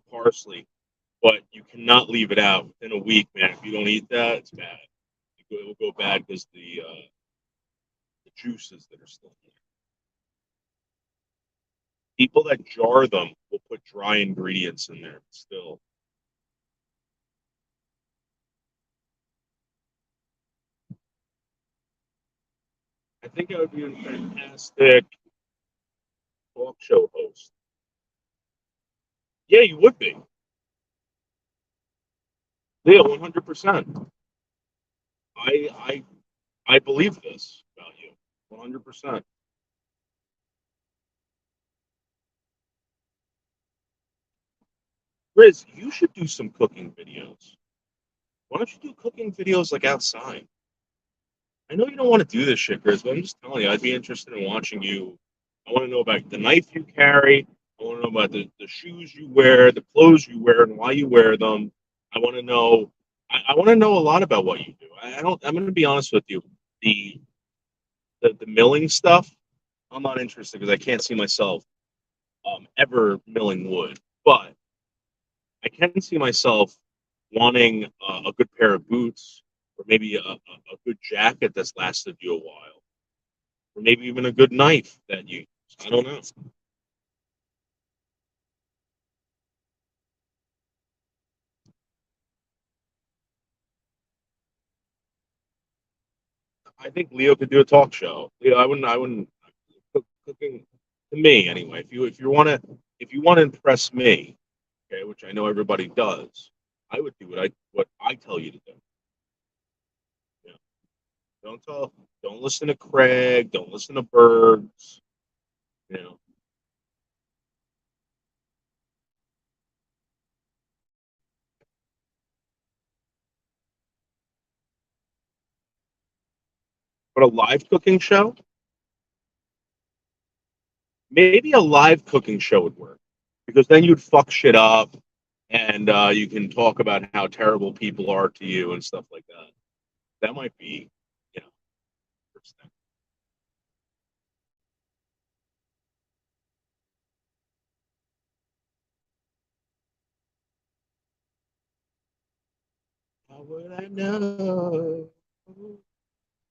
Speaker 9: parsley, but you cannot leave it out within a week, man. If you don't eat that, it's bad. It will go bad because the juices that are still in there. People that jar them will put dry ingredients in there still. I think I would be a fantastic talk show host. Yeah, you would be. Yeah, 100%. I I I believe this about you. 100%. Riz, you should do some cooking videos. Why don't you do cooking videos like outside? I know you don't want to do this shit, Riz, but I'm just telling you, I'd be interested in watching you. I want to know about the knife you carry. I want to know about the shoes you wear, the clothes you wear, and why you wear them. I want to know. I want to know a lot about what you do. I don't. I'm going to be honest with you. The the milling stuff, I'm not interested because I can't see myself ever milling wood. But I can see myself wanting a good pair of boots, or maybe a good jacket that's lasted you a while, or maybe even a good knife that you. I don't know. I think Leo could do a talk show. Leo, I wouldn't. I wouldn't. Cooking to me anyway. If you want to impress me, okay, which I know everybody does, I would do what I tell you to do. You know, don't listen to Craig. Don't listen to Bergs. You know, but a live cooking show, maybe a live cooking show would work because then you'd fuck shit up and you can talk about how terrible people are to you and stuff like that. That might be, you know, first thing. How would I know?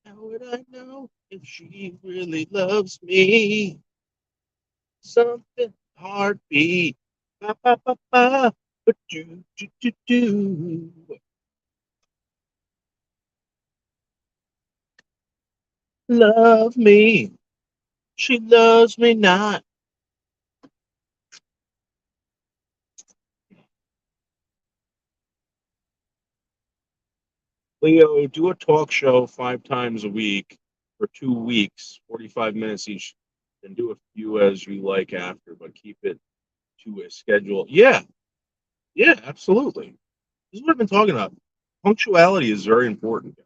Speaker 9: How would I know if she really loves me? Something heartbeat. Ba, ba, ba, ba. But do. Love me. She loves me not. Leo, do a talk show 5 times a week for 2 weeks, 45 minutes each, and do a few as you like after, but keep it to a schedule. Yeah, yeah, absolutely. This is what I've been talking about. Punctuality is very important.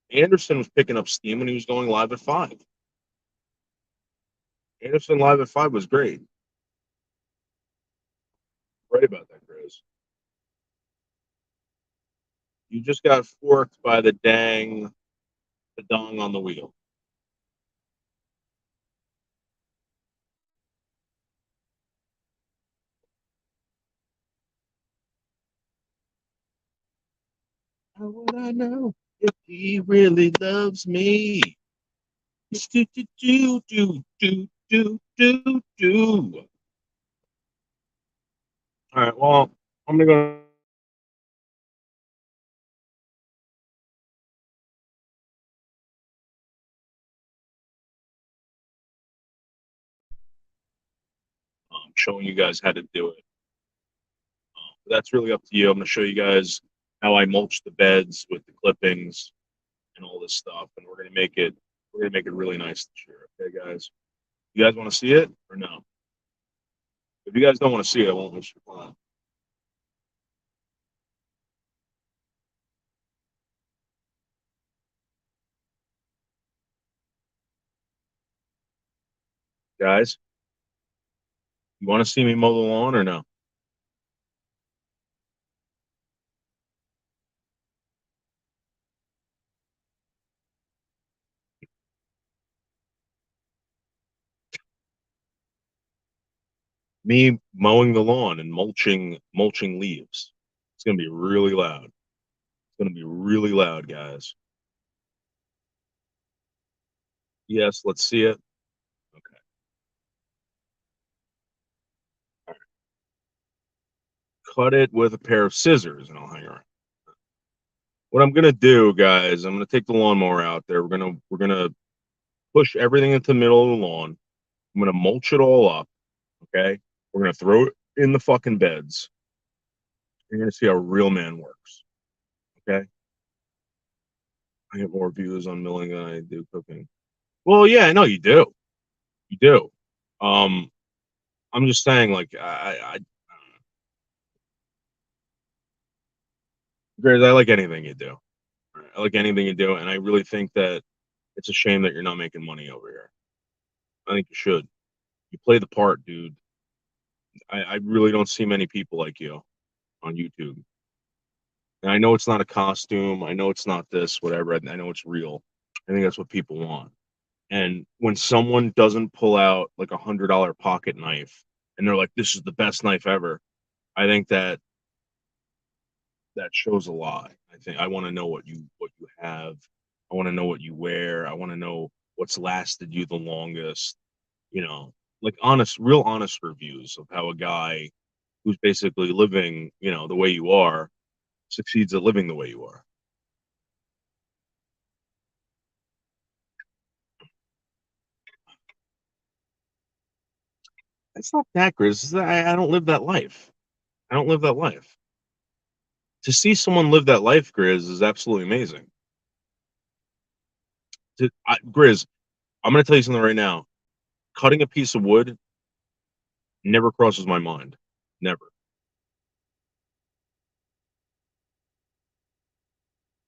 Speaker 9: Anderson was picking up steam when he was going live at 5. Anderson live at 5 was great. Right about that, Chris. You just got forked by the dong on the wheel. How would I know if he really loves me? Do, do, do, do, do, do, do, do. All right, well, I'm going to go showing you guys how to do it. That's really up to you. I'm going to show you guys how I mulch the beds with the clippings and all this stuff, and we're gonna make it really nice this year. Okay, guys. You guys want to see it or no? If you guys don't want to see it, I won't waste your time. Guys, You want to see me mow the lawn or no? Me mowing the lawn and mulching leaves. It's gonna be really loud. It's gonna be really loud, guys. Yes, let's see it. Okay. All right. Cut it with a pair of scissors, and I'll hang around. What I'm gonna do, guys, I'm gonna take the lawnmower out there. We're gonna push everything into the middle of the lawn. I'm gonna mulch it all up. Okay. We're gonna throw it in the fucking beds. You're gonna see how a real man works. Okay. I get more views on milling than I do cooking. Well, yeah, I know you do. You do. Um, I'm just saying, like, Grace, I like anything you do. I like anything you do, and I really think that it's a shame that you're not making money over here. I think you should. You play the part, dude. I really don't see many people like you on YouTube. And I know it's not a costume. I know it's not this, whatever. I know it's real. I think that's what people want. And when someone doesn't pull out like $100 pocket knife and they're like, "This is the best knife ever," I think that shows a lot. I think I want to know what you have. I want to know what you wear. I want to know what's lasted you the longest. You know, like real honest reviews of how a guy who's basically living, the way you are, succeeds at living the way you are. It's not that, Grizz. I don't live that life. I don't live that life. To see someone live that life, Grizz, is absolutely amazing. Grizz, I'm going to tell you something right now. Cutting a piece of wood never crosses my mind. Never.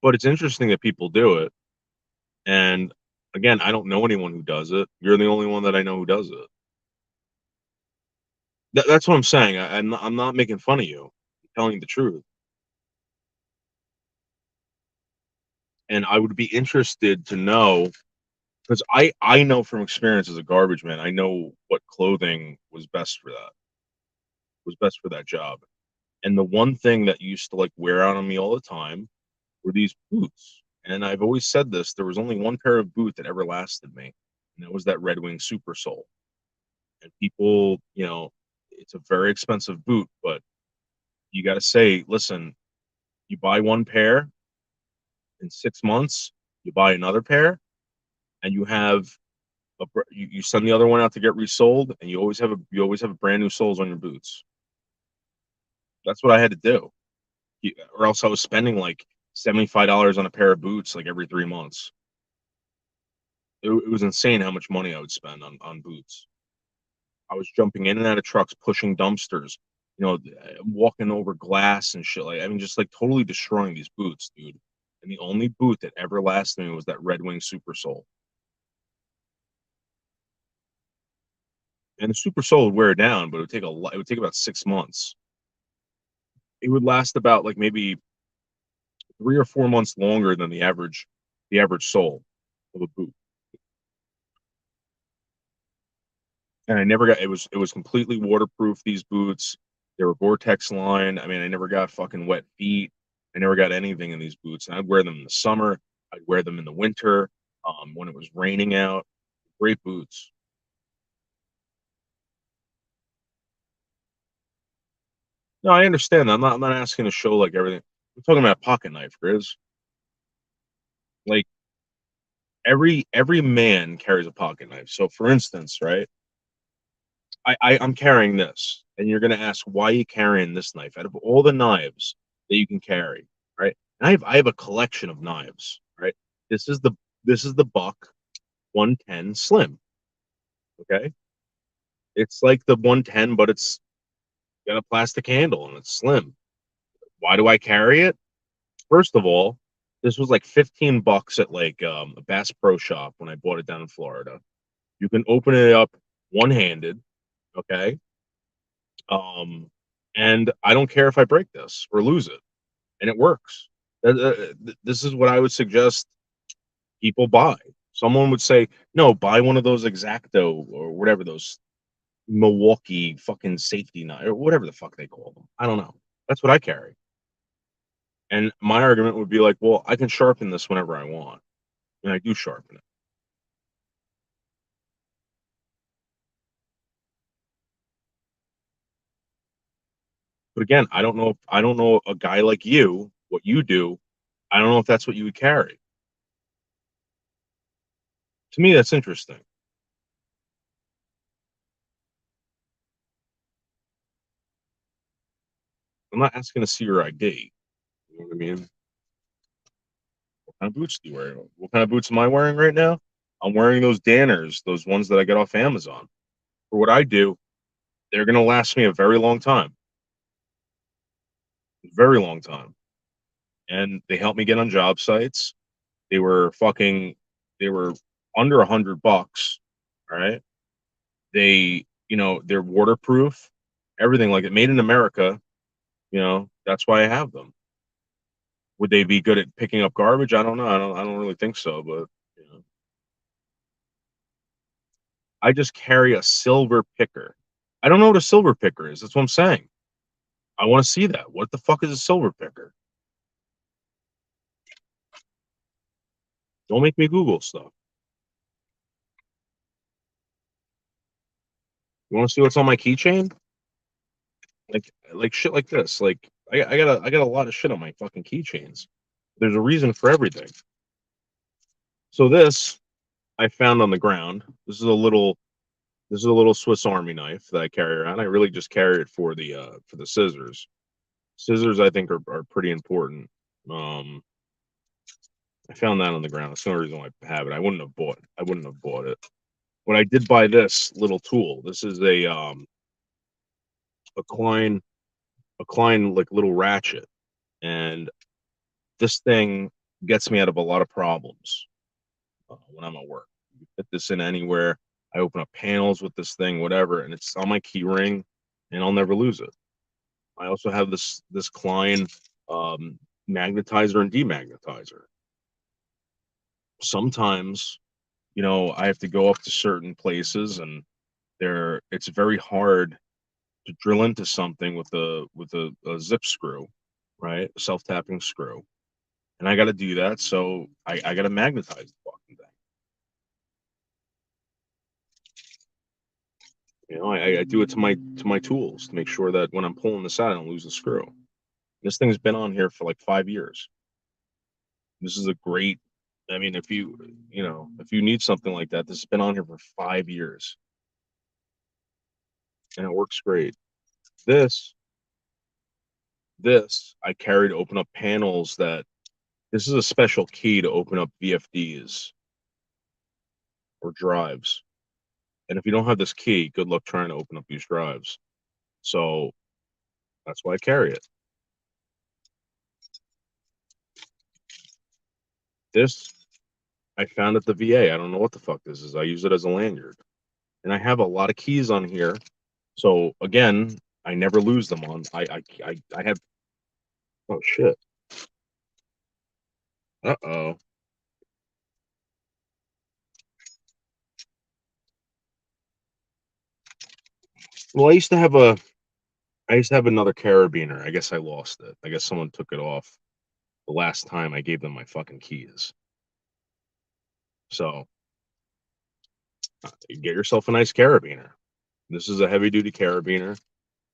Speaker 9: But it's interesting that people do it. And again, I don't know anyone who does it. You're the only one that I know who does it. That's what I'm saying. I'm not making fun of you. I'm telling you the truth. And I would be interested to know because I know from experience as a garbage man, I know what clothing was best for that job. And the one thing that used to like wear out on me all the time were these boots. And I've always said this, there was only one pair of boot that ever lasted me, and it was that Red Wing Super Sole. And people, it's a very expensive boot, but you got to say, listen, you buy one pair in 6 months, you buy another pair, and you send the other one out to get resold, and you always have a brand new soles on your boots. That's what I had to do, or else I was spending like $75 on a pair of boots like every 3 months. It was insane how much money I would spend on boots. I was jumping in and out of trucks, pushing dumpsters, walking over glass and shit. Like, I mean, just like totally destroying these boots, dude. And the only boot that ever lasted me was that Red Wing Super Sole. And the Super Sole would wear down, but it would take about 6 months. It would last about like maybe 3 or 4 months longer than the average sole of a boot. And I never got it was completely waterproof, these boots. They were Gore-Tex line. I mean, I never got fucking wet feet. I never got anything in these boots. And I'd wear them in the summer. I'd wear them in the winter, when it was raining out. Great boots. No, I understand that. I'm not asking to show like everything. I'm talking about a pocket knife, Grizz. Like every man carries a pocket knife. So for instance, right? I'm carrying this, and you're gonna ask why you carrying this knife out of all the knives that you can carry, right? And I have a collection of knives, right? This is the this is the Buck 110 Slim. Okay, it's like the 110, but it's got a plastic handle and it's slim. Why do I carry it? First of all, this was like $15 at like a Bass Pro Shop when I bought it down in Florida. You can open it up one handed, okay? And I don't care if I break this or lose it, and it works. This is what I would suggest people buy. Someone would say, no, buy one of those Exacto or whatever, those Milwaukee fucking safety nut or whatever the fuck they call them. I don't know. That's what I carry. And my argument would be like, well, I can sharpen this whenever I want, and I do sharpen it. But again, I don't know a guy like you, what you do. I don't know if that's what you would carry. To me, that's interesting. I'm not asking to see your ID. You know what I mean? What kind of boots do you wear? What kind of boots am I wearing right now? I'm wearing those Danners, those ones that I get off Amazon. For what I do, they're gonna last me a very long time, and they help me get on job sites. They were fucking, they were under $100. All right, they're waterproof, everything like it, made in America. That's why I have them. Would they be good at picking up garbage? I don't know. I don't really think so, but you know, I just carry a silver picker. I don't know what a silver picker is. That's what I'm saying. I want to see that. What the fuck is a silver picker? Don't make me Google stuff. You want to see what's on my keychain? Like shit like this. Like I got a lot of shit on my fucking keychains. There's a reason for everything. So this I found on the ground. This is a little Swiss Army knife that I carry around. I really just carry it for the scissors. Scissors I think are pretty important. Um I found that on the ground. That's the only reason why I have it. I wouldn't have bought it. When I did buy this little tool, this is a Klein like little ratchet, and this thing gets me out of a lot of problems when I'm at work. You fit this in anywhere. I open up panels with this thing, whatever, and it's on my key ring, and I'll never lose it. I also have this Klein um, magnetizer and demagnetizer. Sometimes, I have to go up to certain places, and it's very hard to drill into something with a zip screw, right? A self-tapping screw. And I got to do that, so I got to magnetize the fucking thing. I do it to my tools to make sure that when I'm pulling this out, I don't lose the screw. This thing's been on here for like 5 years. This is a great. I mean, if you need something like that, this has been on here for 5 years, and it works great. This this I carry to open up panels. This is a special key to open up VFDs or drives. And if you don't have this key, good luck trying to open up these drives. So that's why I carry it. This I found at the VA. I don't know what the fuck this is. I use it as a lanyard. And I have a lot of keys on here. So again, I never lose them on. I have. Oh shit. Uh-oh. Well, I used to have another carabiner. I guess I lost it. I guess someone took it off the last time I gave them my fucking keys. So get yourself a nice carabiner. This is a heavy duty carabiner.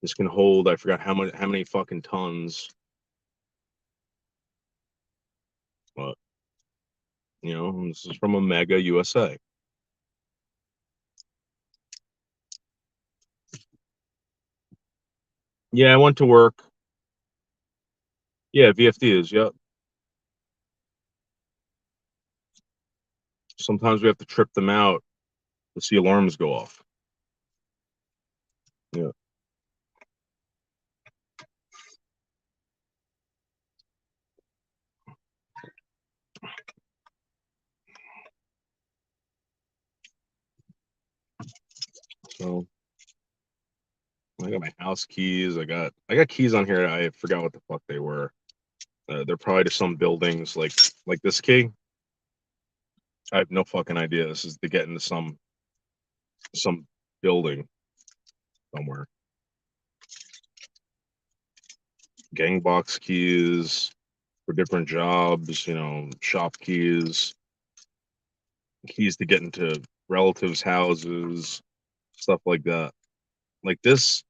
Speaker 9: This can hold, I forgot how many fucking tons. But this is from Omega USA. Yeah, I went to work. Yeah, VFD is, yep. Sometimes we have to trip them out to see alarms go off. Yeah. So I got my house keys. I got keys on here. I forgot what the fuck they were. They're probably to some buildings like this key. I have no fucking idea. This is to get into some building somewhere. Gang box keys for different jobs, you know, shop keys, keys to get into relatives' houses, stuff like that. Like this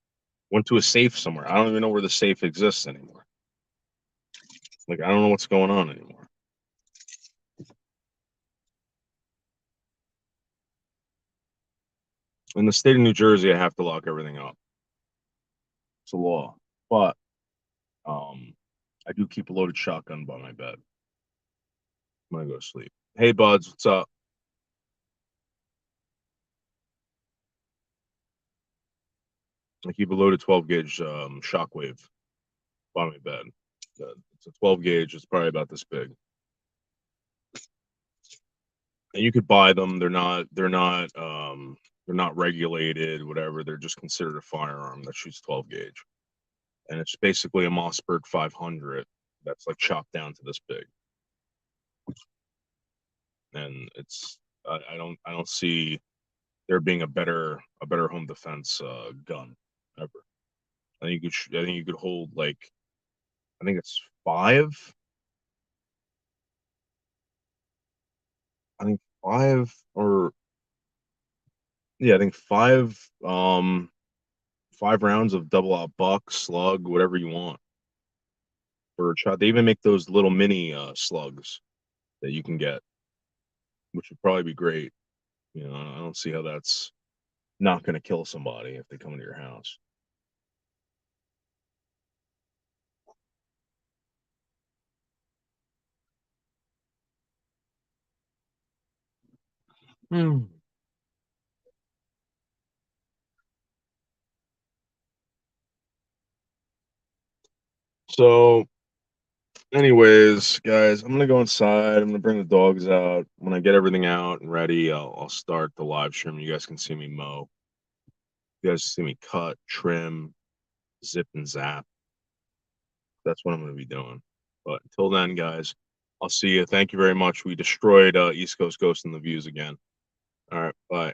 Speaker 9: went to a safe somewhere. I don't even know where the safe exists anymore. Like I don't know what's going on anymore. In the state of New Jersey, I have to lock everything up. It's a law. But I do keep a loaded shotgun by my bed. I'm gonna go to sleep. Hey buds, what's up? I keep a loaded 12 gauge shockwave by my bed. It's a 12 gauge. It's probably about this big. And you could buy them. They're not regulated, whatever. They're just considered a firearm that shoots 12 gauge. And it's basically a Mossberg 500 that's like chopped down to this big. And it's I don't see there being a better home defense gun ever. I think you could hold like I think it's 5. I think 5 or yeah, I think 5 rounds of double out buck, slug, whatever you want for a shot. They even make those little mini slugs that you can get, which would probably be great. You know, I don't see how that's not going to kill somebody if they come into your house. Hmm. So, anyways, guys, I'm gonna go inside. I'm gonna bring the dogs out. When I get everything out and ready, I'll start the live stream. You guys can see me mow. You guys see me cut, trim, zip and zap. That's what I'm gonna be doing. But until then, guys, I'll see you. Thank you very much. We destroyed East Coast Ghost in the views again. All right, bye.